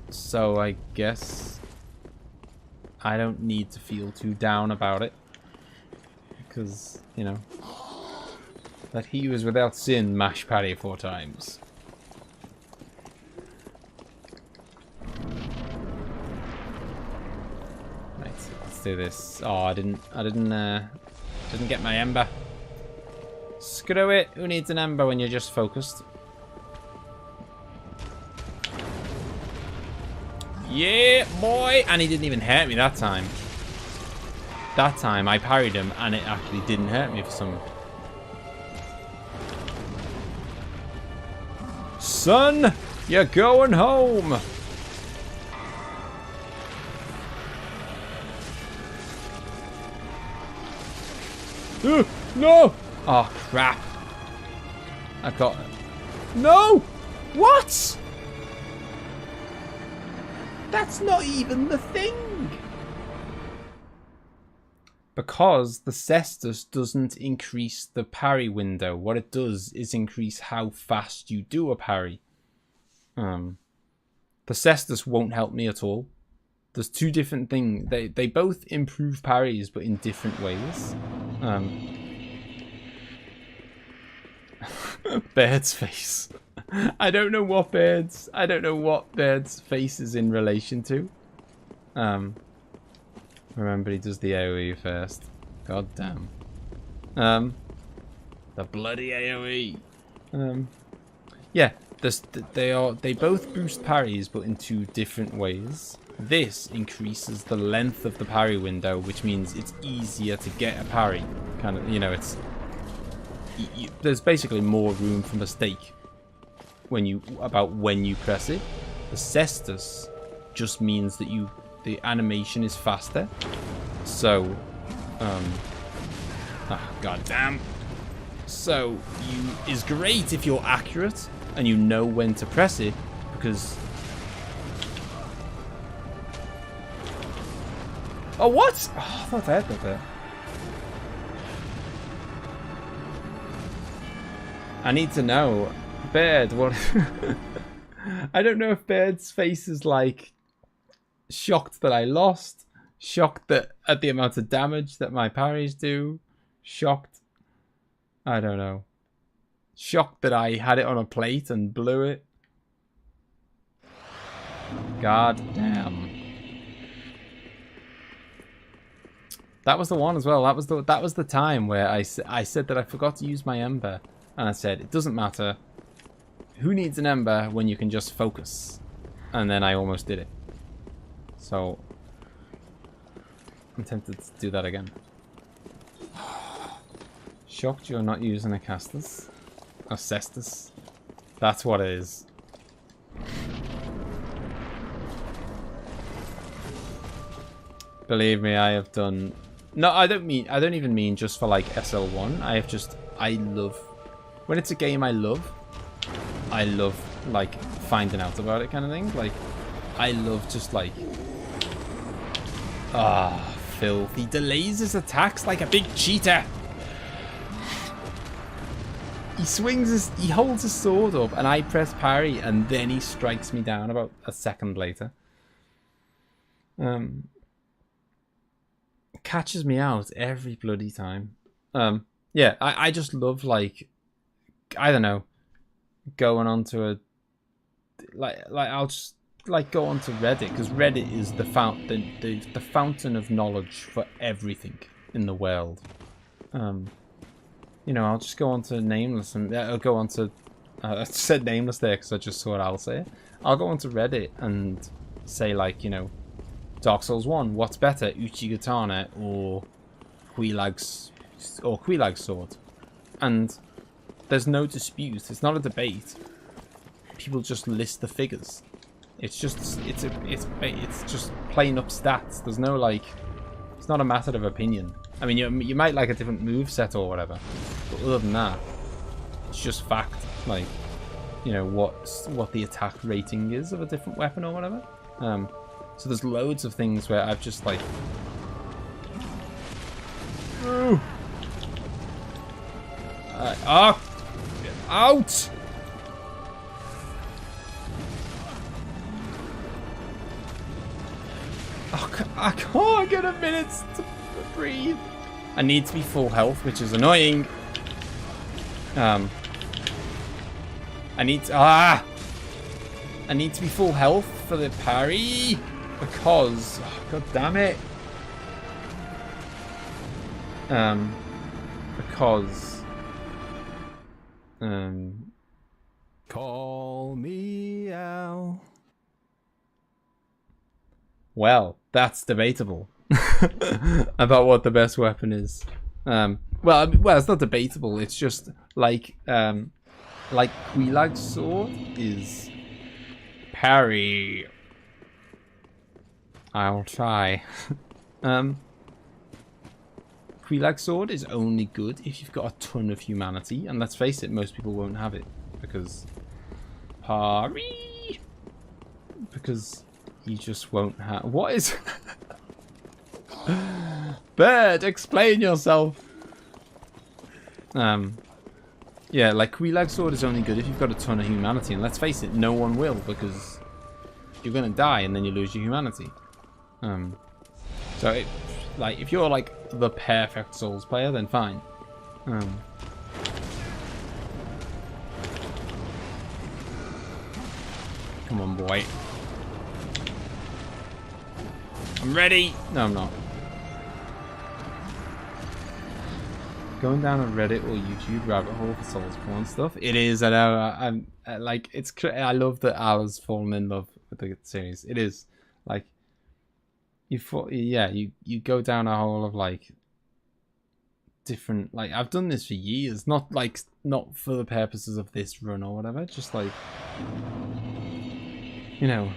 So I guess I don't need to feel too down about it, because you know that he was without sin mash parry 4 times. Right, let's do this. Oh, I didn't get my ember. Screw it. Who needs an ember when you're just focused? Yeah, boy. And he didn't even hurt me that time. That time I parried him and it actually didn't hurt me for some... Son, you're going home. No! Oh, crap. I got it. No! What? That's not even the thing. Because the cestus doesn't increase the parry window. What it does is increase how fast you do a parry. The cestus won't help me at all. There's two different things. They both improve parries, but in different ways. Bird's face. I don't know what bird's face is in relation to. Remember, he does the AoE first. God damn. The bloody AoE. Yeah, they both boost parries, but in two different ways. This increases the length of the parry window, which means it's easier to get a parry. Kind of, you know, it's there's basically more room for mistake when you press it. The cestus just means that the animation is faster. So, goddamn. So is great if you're accurate and you know when to press it, because. Oh, what? Oh, I thought I had that there. I need to know, Bird. What? I don't know if Bird's face is like shocked that I lost, shocked at the amount of damage that my parries do, shocked. I don't know. Shocked that I had it on a plate and blew it. God damn. That was the one as well. That was the time where I said that I forgot to use my ember, and I said it doesn't matter. Who needs an ember when you can just focus? And then I almost did it. So I'm tempted to do that again. Shocked you're not using a castus. A cestus. That's what it is. Believe me, I have done. No, I don't even mean just for like SL1. I love when it's a game I love like finding out about it kind of thing. Like I love just like filth. He delays his attacks like a big cheater. He holds his sword up and I press parry and then he strikes me down about a second later. Catches me out every bloody time. Yeah, I just love, like, I don't know, going onto a like I'll just like go onto Reddit, because Reddit is the fountain of knowledge for everything in the world. You know, I'll just go onto Nameless and I'll go onto I said Nameless there because I just saw it. I'll say it. I'll go onto Reddit and say, like, you know, Dark Souls 1, what's better, Uchigatana or Quilag's sword? And there's no dispute. It's not a debate. People just list the figures. It's just just plain up stats. There's no, like, it's not a matter of opinion. I mean, you might like a different move set or whatever, but other than that, it's just fact. Like, you know, what the attack rating is of a different weapon or whatever. So there's loads of things where I've just like, get out! Oh, I can't get a minute to breathe. I need to be full health, which is annoying. I need to be full health for the parry, because god damn it. Because Call me out. Well, that's debatable. About what the best weapon is. Well, it's not debatable. It's just like Quilag's sword is parry. I'll try. Quilag's sword is only good if you've got a ton of humanity, and let's face it, most people won't have it because parry. Because you just won't have. What is? Bird, explain yourself. Yeah, like Quelaag Sword is only good if you've got a ton of humanity, and let's face it, no one will, because you're gonna die and then you lose your humanity. So like if you're like the perfect Souls player, then fine. Come on, boy. I'm ready. No, I'm not. Going down a Reddit or YouTube rabbit hole for Souls porn stuff. It is. I know. I'm like it's. I love that Ali's fallen in love with the series. It is like you go down a hole of like different. Like I've done this for years. Not for the purposes of this run or whatever. Just like you know.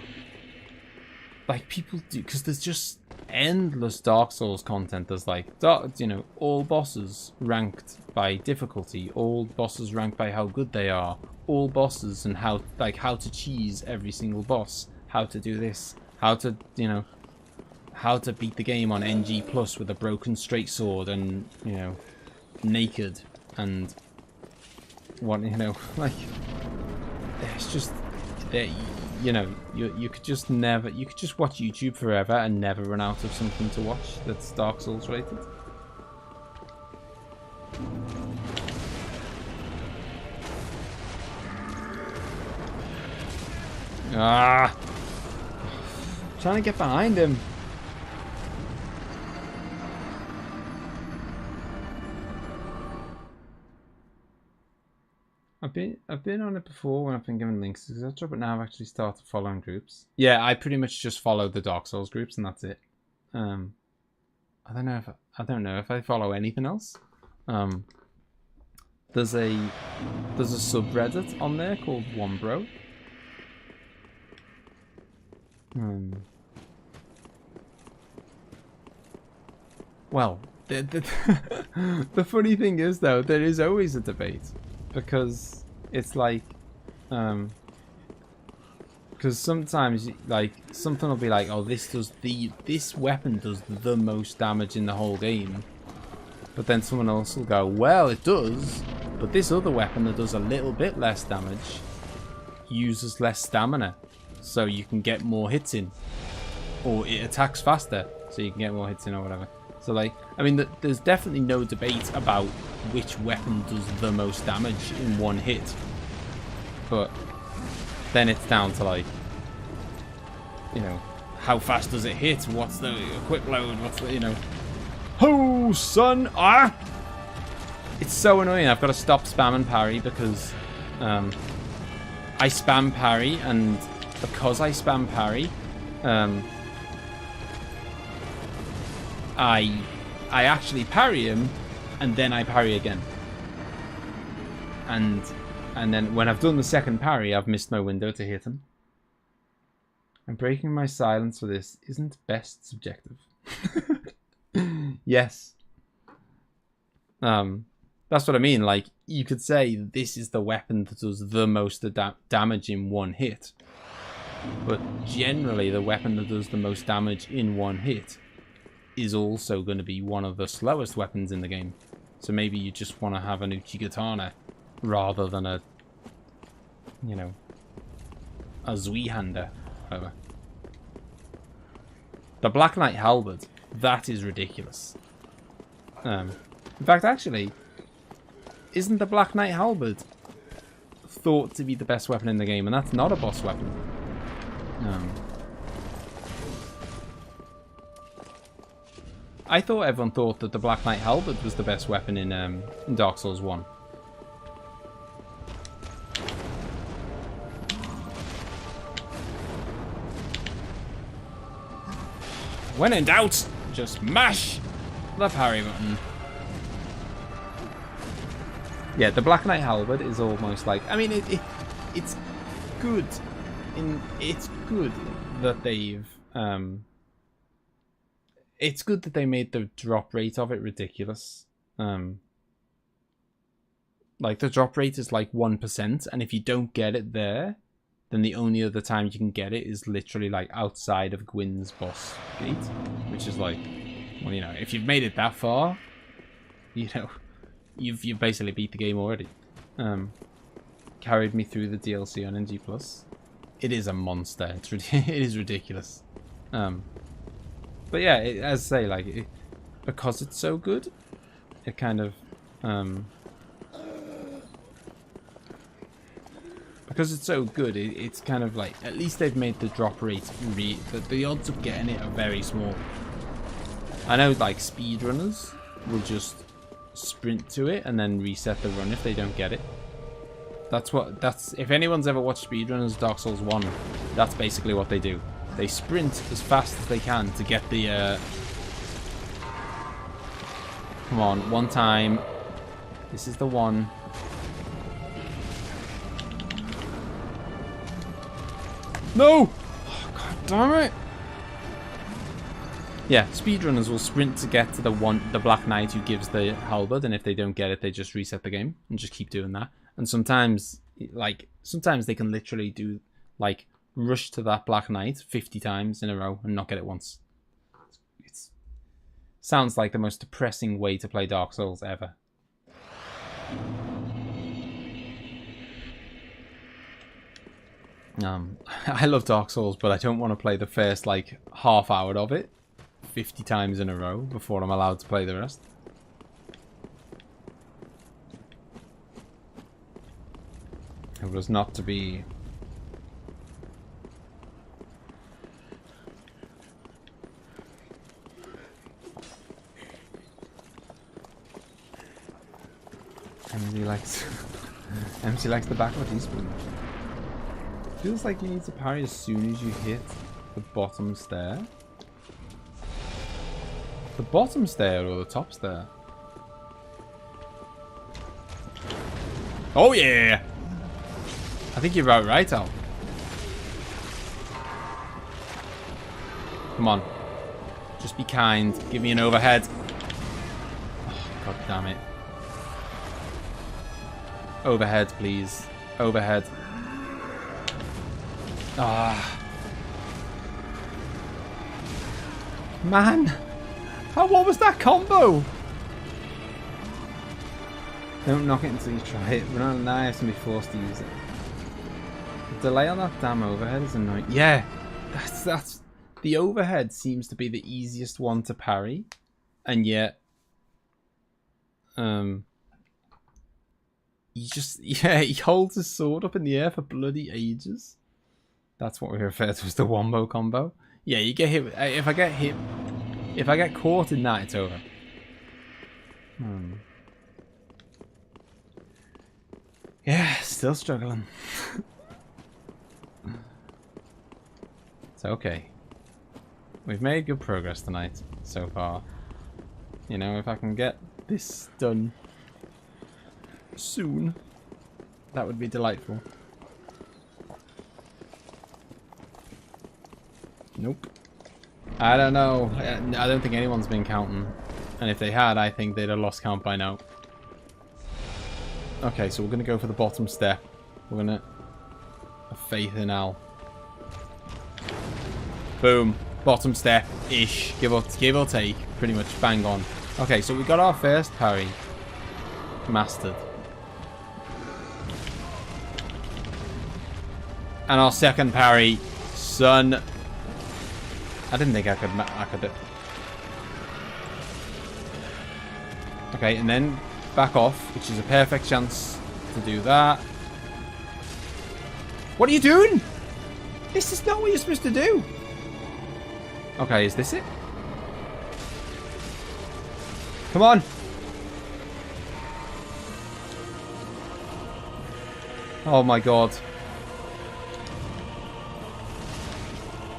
Like people do, because there's just endless Dark Souls content. There's like, all bosses ranked by difficulty, all bosses ranked by how good they are, all bosses and how to cheese every single boss, how to do this, how to beat the game on NG plus with a broken straight sword and naked and what like it's just there. You could just watch YouTube forever and never run out of something to watch that's Dark Souls rated. Ah! I'm trying to get behind him. I've been on it before when I've been given links, etc. But now I've actually started following groups. Yeah, I pretty much just follow the Dark Souls groups and that's it. I don't know if I follow anything else. There's a subreddit on there called One Bro. Well, the funny thing is though, there is always a debate. Because it's like, because sometimes like something will be like, oh, this weapon does the most damage in the whole game, but then someone else will go, well, it does, but this other weapon that does a little bit less damage uses less stamina, so you can get more hits in, or it attacks faster, so you can get more hits in, or whatever. So like, I mean, there's definitely no debate about which weapon does the most damage in one hit. But then it's down to like, how fast does it hit? What's the quick load? What's the, oh, son, ah! It's so annoying. I've got to stop spamming parry because I spam parry, and because I spam parry, I actually parry him, and then I parry again. And then when I've done the second parry, I've missed my window to hit him. And breaking my silence for this isn't best subjective. Yes. That's what I mean. Like, you could say this is the weapon that does the most damage in one hit. But generally, the weapon that does the most damage in one hit is also going to be one of the slowest weapons in the game. So maybe you just want to have an Uchigatana rather than a, a Zweihander. Whatever. The Black Knight Halberd, that is ridiculous. In fact, actually, isn't the Black Knight Halberd thought to be the best weapon in the game, and that's not a boss weapon? I thought everyone thought that the Black Knight Halberd was the best weapon in Dark Souls 1. When in doubt, just mash the parry button. Yeah, the Black Knight Halberd is almost like, I mean, it's good. It's good that they've it's good that they made the drop rate of it ridiculous. Like, the drop rate is like 1%, and if you don't get it there, then the only other time you can get it is literally like outside of Gwyn's boss gate, which is like, Well, you know, if you've made it that far, you know, you've basically beat the game already. Carried me through the DLC on NG+. It is a monster. It is ridiculous. But yeah, as I say, like, because it's so good, it kind of, because it's so good, it's kind of like, at least they've made the drop rate, the odds of getting it are very small. I know, like, speedrunners will just sprint to it and then reset the run if they don't get it. If anyone's ever watched speedrunners Dark Souls 1, that's basically what they do. They sprint as fast as they can to get the, come on, one time. This is the one. No! Oh, God damn it! Yeah, speedrunners will sprint to get to the Black Knight who gives the halberd, and if they don't get it, they just reset the game and just keep doing that. And sometimes they can literally do, like, rush to that Black Knight 50 times in a row and not get it once. It sounds like the most depressing way to play Dark Souls ever. I love Dark Souls, but I don't want to play the first, like, half hour of it 50 times in a row before I'm allowed to play the rest. It was not to be. MZ likes MC likes the back of a teaspoon. Feels like you need to parry as soon as you hit the bottom stair. The bottom stair or the top stair? Oh yeah! I think you're about right, Al. Come on. Just be kind. Give me an overhead. Oh, God damn it. Overhead, please. Overhead. Ah. Man. What was that combo? Don't knock it until you try it. We're not nice and be forced to use it. The delay on that damn overhead is annoying. Yeah. That's the overhead seems to be the easiest one to parry. And yet he holds his sword up in the air for bloody ages. That's what we refer to as the wombo combo. Yeah, you get hit. If I get caught in that, it's over. Yeah, still struggling. It's okay. We've made good progress tonight so far. You know, if I can get this done soon, that would be delightful. Nope. I don't know. I don't think anyone's been counting. And if they had, I think they'd have lost count by now. Okay, so we're going to go for the bottom step. We're going to have faith in Al. Boom. Bottom step-ish. Give or take. Pretty much bang on. Okay, so we got our first parry mastered. And our second parry, son. I didn't think I could do. Okay, and then back off, which is a perfect chance to do that. What are you doing? This is not what you're supposed to do. Okay, is this it? Come on. Oh my god.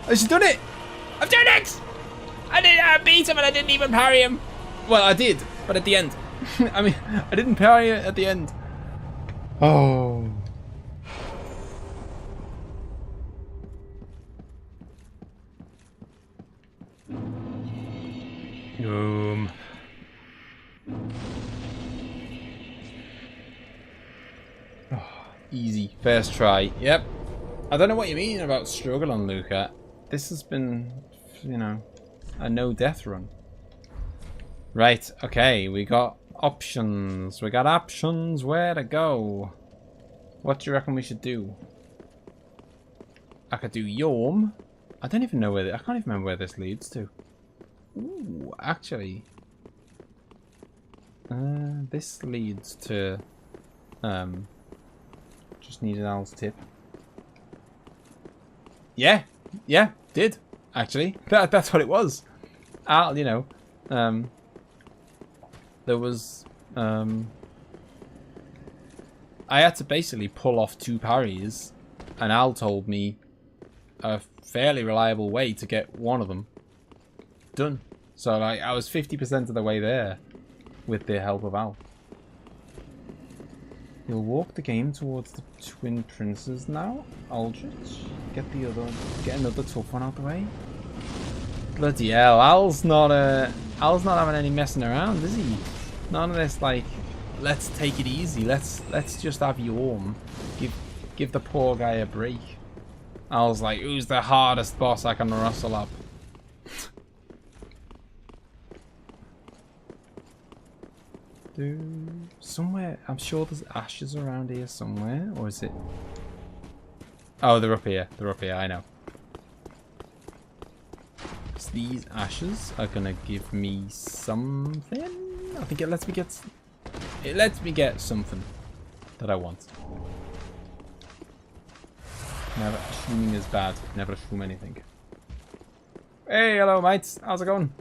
I've done it! I've done it! I beat him and I didn't even parry him. Well, I did, but at the end. I mean, I didn't parry it at the end. Oh. Oh, easy. First try. Yep. I don't know what you mean about struggling, Luca. This has been, you know, a no-death run. Right, okay, we got options. We got options. Where to go? What do you reckon we should do? I could do Yorm. I don't even know where... I can't even remember where this leads to. Ooh, actually... this leads to... just need an owl's tip. Yeah, did, actually. That's what it was. You know, there was... I had to basically pull off 2 parries, and Al told me a fairly reliable way to get one of them done. So like, I was 50% of the way there with the help of Al. You'll walk the game towards the twin princes now, Aldrich. Get another tough one out the way. Bloody hell, Al's not having any messing around, is he? None of this like, let's take it easy. Let's just have Yorm. Give the poor guy a break. I was like, who's the hardest boss I can rustle up? Somewhere, I'm sure there's ashes around here somewhere, or is it? Oh, they're up here. They're up here. I know. So these ashes are gonna give me something. I think it lets me get. It lets me get something that I want. Never assuming is bad. Never assume anything. Hey, hello, mates. How's it going?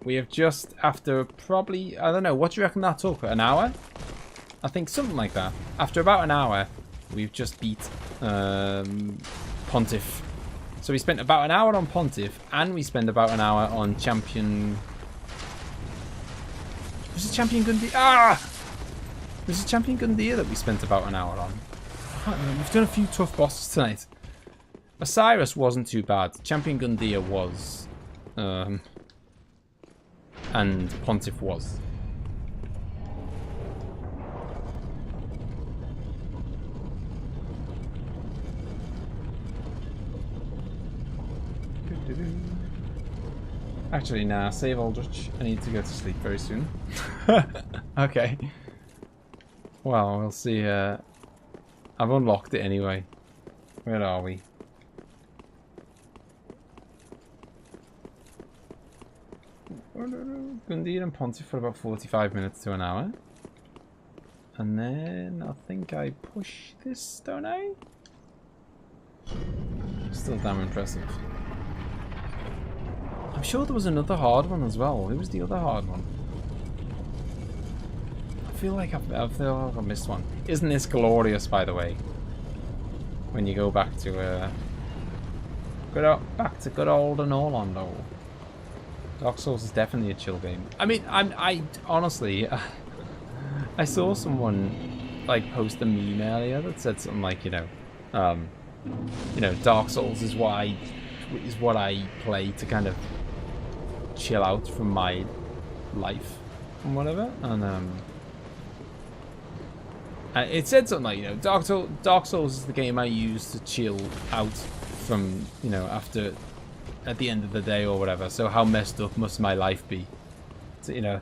We have just, after probably, I don't know, what do you reckon that took? An hour? I think something like that. After about an hour, we've just beat Pontiff. So we spent about an hour on Pontiff, and we spent about an hour on Champion... Was it Champion Gundyr? Ah! Was it Champion Gundyr that we spent about an hour on? I can't remember. We've done a few tough bosses tonight. Osiris wasn't too bad. Champion Gundyr was. And Pontiff was. Actually, nah, save Aldrich. I need to go to sleep very soon. Okay. Well, we'll see. I've unlocked it anyway. Where are we? Gundyr and Pontiff for about 45 minutes to an hour. And then I think I push this, don't I? Still damn impressive. I'm sure there was another hard one as well. Who was the other hard one? I feel like I missed one. Isn't this glorious, by the way? When you go back to good old Orlando. Dark Souls is definitely a chill game. I mean, I honestly, I saw someone like post a meme earlier that said something like, you know, Dark Souls is what I play to kind of chill out from my life and whatever. And it said something like, you know, Dark Souls is the game I use to chill out from, you know, at the end of the day or whatever. So how messed up must my life be? So, you know,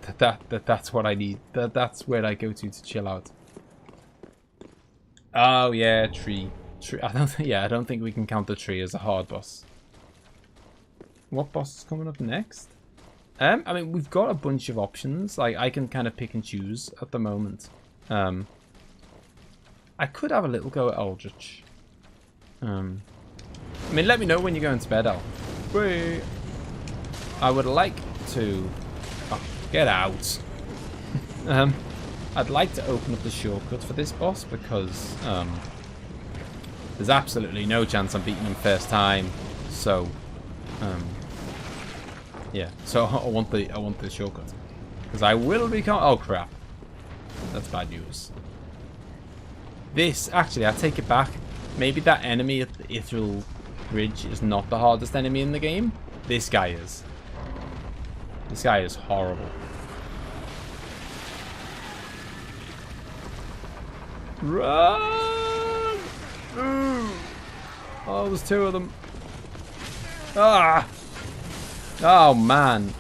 that's what I need. That's where I go to chill out. Oh yeah, tree. I don't think we can count the tree as a hard boss. What boss is coming up next? I mean, we've got a bunch of options. Like, I can kind of pick and choose at the moment. I could have a little go at Aldrich. I mean, let me know when you're going to bed, Al. Wait. I would like to... Oh, get out. I'd like to open up the shortcut for this boss because there's absolutely no chance I'm beating him first time. So, yeah. So I want the shortcut because I will become... Oh crap! That's bad news. This actually, I take it back. Maybe that enemy at the Ithral Bridge is not the hardest enemy in the game. This guy is. This guy is horrible. Run! Oh, there's 2 of them. Ah! Oh man.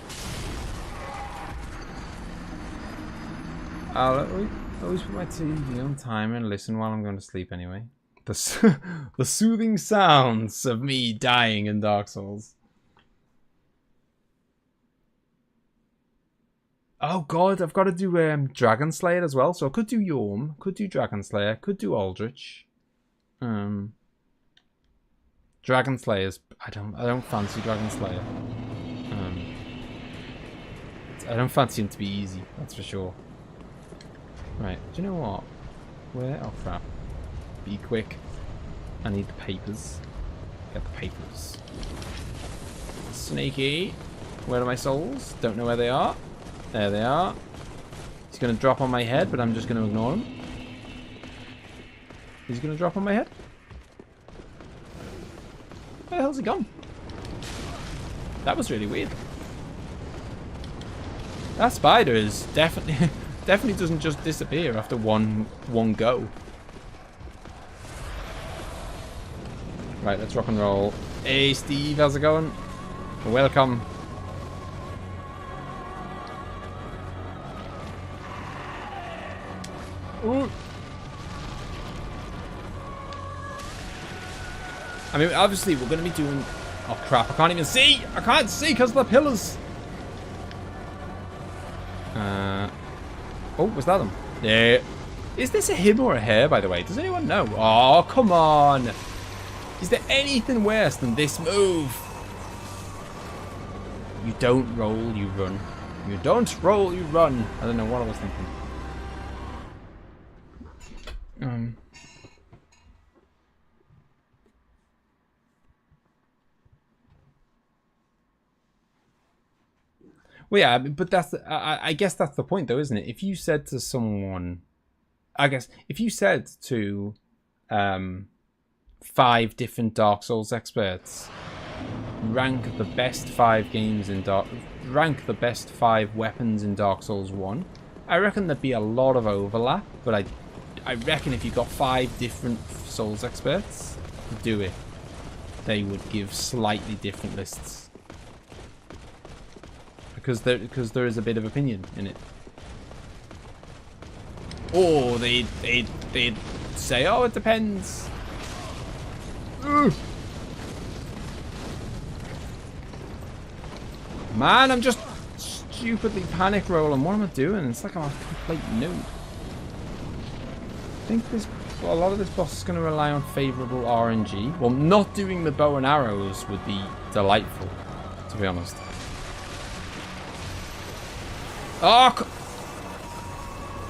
I'll always put my TV on timer and listen while I'm going to sleep anyway. The soothing sounds of me dying in Dark Souls. Oh god, I've got to do Dragon Slayer as well. So I could do Yorm, could do Dragon Slayer, could do Aldrich. Dragon Slayers. I don't fancy Dragon Slayer. I don't fancy him to be easy, that's for sure. Right, do you know what? Where? Oh crap. Be quick. I need the papers. Get the papers. Sneaky. Where are my souls? Don't know where they are. There they are. He's going to drop on my head, but I'm just going to ignore him. He's going to drop on my head? Where the hell's he gone? That was really weird. That spider is definitely doesn't just disappear after one go. Right, let's rock and roll. Hey Steve, how's it going? Welcome. Ooh. I mean, obviously we're going to be doing... Oh crap, I can't even see! I can't see because of the pillars! Oh, was that them? Yeah. Is this a him or a hair, by the way? Does anyone know? Oh, come on! Is there anything worse than this move? You don't roll, you run. You don't roll, you run. I don't know what I was thinking. Well, yeah, but that's I guess that's the point, though, isn't it? If you said to someone, I guess if you said to 5 different Dark Souls experts, rank the best 5 games in rank the best 5 weapons in Dark Souls 1, I reckon there'd be a lot of overlap. But I reckon if you got 5 different Souls experts to do it, they would give slightly different lists. Because there is a bit of opinion in it. Or they'd say, oh, it depends. Ugh. Man, I'm just stupidly panic rolling. What am I doing? It's like I'm a complete noob. I think a lot of this boss is going to rely on favourable RNG. Well, not doing the bow and arrows would be delightful, to be honest. Oh,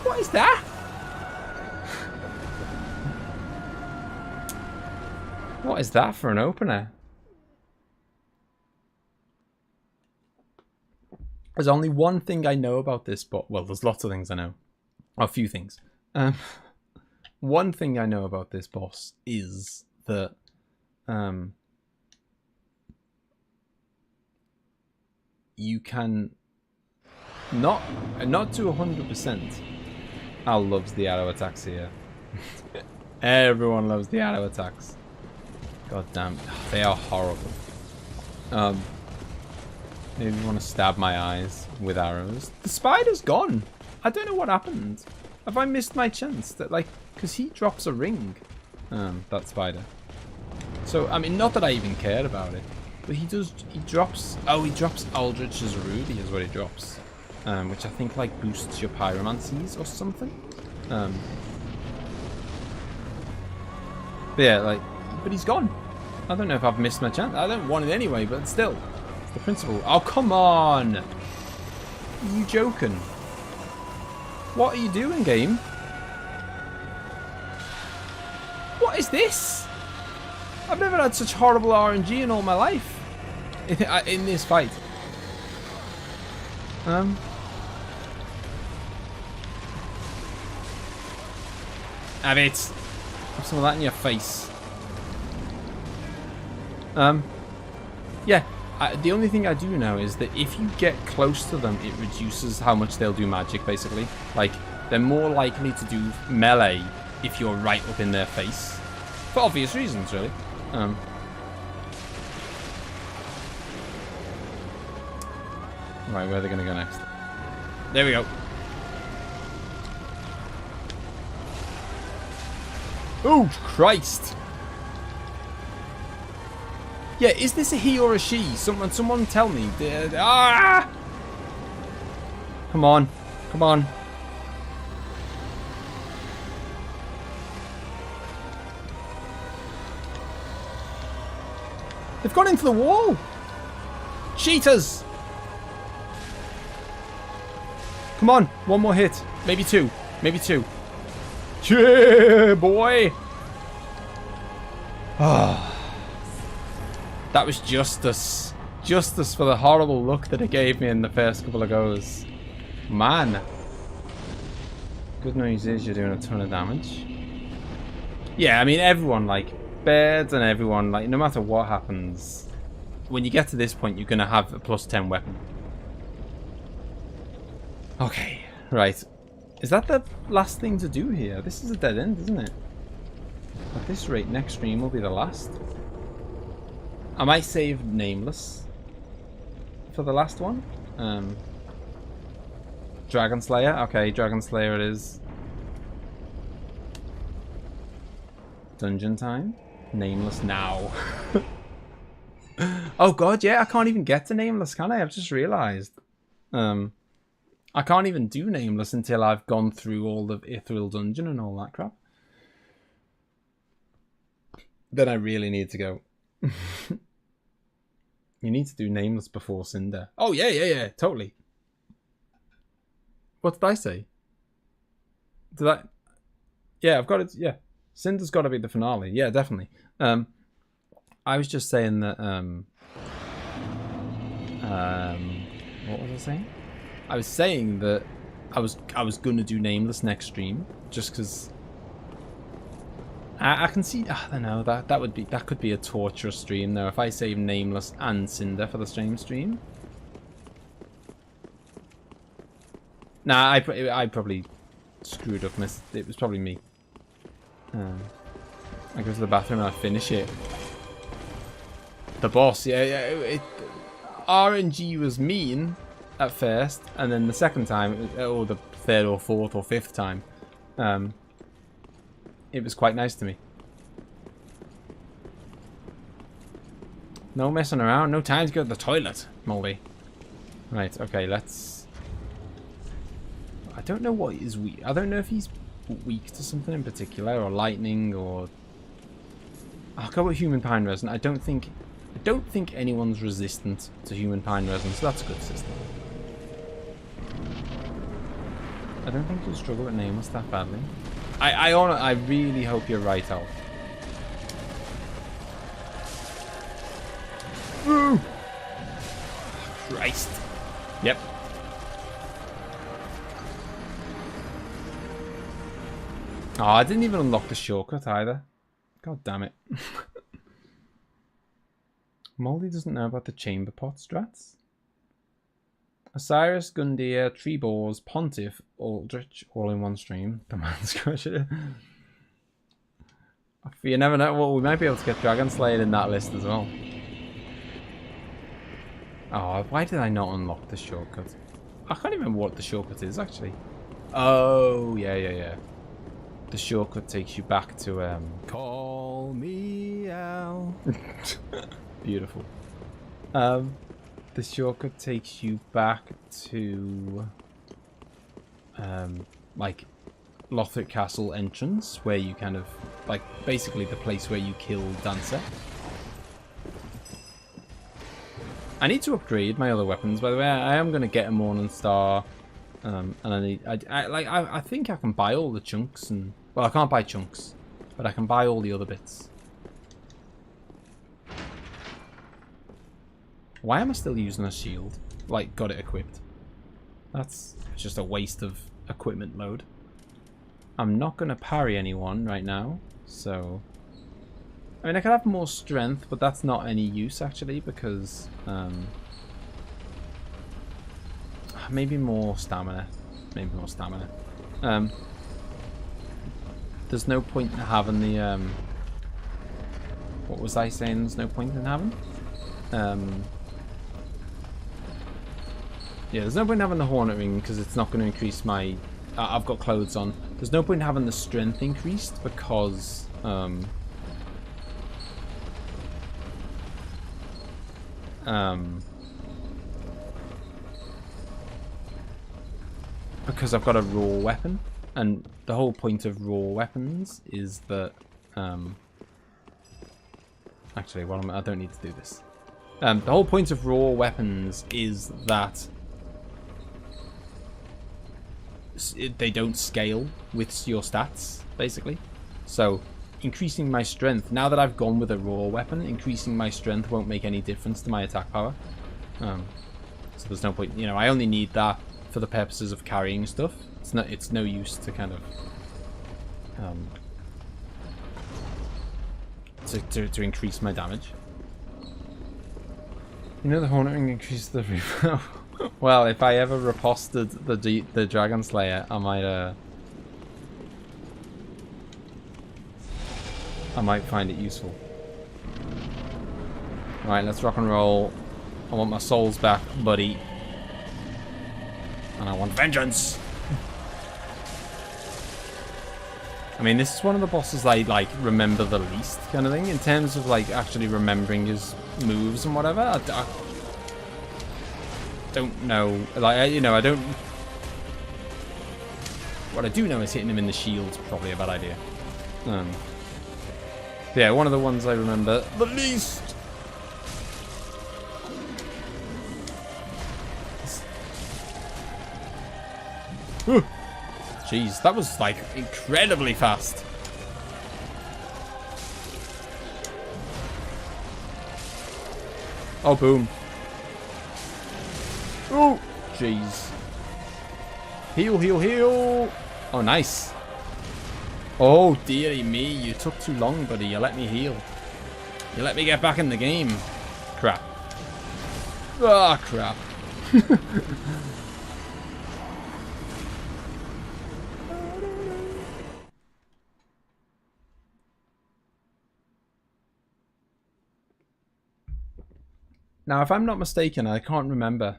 what is that? What is that for an opener? There's only one thing I know about this boss. Well, there's lots of things I know. A few things. One thing I know about this boss is that you can not to 100%. Al loves the arrow attacks here. Everyone loves the arrow attacks. God damn, they are horrible. Maybe you want to stab my eyes with arrows. The spider's gone. I don't know what happened. Have I missed my chance? That, like, because he drops a ring. That spider. So, I mean, not that I even cared about it. But he drops... Oh, he drops Aldrich's Rudy is what he drops. Which I think, like, boosts your pyromancies or something. But yeah, like... But he's gone. I don't know if I've missed my chance. I don't want it anyway, but still. It's the principle. Oh, come on! Are you joking? What are you doing, game? What is this? I've never had such horrible RNG in all my life. In this fight. Have it. Have some of that in your face. Yeah. The only thing I do know is that if you get close to them, it reduces how much they'll do magic, basically. Like, they're more likely to do melee if you're right up in their face. For obvious reasons, really. Right, where are they going to go next? There we go. Oh, Christ. Yeah, is this a he or a she? Someone tell me. Ah! Come on. Come on. They've gone into the wall. Cheaters. Come on. One more hit. Maybe two. Maybe two. Yeah, boy. Ah. That was justice. Justice for the horrible look that it gave me in the first couple of goes. Man. Good news is you're doing a ton of damage. Yeah, I mean, everyone, like, birds and everyone, like, no matter what happens, when you get to this point, you're going to have a +10 weapon. Okay, right. Is that the last thing to do here? This is a dead end, isn't it? At this rate, next stream will be the last. I might save Nameless for the last one. Dragon Slayer. Okay, Dragon Slayer it is. Dungeon time. Nameless now. Oh god, yeah, I can't even get to Nameless, can I? I've just realised. I can't even do Nameless until I've gone through all the Ithril dungeon and all that crap. Then I really need to go. You need to do Nameless before Cinder. Oh, yeah, totally. What did I say? Did I... Yeah, I've got it, yeah. Cinder's got to be the finale. Yeah, definitely. I was just saying that... what was I saying? I was saying that I was going to do Nameless next stream, just because... I can see. I don't know. That could be a torturous stream though. If I save Nameless and Cinder for the same stream. Nah, I probably screwed up. It was probably me. I go to the bathroom and I finish it. The boss, yeah. RNG was mean at first, and then the second time, or the third or fourth or fifth time, it was quite nice to me. No messing around. No time to go to the toilet, Molly. Right, okay, let's... I don't know what is weak. I don't know if he's weak to something in particular, or lightning, or... I'll go with human pine resin. I don't think anyone's resistant to human pine resin, so that's a good system. I don't think you'll struggle with Nameless that badly. I really hope you're right, Al. Woo! Christ. Yep. Oh, I didn't even unlock the shortcut either. God damn it. Moldy doesn't know about the chamber pot strats. Osiris, Gundyr, Treebors, Pontiff, Aldrich, all in one stream. The man's crusher. You never know. Well, we might be able to get Dragon Slayer in that list as well. Oh, why did I not unlock the shortcut? I can't even remember what the shortcut is, actually. Oh, yeah. The shortcut takes you back to... Call me out. Beautiful. The shortcut takes you back to, like, Lothric Castle entrance, where you kind of, like, basically the place where you kill Dancer. I need to upgrade my other weapons, by the way. I am going to get a Morning Star, and I think I can buy all the chunks, and, well, I can't buy chunks, but I can buy all the other bits. Why am I still using a shield? Like, got it equipped. That's just a waste of equipment load. I'm not going to parry anyone right now, so... I mean, I could have more strength, but that's not any use, actually, because... maybe more stamina. Maybe more stamina. There's no point in having the... what was I saying there's no point in having? Yeah, there's no point in having the Hornet Ring because it's not going to increase my... I've got clothes on. There's no point in having the strength increased because Because I've got a raw weapon, and the whole point of raw weapons is that actually, I don't need to do this. The whole point of raw weapons is that they don't scale with your stats, basically. So increasing my strength, now that I've gone with a raw weapon, increasing my strength won't make any difference to my attack power. So there's no point, you know, I only need that for the purposes of carrying stuff. It's no use to kind of to increase my damage. You know, the Hornet Ring increases the reroll. Well, if I ever riposted the Dragon Slayer, I might find it useful. Right, let's rock and roll. I want my souls back, buddy. And I want vengeance. I mean, this is one of the bosses I like remember the least, kind of thing, in terms of like actually remembering his moves and whatever. I don't know, like, you know, I don't. What I do know is hitting him in the shield's probably a bad idea. Yeah, one of the ones I remember the least. Jeez, that was like incredibly fast. Oh, boom. Oh, jeez. Heal, heal, heal. Oh, nice. Oh, dearie me. You took too long, buddy. You let me heal. You let me get back in the game. Crap. Ah, oh, crap. Now, if I'm not mistaken, I can't remember.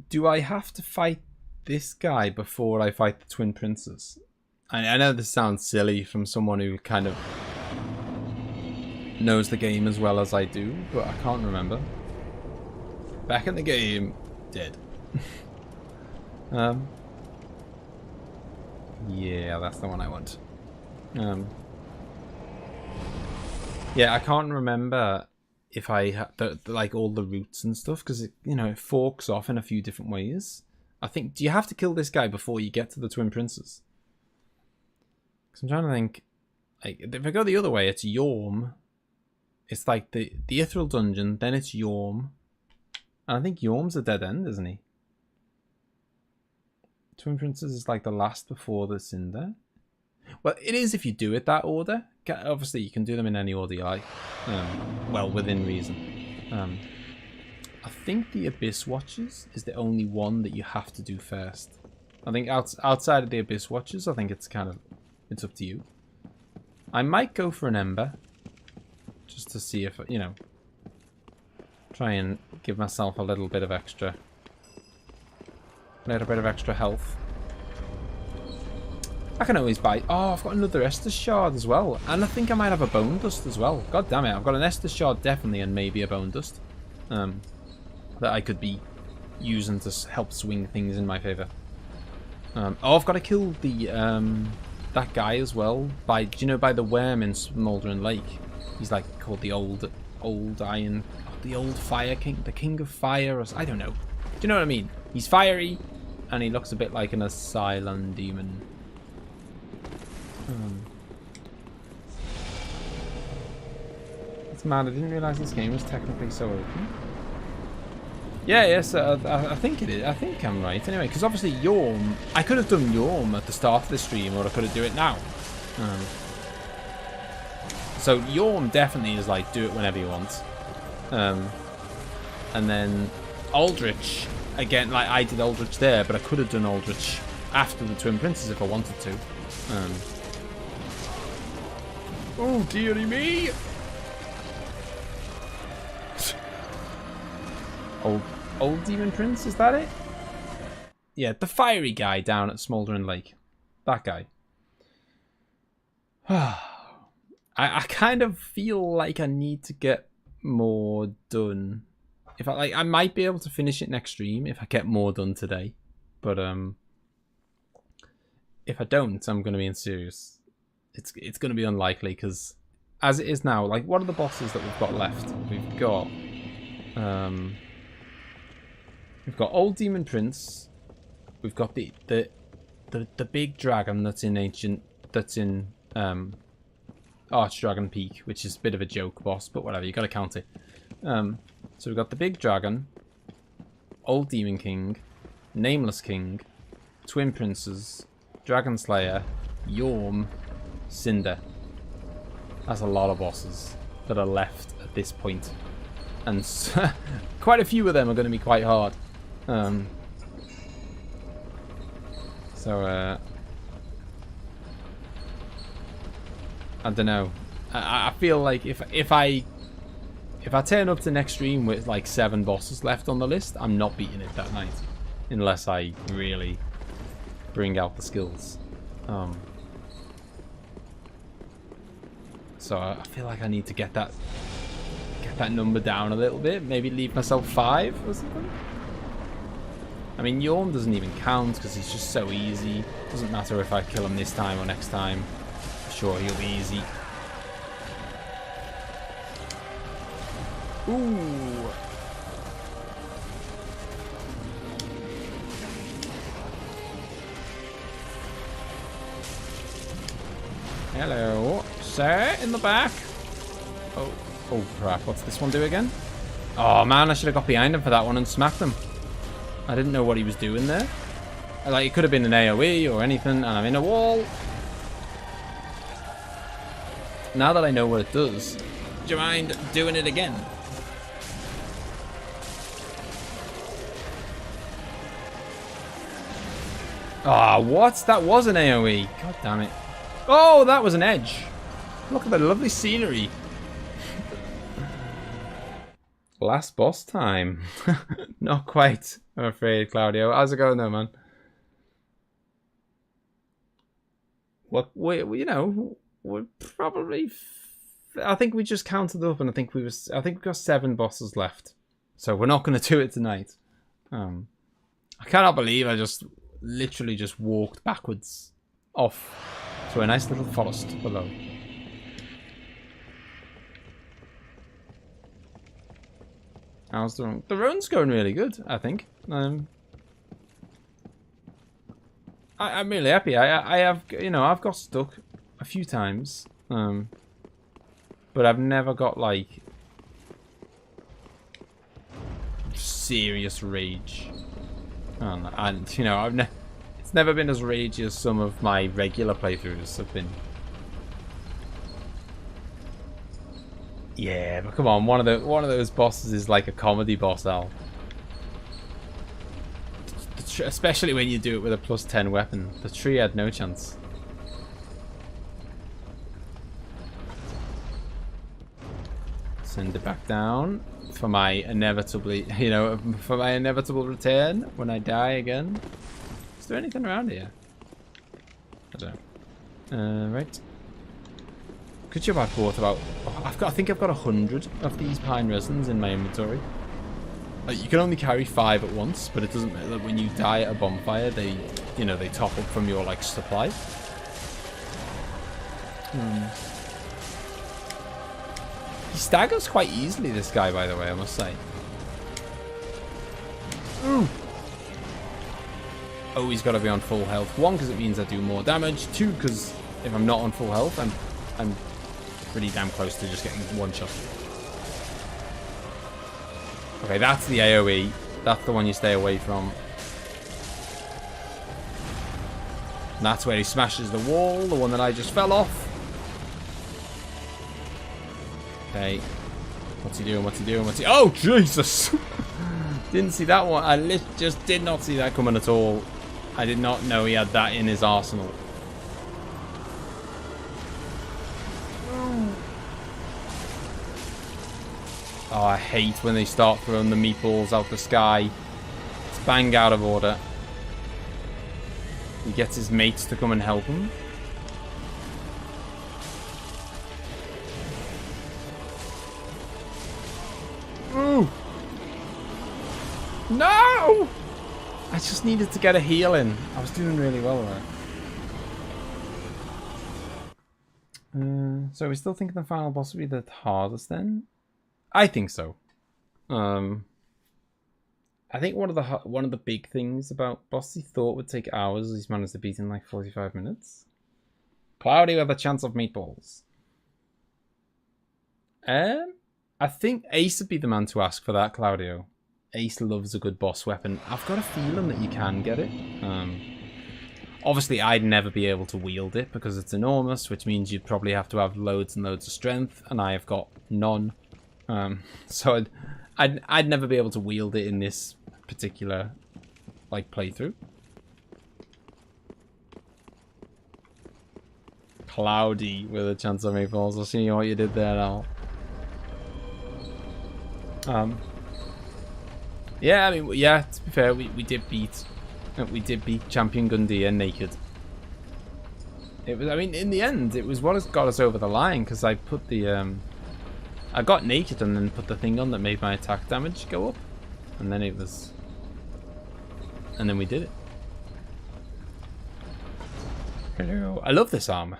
Do I have to fight this guy before I fight the Twin Princes? I know this sounds silly from someone who kind of knows the game as well as I do, but I can't remember. Back in the game, dead. Yeah, that's the one I want. Yeah, I can't remember if I have like all the routes and stuff, because you know, it forks off in a few different ways. I think, do you have to kill this guy before you get to the Twin Princes? Because I'm trying to think, like, if I go the other way, it's Yorm. It's like the Ethereal Dungeon, then it's Yorm. And I think Yorm's a dead end, isn't he? Twin Princes is like the last before the Cinder. Well, it is if you do it that order. Obviously, you can do them in any order you like. Well, within reason. I think the Abyss Watchers is the only one that you have to do first. I think outside of the Abyss Watchers, I think it's kind of, it's up to you. I might go for an Ember, just to see if, you know, try and give myself a little bit of extra health. I can always buy... Oh, I've got another Estus Shard as well. And I think I might have a Bone Dust as well. God damn it. I've got an Estus Shard definitely, and maybe a Bone Dust. That I could be using to help swing things in my favour. Oh, I've got to kill the that guy as well. Do you know, by the worm in Smoldering Lake? He's like called the old Iron... the old Fire King? The King of Fire? Or, I don't know. Do you know what I mean? He's fiery, and he looks a bit like an Asylum Demon. It's mad, I didn't realise this game was technically so open. Yeah, yes, I think it is. I think I'm right. Anyway, because obviously Yorm, I could have done Yorm at the start of the stream, or I could have do it now. So Yorm definitely is like, do it whenever you want. And then Aldrich, again, like I did Aldrich there, but I could have done Aldrich after the Twin Princes if I wanted to. Oh, dearie me! Old Demon Prince, is that it? Yeah, the fiery guy down at Smoldering Lake. That guy. I kind of feel like I need to get more done. If I might be able to finish it next stream if I get more done today. But if I don't, I'm gonna be in serious. It's gonna be unlikely because as it is now, like what are the bosses that we've got left? We've got Old Demon Prince. We've got the big dragon that's in Archdragon Peak, which is a bit of a joke boss, but whatever, you gotta count it. So we've got the big dragon, Old Demon King, Nameless King, Twin Princes, Dragon Slayer, Yorm, Cinder. That's a lot of bosses that are left at this point. And quite a few of them are going to be quite hard. I don't know. I feel like if I turn up to next stream with like 7 bosses left on the list, I'm not beating it that night. Unless I really bring out the skills. So I feel like I need to get that number down a little bit. Maybe leave myself 5 or something. I mean, Yorm doesn't even count because he's just so easy. Doesn't matter if I kill him this time or next time. I'm sure he'll be easy. Ooh. Hello, sir, in the back. Oh crap, what's this one do again? Oh man, I should have got behind him for that one and smacked him. I didn't know what he was doing there. Like, it could have been an AoE or anything, and I'm in a wall. Now that I know what it does, do you mind doing it again? Ah, what? That was an AoE. God damn it. Oh, that was an edge. Look at the lovely scenery. Last boss time. Not quite, I'm afraid, Claudio. How's it going though, man? What you know, we're probably I think we just counted up and I think we've got 7 bosses left. So we're not gonna do it tonight. I cannot believe I just literally just walked backwards off to a nice little forest below. How's the run? The run's going really good, I think. I'm really happy. I have, you know, I've got stuck a few times, but I've never got like serious rage, and you know, it's never been as ragey as some of my regular playthroughs have been. Yeah, but come on, one of those bosses is like a comedy boss, Al. Especially when you do it with a +10 weapon. The tree had no chance. Send it back down for my inevitably, you know, for my inevitable return when I die again. Is there anything around here? I don't know. Right. Good job I bought about... Oh, I think I've got 100 of these pine resins in my inventory. You can only carry 5 at once, but it doesn't matter. When you die at a bonfire, they, you know, they top up from your like supply. He staggers quite easily, this guy, by the way, I must say. Ooh. Oh, he's got to be on full health. 1, because it means I do more damage. 2, because if I'm not on full health, I'm pretty damn close to just getting one shot. Okay, that's the AoE. That's the one you stay away from. And that's where he smashes the wall, the one that I just fell off. Okay. What's he doing? What's he doing? What's he... Oh, Jesus! Didn't see that one. I just did not see that coming at all. I did not know he had that in his arsenal. Oh, I hate when they start throwing the meatballs out the sky. It's bang out of order. He gets his mates to come and help him. Ooh! No! I just needed to get a heal in. I was doing really well there. So we still thinking the final boss would be the hardest then? I think so. I think one of the big things about boss he thought would take hours, he's managed to beat in like 45 minutes. Cloudy with a chance of meatballs. I think Ace would be the man to ask for that, Claudio. Ace loves a good boss weapon. I've got a feeling that you can get it. Obviously, I'd never be able to wield it because it's enormous, which means you'd probably have to have loads and loads of strength, and I have got none. So I'd never be able to wield it in this particular like playthrough. Cloudy with a chance of meatballs. I'll see what you did there now. Yeah, I mean, yeah. To be fair, we did beat Champion Gundyr naked. It was, I mean, in the end, it was what has got us over the line because I put the I got naked and then put the thing on that made my attack damage go up, and then it was, and then we did it. Hello, I love this armor.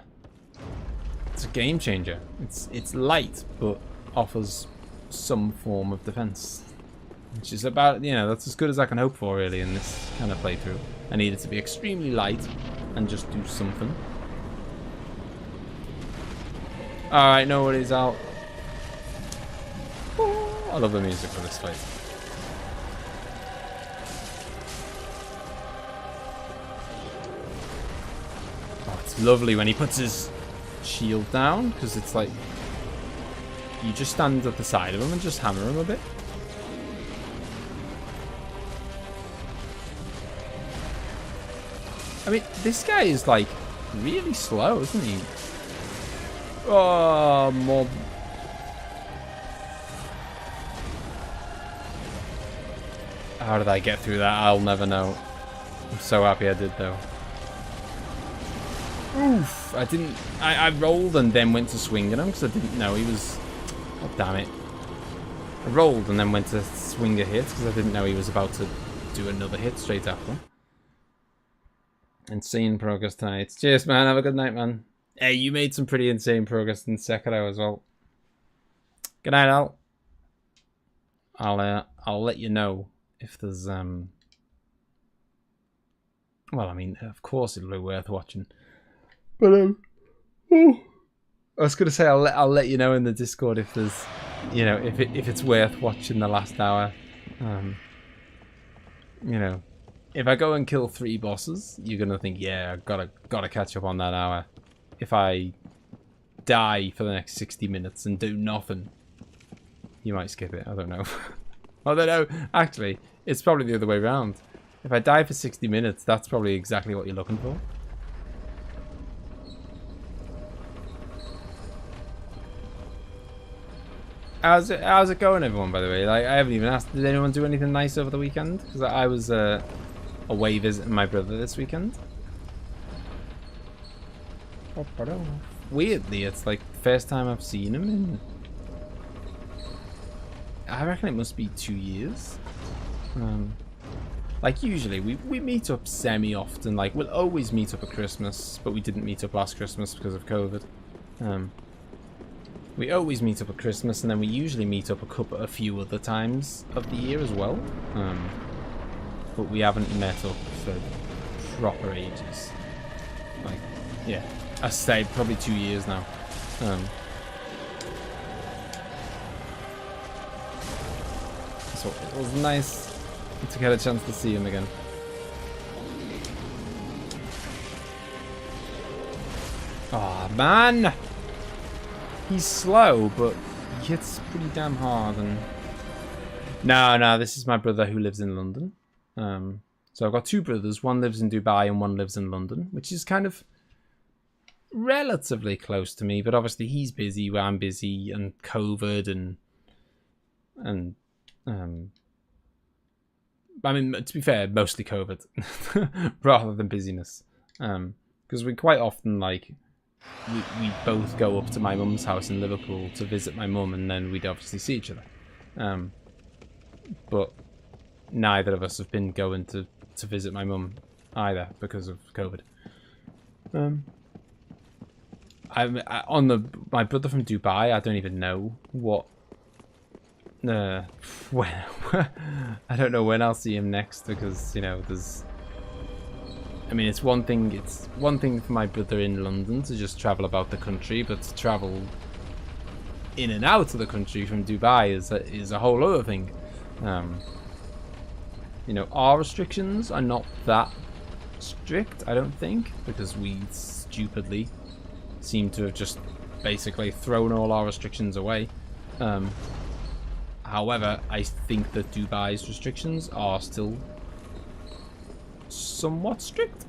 It's a game changer. It's light but offers some form of defense, which is about, you know, that's as good as I can hope for really in this kind of playthrough. I need it to be extremely light and just do something. Alright, no worries, out. I love the music for this fight. Oh, it's lovely when he puts his shield down, because it's like you just stand at the side of him and just hammer him a bit. I mean, this guy is like really slow, isn't he? Oh, mob. How did I get through that? I'll never know. I'm so happy I did though. Oof! I didn't. I rolled and then went to swing at him because I didn't know he was. Oh, damn it! I rolled and then went to swing a hit because I didn't know he was about to do another hit straight after. Insane progress tonight. Cheers, man. Have a good night, man. Hey, you made some pretty insane progress in Sekiro as well. Good night, Al. I'll let you know if there's well, I mean, of course it'll be worth watching. But I was gonna say I'll let you know in the Discord if there's, you know, if it's worth watching the last hour. You know, if I go and kill 3 bosses, you're gonna think, yeah, I gotta catch up on that hour. If I die for the next 60 minutes and do nothing, you might skip it. I don't know. I don't know. Actually, it's probably the other way around. If I die for 60 minutes, that's probably exactly what you're looking for. How's it going, everyone, by the way? Like, I haven't even asked, did anyone do anything nice over the weekend? Because I was away visiting my brother this weekend. Weirdly, it's like the first time I've seen him in, I reckon it must be 2 years. Like usually we meet up semi-often. Like we'll always meet up at Christmas, but we didn't meet up last Christmas because of COVID. We always meet up at Christmas, and then we usually meet up a few other times of the year as well. But we haven't met up for proper ages. Like, yeah, I say probably 2 years now. So it was nice to get a chance to see him again. Aw, oh, man! He's slow, but he hits pretty damn hard. And no, this is my brother who lives in London. So I've got 2 brothers. One lives in Dubai and one lives in London, which is kind of relatively close to me. But obviously he's busy, I'm busy, and COVID and I mean, to be fair, mostly COVID rather than busyness. Because we quite often, like, we both go up to my mum's house in Liverpool to visit my mum, and then we'd obviously see each other. but neither of us have been going to visit my mum either because of COVID. My brother from Dubai, I don't even know what when I don't know when I'll see him next, because, you know, there's, I mean, it's one thing for my brother in London to just travel about the country, but to travel in and out of the country from Dubai is a whole other thing. You know, our restrictions are not that strict, I don't think, because we stupidly seem to have just basically thrown all our restrictions away. However, I think that Dubai's restrictions are still somewhat strict.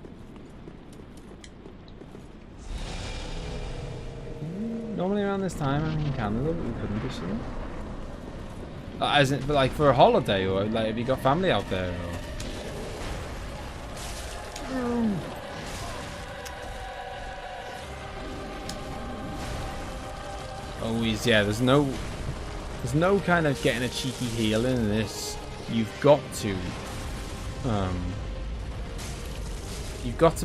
Normally around this time I'm in Canada, but we couldn't this year. As in, but like for a holiday, or like have you got family out there? Or... Always, yeah. There's no kind of getting a cheeky heel in this. You've got to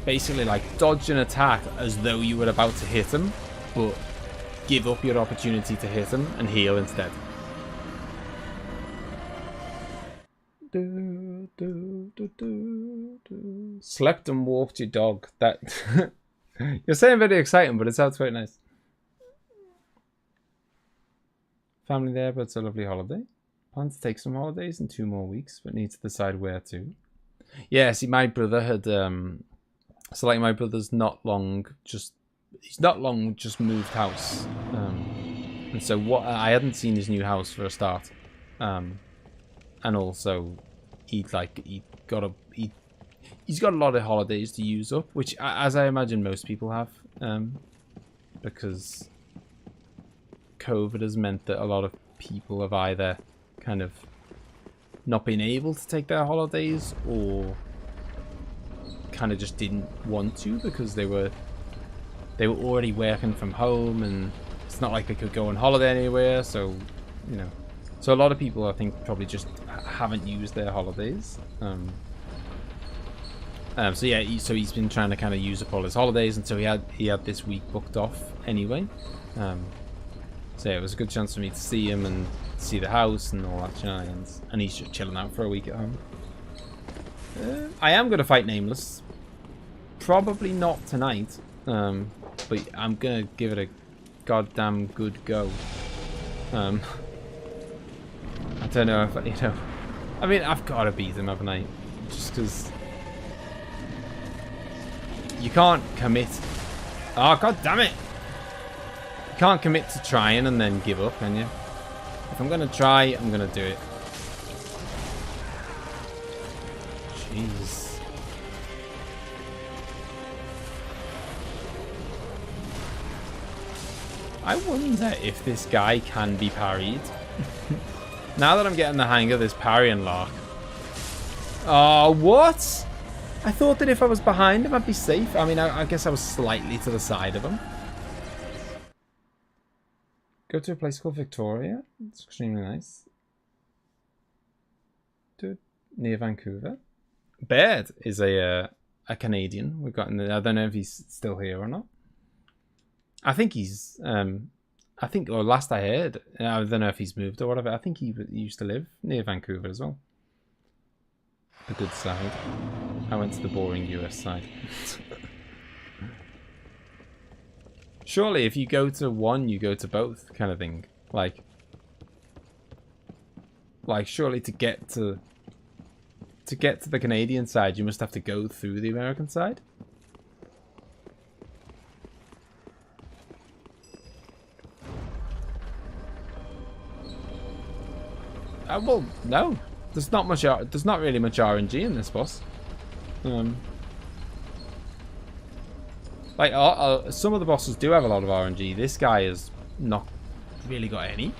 basically like dodge an attack as though you were about to hit him, but give up your opportunity to hit him and heal instead. Slept and walked your dog. That you're saying very exciting, but it sounds quite nice. Family there, but it's a lovely holiday. Plan to take some holidays in 2 more weeks, but need to decide where to. Yeah, see, my brother had so like my brother's not long just moved house, and so what I hadn't seen his new house for a start, and also he's got a lot of holidays to use up, which as I imagine most people have, because COVID has meant that a lot of people have either kind of not been able to take their holidays, or kind of just didn't want to because they were already working from home, and it's not like they could go on holiday anywhere. So, you know, so a lot of people, I think, probably just haven't used their holidays. So yeah, so he's been trying to kind of use up all his holidays, and so he had this week booked off anyway. So yeah, it was a good chance for me to see him and see the house and all that shenanigans. And he's just chilling out for a week at home. I am going to fight Nameless. Probably not tonight. But I'm going to give it a goddamn good go. I don't know if, you know... I mean, I've got to beat him, haven't I? Just because... You can't commit... Oh, god damn it! Can't commit to trying and then give up, can you? If I'm gonna try, I'm gonna do it. Jeez. I wonder if this guy can be parried. Now that I'm getting the hang of this parrying lark. Oh, what? I thought that if I was behind him, I'd be safe. I mean, I guess I was slightly to the side of him. Go to a place called Victoria. It's extremely nice. Dude, near Vancouver. Baird is a Canadian. We've got in the, I don't know if he's still here or not. I think he's. I think, or last I heard, I don't know if he's moved or whatever. I think he used to live near Vancouver as well. The good side. I went to the boring US side. Surely, if you go to one, you go to both, kind of thing. Like surely to get to the Canadian side, you must have to go through the American side. Well, no. There's not much. There's not really much RNG in this boss. Like, some of the bosses do have a lot of RNG. This guy has not really got any.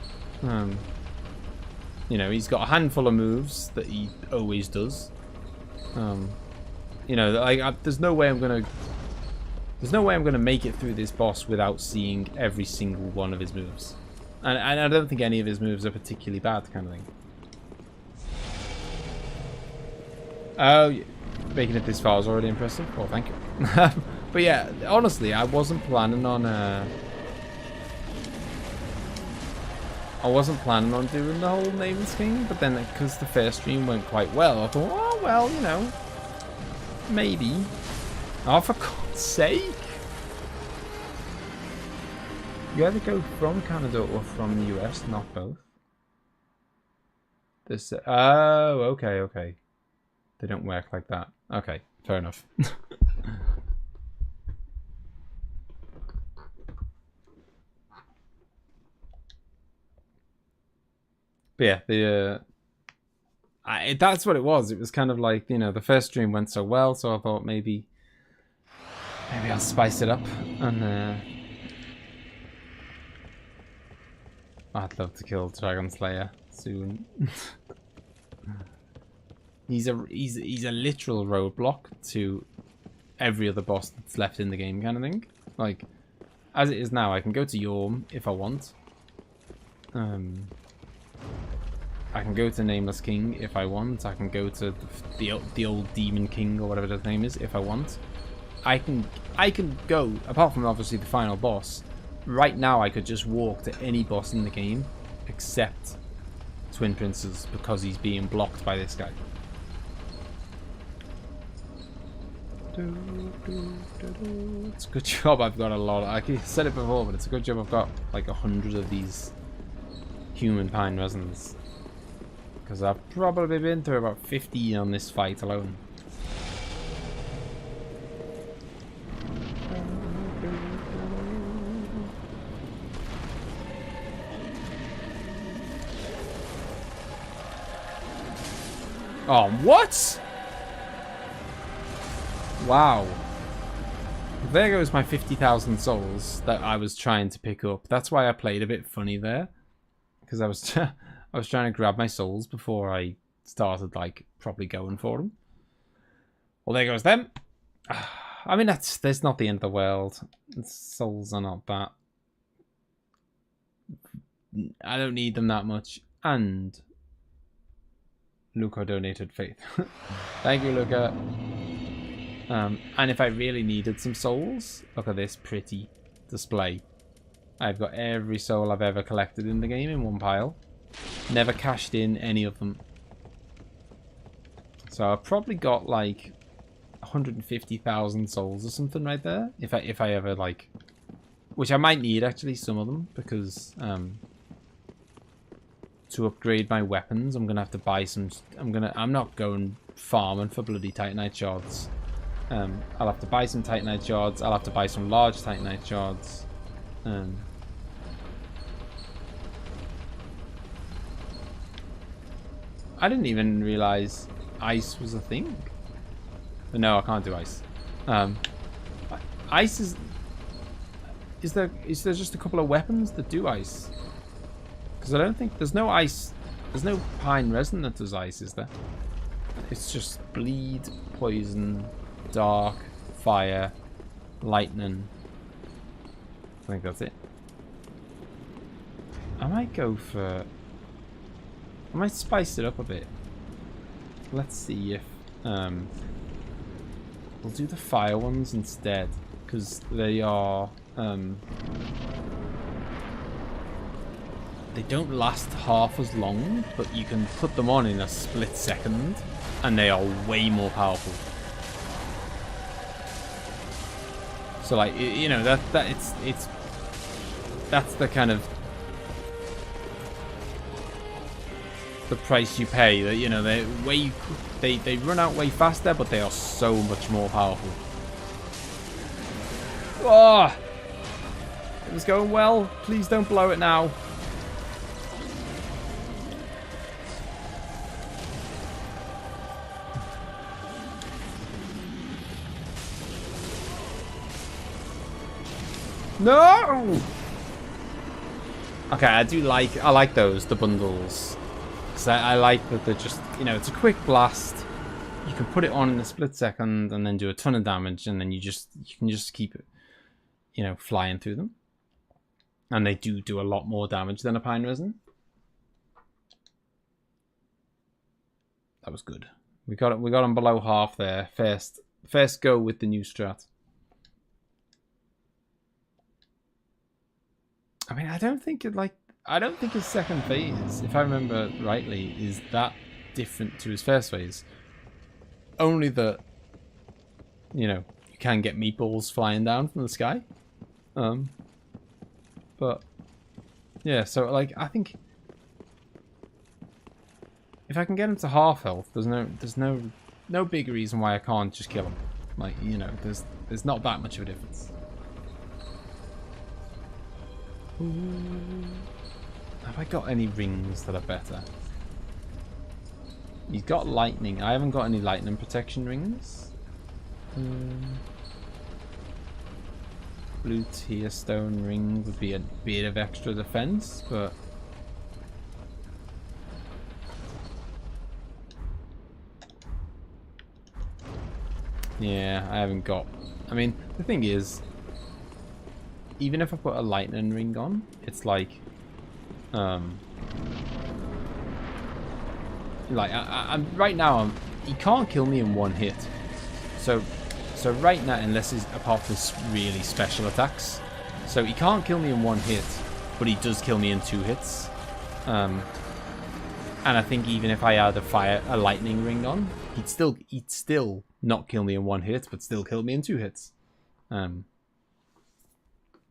You know, he's got a handful of moves that he always does. You know, like, there's no way I'm gonna make it through this boss without seeing every single one of his moves. And I don't think any of his moves are particularly bad, kind of thing. Oh, making it this far is already impressive. Well, thank you. But yeah, honestly, I wasn't planning on doing the whole nameless king, but then because the first stream went quite well, I thought, oh well, you know, maybe. Oh, for God's sake! You either go from Canada or from the US, not both. This. Oh, okay, okay. They don't work like that. Okay, fair enough. But yeah, that's what it was. It was kind of like, you know, the first stream went so well, so I thought maybe I'll spice it up. And I'd love to kill Dragon Slayer soon. He's a literal roadblock to every other boss that's left in the game, kind of thing. Like, as it is now, I can go to Yorm if I want. I can go to Nameless King if I want. I can go to the old Demon King or whatever his name is if I want. I can go, apart from obviously the final boss. Right now I could just walk to any boss in the game except Twin Princes because he's being blocked by this guy. It's a good job I've got a lot. I said it before, but it's a good job I've got like 100 of these human pine resins. Because I've probably been through about 50 on this fight alone. Oh, what? Wow. There goes my 50,000 souls that I was trying to pick up. That's why I played a bit funny there. Because I was trying to grab my souls before I started, like, probably going for them. Well, there goes them. I mean, that's not the end of the world. Souls are not that. I don't need them that much. And Luca donated faith. Thank you, Luca. And if I really needed some souls, look at this pretty display. I've got every soul I've ever collected in the game in one pile. Never cashed in any of them. So I've probably got like 150,000 souls or something right there. If I ever like, which I might need actually some of them because to upgrade my weapons I'm gonna have to buy some. I'm not going farming for bloody Titanite shards. I'll have to buy some Titanite shards. I'll have to buy some large Titanite shards. I didn't even realize ice was a thing. But no, I can't do ice. Ice is there just a couple of weapons that do ice? Because I don't think there's no ice. There's no pine resin that does ice, is there? It's just bleed, poison, dark, fire, lightning. I think that's it. I might go for... I might spice it up a bit. Let's see if... we'll do the fire ones instead. Because they are... they don't last half as long, but you can put them on in a split second. And they are way more powerful. So like, you know, that's the kind of the price you pay. That, you know, they run out way faster, but they are so much more powerful. Oh, it was going well. Please don't blow it now. No! Okay, I like those, the bundles. Because I like that they're just, you know, it's a quick blast. You can put it on in a split second and then do a ton of damage, and then you can just keep it, you know, flying through them. And they do a lot more damage than a pine resin. That was good. We got him below half there. First go with the new strat. I mean, I don't think his second phase, if I remember rightly, is that different to his first phase. Only that, you know, you can get meatballs flying down from the sky. But yeah, so like I think if I can get him to half health, there's no big reason why I can't just kill him. Like, you know, there's not that much of a difference. Ooh. Have I got any rings that are better? He's got lightning. I haven't got any lightning protection rings. Blue tier stone ring would be a bit of extra defense, but yeah, I haven't got. I mean, the thing is, even if I put a lightning ring on, it's like, I'm right now. He can't kill me in one hit. So right now, unless he's apart from really special attacks, so he can't kill me in one hit, but he does kill me in 2 hits. And I think even if I had a lightning ring on, he'd still not kill me in 1 hit, but still kill me in 2 hits. And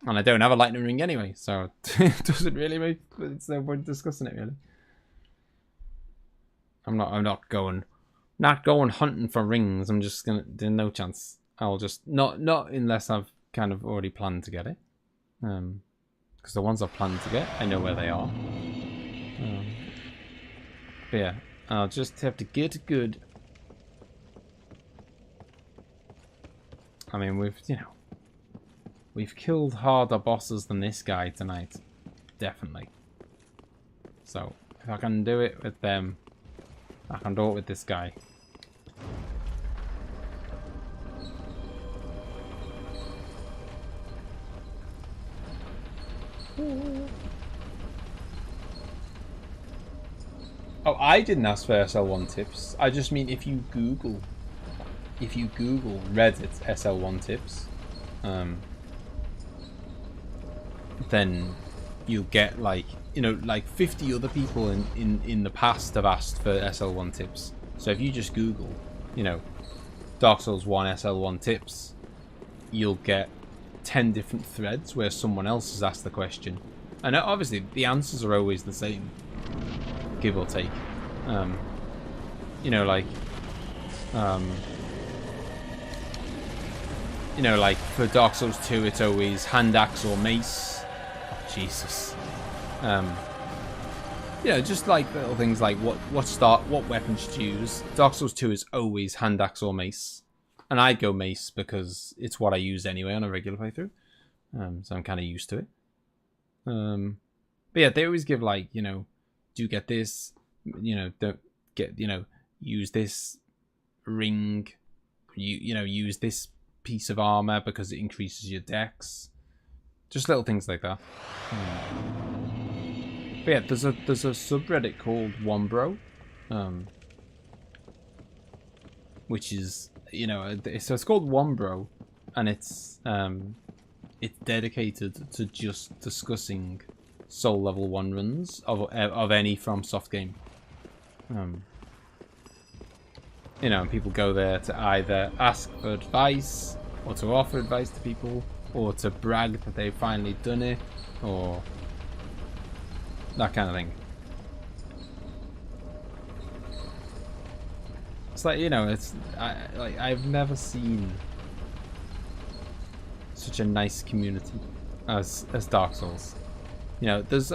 I don't have a lightning ring anyway, so it doesn't really make. It's no point discussing it really. I'm not going hunting for rings. I'm just gonna. There's no chance. I'll just not unless I've kind of already planned to get it. Because the ones I've planned to get, I know where they are. But yeah, I'll just have to get good. I mean, we've killed harder bosses than this guy tonight, definitely. So if I can do it with them, I can do it with this guy. Oh, I didn't ask for SL1 tips. I just mean if you Google Reddit SL1 tips, then you'll get like 50 other people in the past have asked for SL1 tips. So if you just Google, Dark Souls 1 SL1 tips, you'll get 10 different threads where someone else has asked the question. And obviously the answers are always the same, give or take. Like for Dark Souls 2 it's always hand axe or mace. Oh, Jesus. Just like little things like what weapons to use. Dark Souls 2 is always hand axe or mace. And I go mace because it's what I use anyway on a regular playthrough. So I'm kind of used to it. But yeah, they always give like, do get this, don't get, use this ring, use this piece of armor because it increases your dex. Just little things like that. But yeah, there's a subreddit called Wombro, which is, so it's called Wombro, and it's dedicated to just discussing soul level 1 runs of any FromSoft game. And people go there to either ask for advice, or to offer advice to people, or to brag that they've finally done it, or that kind of thing. It's like, I've never seen such a nice community as Dark Souls. There's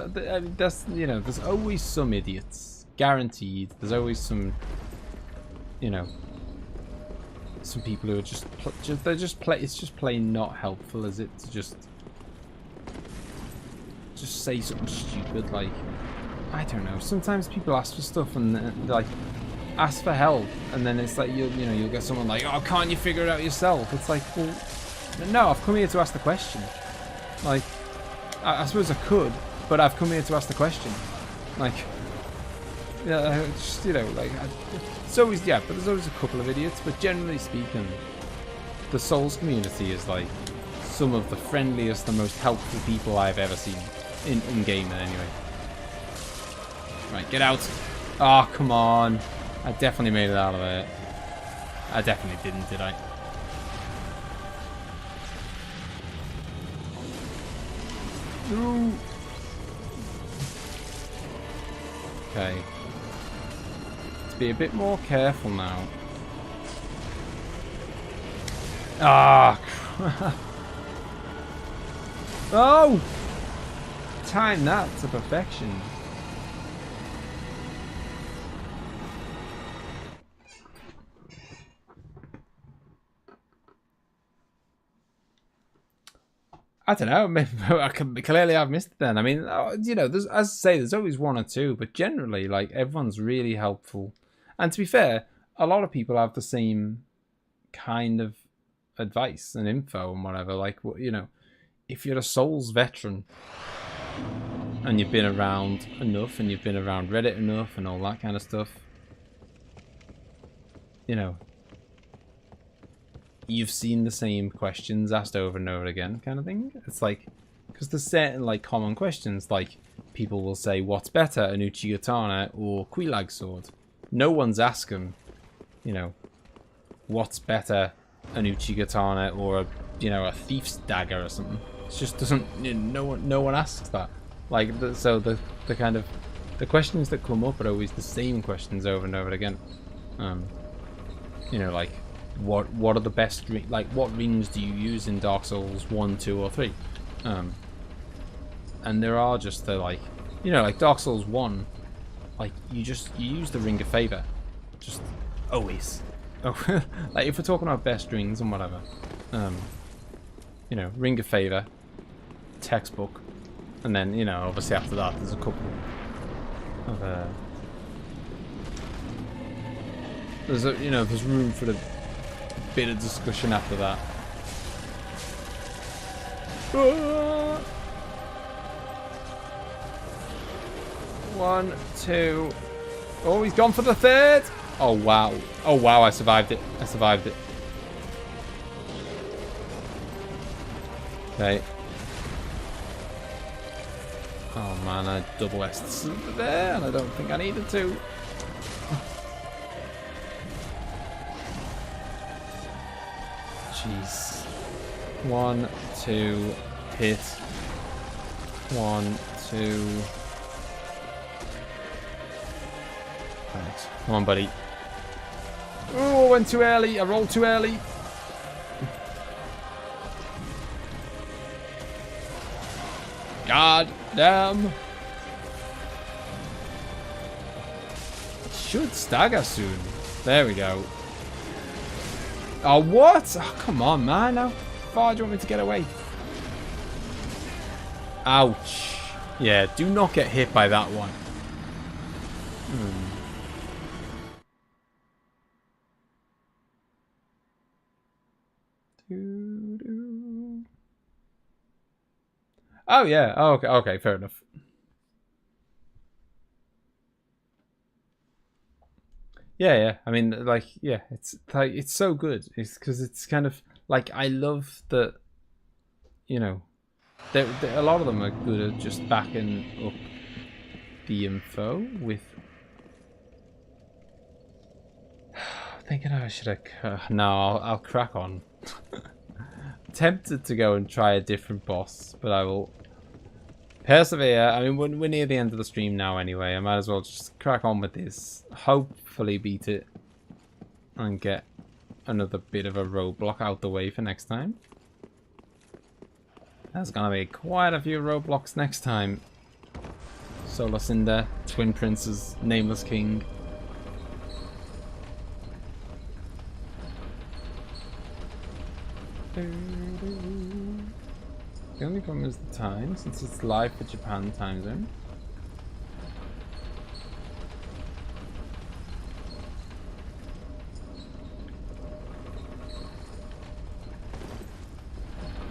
always some idiots, guaranteed. There's always some, some people who are it's just plain not helpful, is it, to just say something stupid like, I don't know. Sometimes people ask for stuff and like ask for help, and then it's like you'll get someone like, oh, can't you figure it out yourself? It's like, well, no, I've come here to ask the question. Like, I suppose I could, but I've come here to ask the question. Like, Yeah, just, you know, like, it's always, yeah, but there's always a couple of idiots, but generally speaking, the Souls community is, like, some of the friendliest and most helpful people I've ever seen in gaming, anyway. Right, get out. Oh, come on. I definitely made it out of it. I definitely didn't, did I? No. Okay. Let's be a bit more careful now. Ah, crap. Oh! Time that to perfection. I don't know. Maybe clearly I've missed it then. I mean, you know, there's, as I say, there's always one or two, but generally, like, everyone's really helpful. And to be fair, a lot of people have the same kind of advice and info and whatever. Like, you know, if you're a Souls veteran and you've been around enough and you've been around Reddit enough and all that kind of stuff, you know, you've seen the same questions asked over and over again, kind of thing. It's like, because there's certain, like, common questions, like, people will say, what's better, an Uchigatana or Quilag sword? No one's asking, you know, what's better, an Uchigatana or a, you know, a thief's dagger or something. It just doesn't, you know, no one asks that. Like, so the kind of, the questions that come up are always the same questions over and over again. You know, like, what are the best, like, what rings do you use in Dark Souls 1, 2, or 3? And there are just the, like, you know, like Dark Souls 1, like, you use the Ring of Favor, just always. Oh, like, if we're talking about best rings and whatever, you know, Ring of Favor, textbook, and then, you know, obviously after that there's a couple of there's a, you know, there's room for a bit of discussion after that. One, two. Oh, he's gone for the third. Oh wow. Oh wow, I survived it. I survived it. Okay. Oh man, I double S'd there and I don't think I needed to. Jeez. 1, 2, hit. 1, 2. Thanks. Come on, buddy. Oh, I went too early. I rolled too early. God damn. Should stagger soon. There we go. Oh, what? Oh, come on, man. How far do you want me to get away? Ouch. Yeah, do not get hit by that one. Oh, yeah. Oh, okay. Okay, fair enough. Yeah, yeah. I mean, like, yeah, it's like, it's so good. It's because it's kind of like, I love that, you know, a lot of them are good at just backing up the info with. Thinking I should have. No, I'll crack on. Tempted to go and try a different boss, but I will persevere. I mean, we're near the end of the stream now anyway. I might as well just crack on with this. Hopefully beat it and get another bit of a roadblock out the way for next time. There's gonna be quite a few roadblocks next time. Solar Cinder, Twin Princes, Nameless King. The only problem is the time, since it's live for Japan time zone.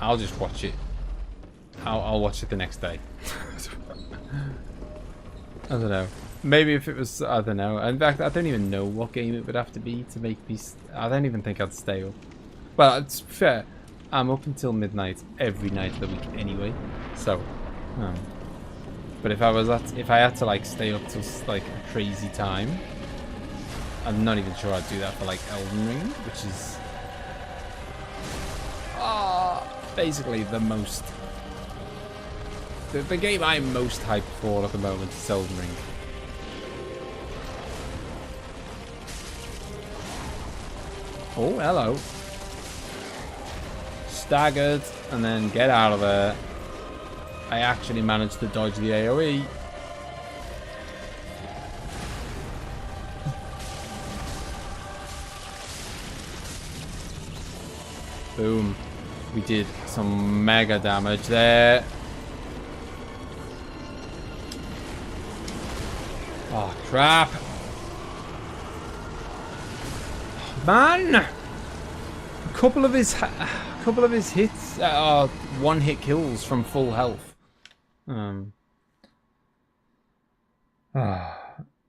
I'll just watch it. I'll watch it the next day. I don't know. Maybe if it was, I don't know. In fact, I don't even know what game it would have to be to make me. I don't even think I'd stay up. Well, it's fair. I'm up until midnight every night of the week anyway. So, but if I had to like stay up till like a crazy time, I'm not even sure I'd do that for like Elden Ring, which is basically the most. The game I'm most hyped for at the moment is Elden Ring. Oh, hello. Staggered, and then get out of there. I actually managed to dodge the AoE. Boom. We did some mega damage there. Oh, crap. Man, a couple of his hits are one-hit kills from full health.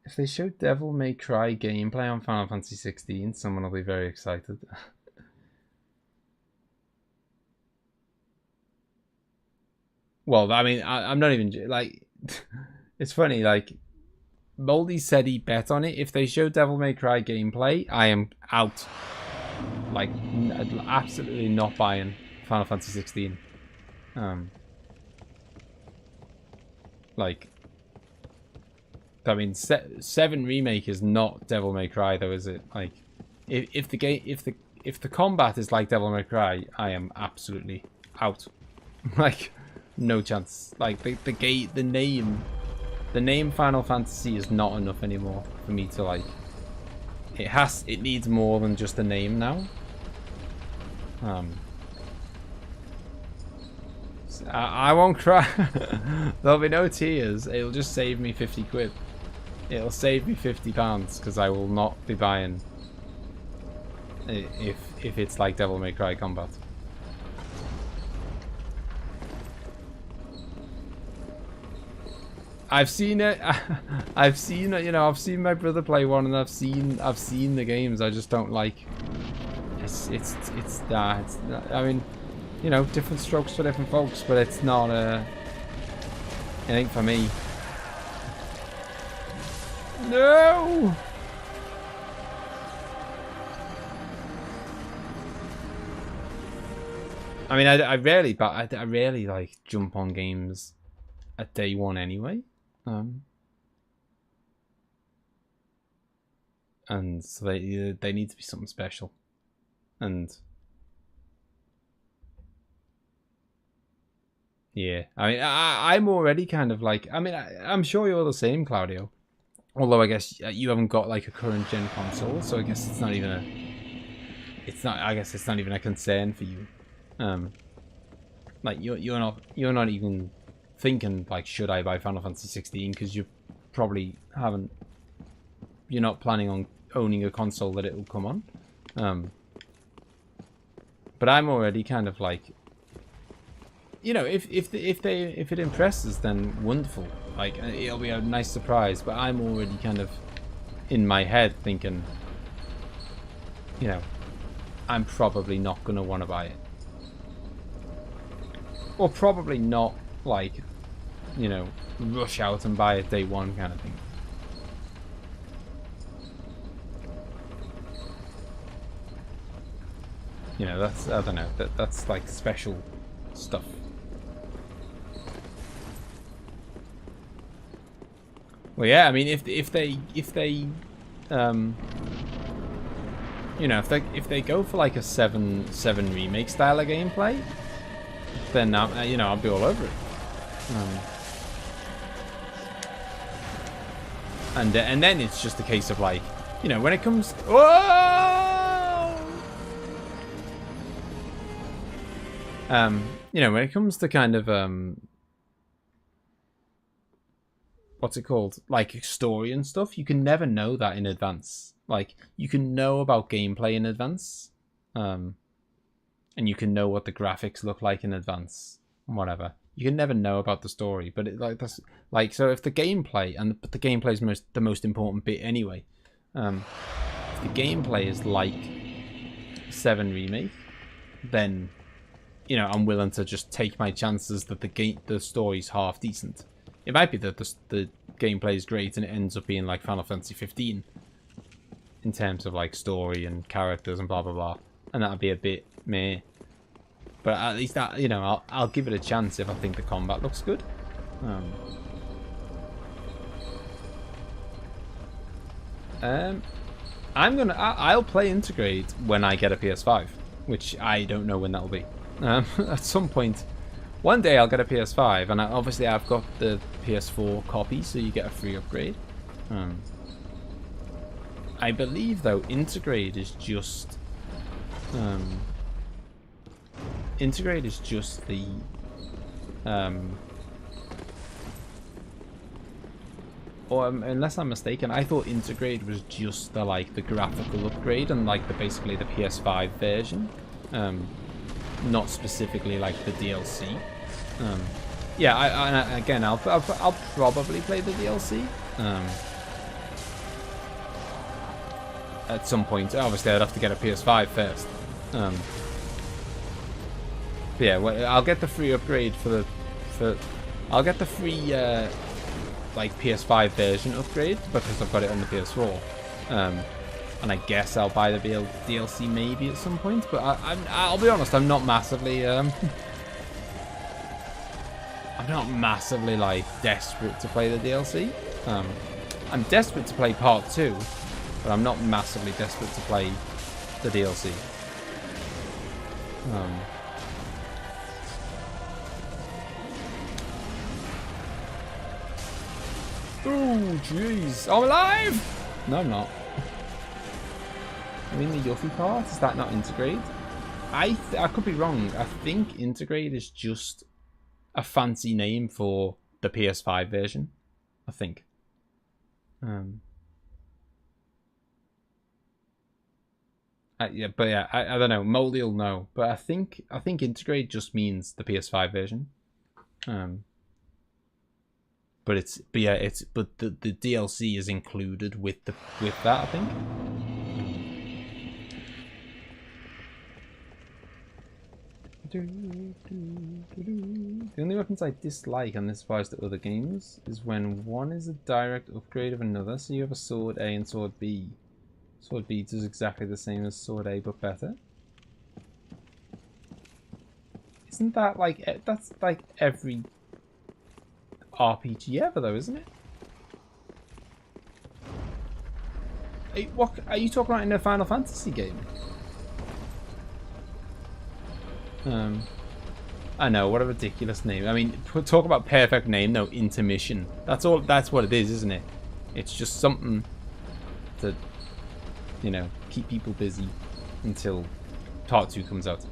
If they show Devil May Cry gameplay on Final Fantasy 16, someone will be very excited. Well, I mean, I'm not even like. It's funny, like. Moldy said he bet on it. If they show Devil May Cry gameplay, I am out. Like, absolutely not buying Final Fantasy 16. Like, I mean, 7 Remake is not Devil May Cry, though, is it? Like, if the combat is like Devil May Cry, I am absolutely out. Like, no chance. Like, the name Final Fantasy is not enough anymore for me to like. It needs more than just a name now. I won't cry. There'll be no tears. It'll just save me 50 quid. It'll save me £50 because I will not be buying if it's like Devil May Cry combat. I've seen it. I've seen it. You know, I've seen my brother play one, and I've seen the games. I just don't like. It's I mean, you know, different strokes for different folks, but it's not anything for me. No. I mean, I rarely like jump on games at day one anyway. And so they need to be something special, and yeah, I mean, I'm already kind of like, I mean, I'm sure you're the same, Claudio. Although I guess you haven't got like a current gen console, so I guess it's not even a concern for you. Like you're not even thinking like, should I buy Final Fantasy 16, because you probably haven't. You're not planning on owning a console that it will come on. But I'm already kind of like, you know, if it impresses, then wonderful. Like, it'll be a nice surprise. But I'm already kind of in my head thinking, you know, I'm probably not gonna want to buy it, or probably not like, you know, rush out and buy it day one kind of thing. You know, that's, I don't know, that's like special stuff. Well, yeah, I mean, if they you know, if they go for like a 7 remake style of gameplay, then you know, I'll be all over it. And then it's just a case of like, you know, when it comes, you know, when it comes to kind of what's it called, like story and stuff, you can never know that in advance. Like, you can know about gameplay in advance, and you can know what the graphics look like in advance, whatever. you can never know about the story. But it, like that's like, so if the gameplay, and the gameplay is the most important bit anyway. If the gameplay is like 7 Remake, then you know I'm willing to just take my chances that the story's half decent. It might be that the gameplay is great and it ends up being like Final Fantasy 15 in terms of like story and characters and blah blah blah, and that'd be a bit meh. But at least that, you know, I'll give it a chance if I think the combat looks good. I'll play Integrate when I get a PS5, which I don't know when that'll be. At some point, one day I'll get a PS5, and obviously I've got the PS4 copy, so you get a free upgrade. I believe though Integrate is just the or unless I'm mistaken, I thought Integrate was just the like the graphical upgrade and like basically the PS5 version, not specifically like the DLC. Yeah, again, I'll probably play the DLC at some point. Obviously, I'd have to get a PS5 first. But yeah, well, I'll get the free upgrade I'll get the free like PS5 version upgrade because I've got it on the PS4. And I guess I'll buy the DLC maybe at some point. But I'll be honest, I'm not massively like desperate to play the DLC. I'm desperate to play Part 2, but I'm not massively desperate to play the DLC. Oh, jeez. I'm alive! No, I'm not. I mean, the Yuffie part, is that not Integrate? I could be wrong. I think Integrate is just a fancy name for the PS5 version. I think. Yeah, but yeah, I don't know. Moldy will know, but I think Integrate just means the PS5 version. But the DLC is included with that, I think. The only weapons I dislike and this applies to other games is when one is a direct upgrade of another. So you have a sword A and sword B. Sword B does exactly the same as sword A but better. Isn't that like, that's like every RPG ever though, isn't it? What are you talking about in a Final Fantasy game? I know, what a ridiculous name. I mean, talk about perfect name though. Intermission. That's what it is, isn't it? It's just something to, you know, keep people busy until Part 2 comes out.